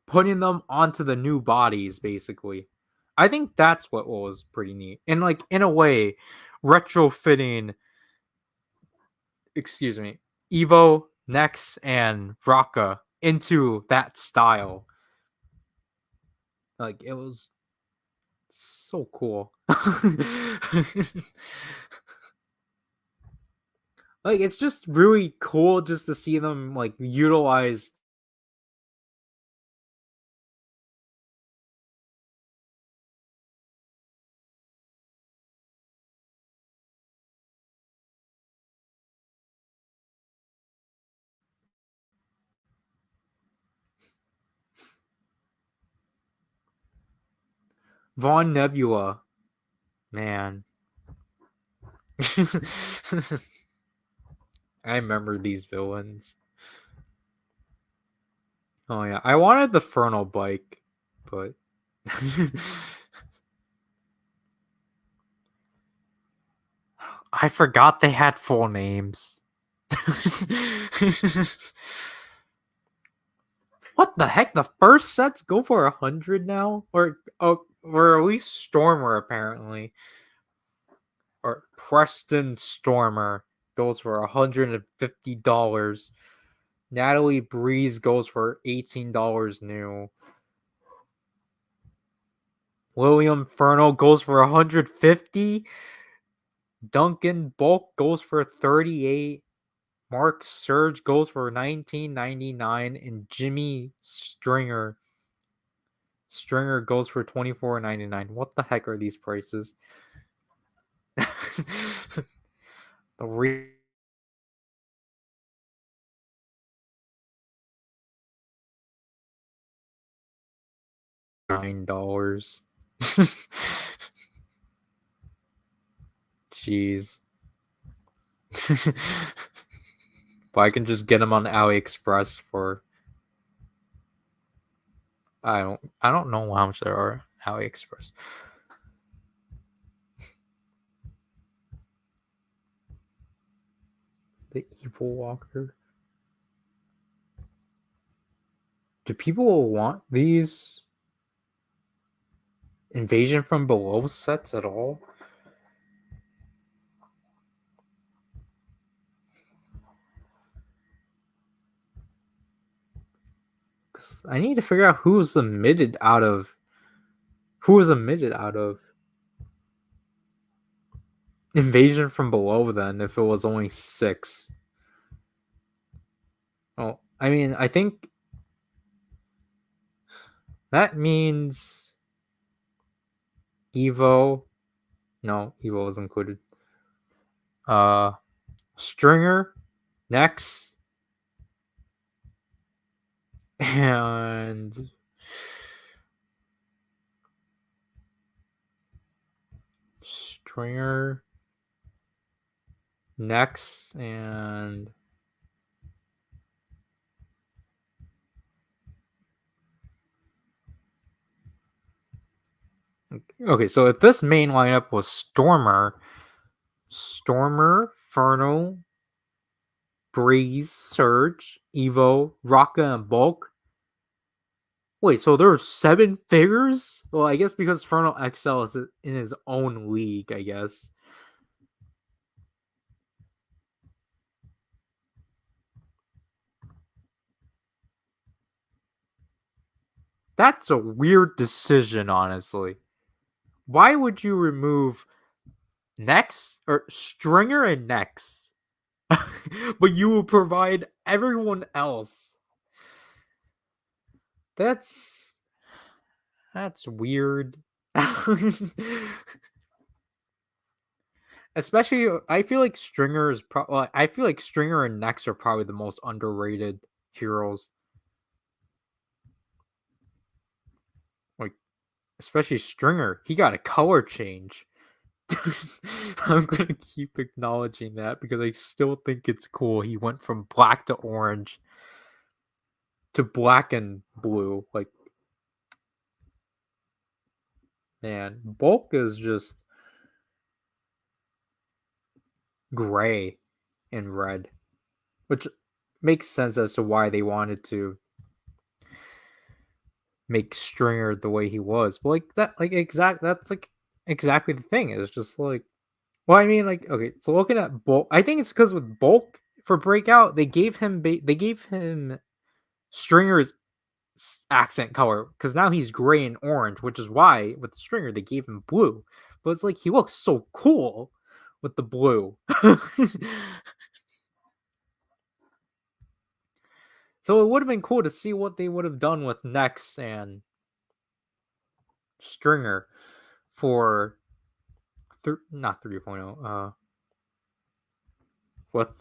putting them onto the new bodies basically. I think that's what was pretty neat. And like in a way, retrofitting, excuse me, Evo, Nex, and Raka into that style. Like, it was so cool. Like, it's just really cool just to see them like utilize Von Nebula. Man. I remember these villains. Oh yeah, I wanted the Fernal bike, but I forgot they had full names. What the heck? The first sets go for 100 now, or at least Stormer apparently, or Preston Stormer goes for $150. Natalie Breeze goes for $18 new. William Fernal goes for 150. Duncan Bulk goes for 38. Mark Surge goes for 19.99, and Jimmy Stringer goes for 24.99. What the heck are these prices? The $9. Jeez. But I can just get them on AliExpress for I don't know how much there are AliExpress. The Evil Walker. Do people want these Invasion from Below sets at all? I need to figure out who was omitted out of Invasion from Below then if it was only 6. Oh, I mean, I think that means Evo. No, Evo was included. Stringer, Nex, and Stringer, Nex, and okay. So if this main lineup was Stormer, Fernal, Breeze, Surge, Evo, Raka, and Bulk. Wait, so there are 7 figures? Well, I guess because Fernal XL is in his own league, I guess. That's a weird decision, honestly. Why would you remove Nex or Stringer and Nex? But you will provide everyone else. That's weird. Especially, I feel like Stringer is I feel like Stringer and Nex are probably the most underrated heroes. Like, especially Stringer, he got a color change. I'm gonna keep acknowledging that because I still think it's cool. He went from black to orange to black and blue. Like, man, Bulk is just gray and red, which makes sense as to why they wanted to make Stringer the way he was. But like that, like that's like exactly the thing. It's just like Well, I mean, like, okay, so looking at Bulk, I think it's because with Bulk for Breakout, they gave him Stringer's accent color because now he's gray and orange, which is why with the Stringer they gave him blue. But it's like he looks so cool with the blue. So it would have been cool to see what they would have done with Nex and Stringer for not 3.0 with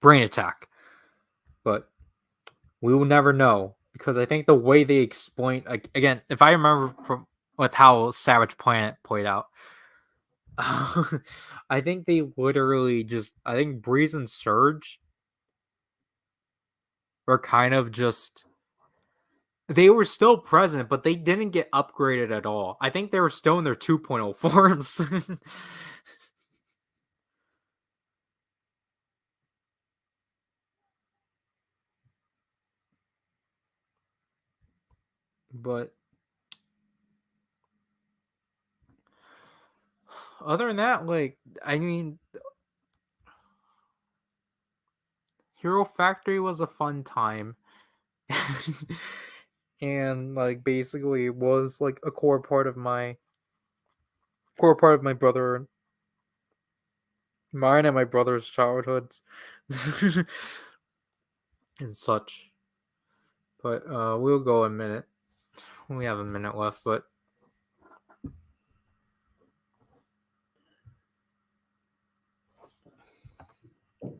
Brain Attack. But we will never know because I think the way they explain, like, again, if I remember from with how Savage Planet played out, I think they literally just, I think Breeze and Surge were kind of just, they were still present, but they didn't get upgraded at all. I think they were still in their 2.0 forms. But other than that, like, I mean, Hero Factory was a fun time. And like basically was like a core part of my brother mine and my brother's childhoods and such. But we'll go a minute. We have a minute left, but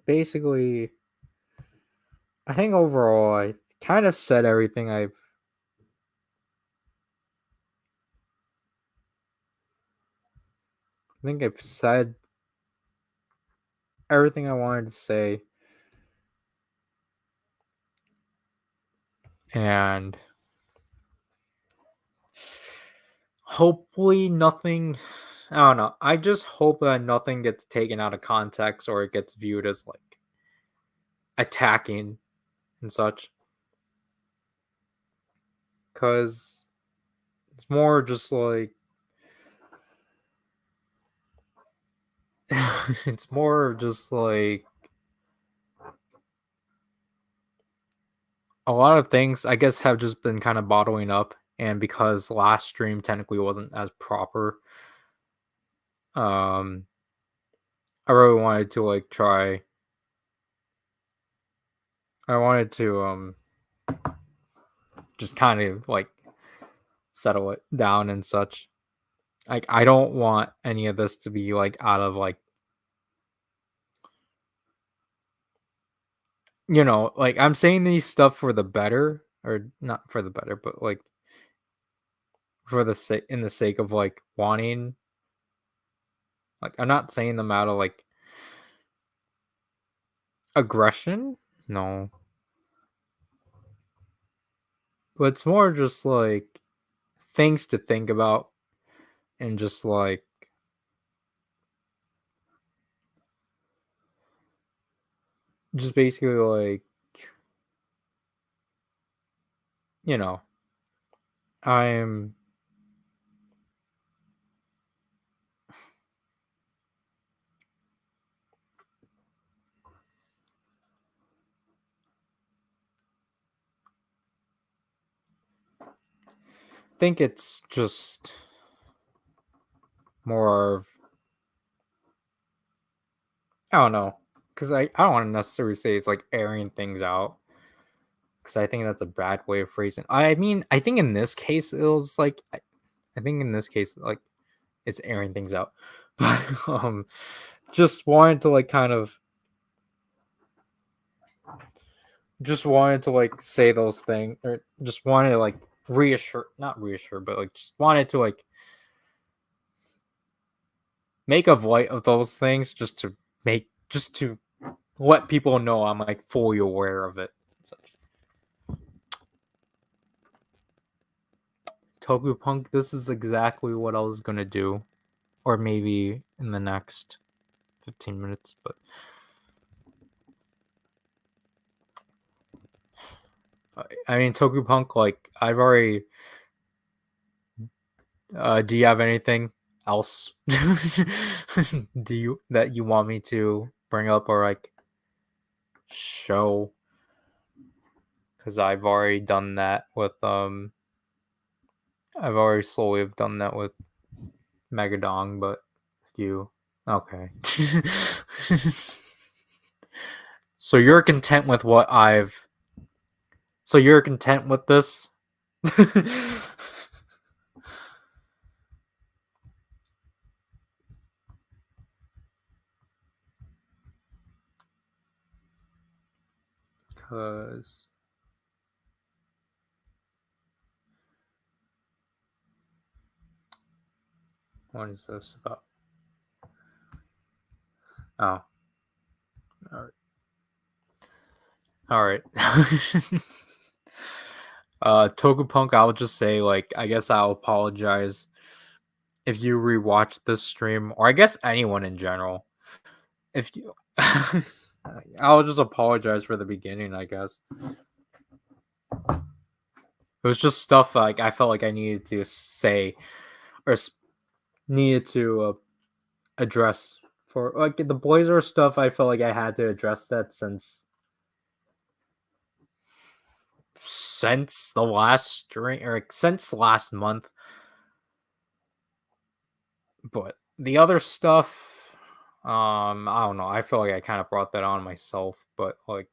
basically I think overall I kind of said everything I've said everything I wanted to say. And hopefully nothing, I don't know. I just hope that nothing gets taken out of context or it gets viewed as like attacking and such. Cause it's more just like it's more just like a lot of things I guess have just been kind of bottling up, and because last stream technically wasn't as proper, um I really wanted to like try I wanted to just kind of like settle it down and such. Like I don't want any of this to be like out of like, like I'm saying these stuff for the better, or not for the better, but like for the sake in the sake of like wanting, like I'm not saying them out of like aggression. No. But it's more just like things to think about, and just like just basically like, you know, I'm think it's just more of, I don't know, because I don't want to necessarily say it's like airing things out, because I think that's a bad way of phrasing. I mean, I think in this case it was like I think in this case like it's airing things out, but just wanted to like kind of just wanted to like say those things, or just wanted to like reassure, not reassure, but like just wanted to like make a light of those things, just to let people know I'm like fully aware of it. So, Toku Punk, this is exactly what I was gonna do, or maybe in the next 15 minutes, but I mean Toku Punk, like I've already Do you have anything else do you that you want me to bring up or like show? Because I've already done that with I've already slowly have done that with Megadong, but you okay. So you're content with what I've so you're content with this? Cause what is this about? Oh, all right. All right. Togupunk, I'll just say, like, I guess I'll apologize if you rewatch this stream, or I guess anyone in general. If you, I'll just apologize for the beginning, I guess. It was just stuff like I felt like I needed to say or needed to address for like the Blazar stuff. I felt like I had to address that since the last stream or since last month. But the other stuff, I don't know. I feel like I kind of brought that on myself, but like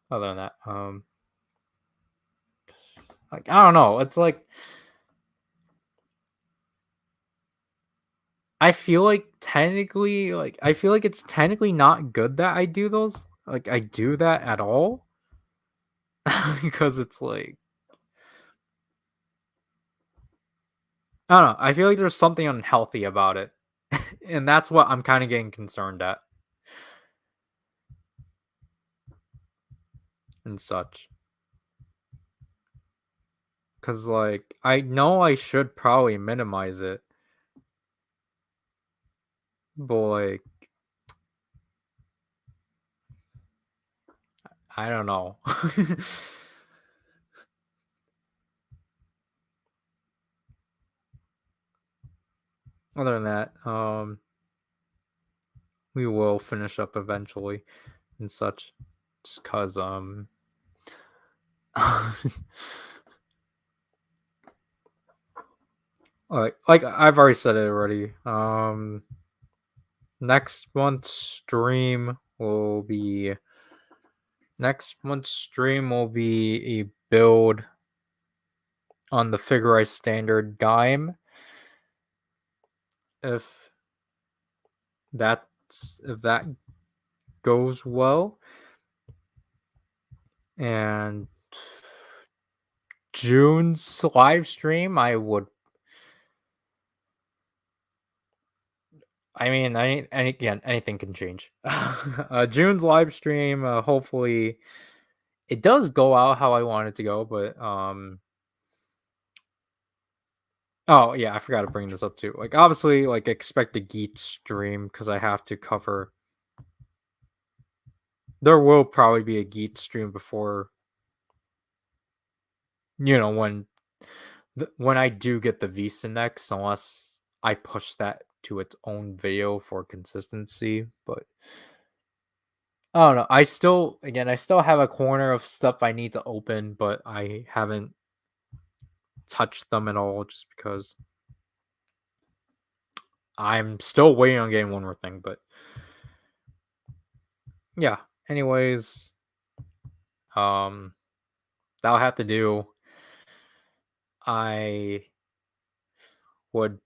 other than that, like I don't know. It's like I feel like technically, like I feel like it's technically not good that I do those. Like I do that at all because it's like I don't know. I feel like there's something unhealthy about it, and that's what I'm kind of getting concerned at and such. Cause like I know I should probably minimize it, but like I don't know. Other than that, we will finish up eventually and such. Just cause like I've already said it already. Next month's stream will be a build on the figurized standard dime. If that goes well, and June's live stream, I mean, again, anything can change. June's live stream, hopefully, it does go out how I want it to go, but oh yeah, I forgot to bring this up too. Like obviously, like expect a Geet stream because I have to cover. There will probably be a Geet stream before, when I do get the Visa next, unless I push that to its own video for consistency. But I don't know. I still have a corner of stuff I need to open, but I haven't touched them at all just because I'm still waiting on getting one more thing. But yeah. Anyways, that'll have to do. I would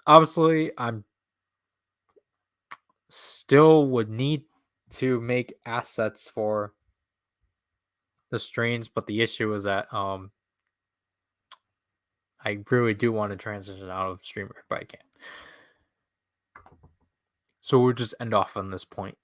I'm still would need to make assets for the streams, but the issue is that I really do want to transition out of streamer, but I can't. So we'll just end off on this point.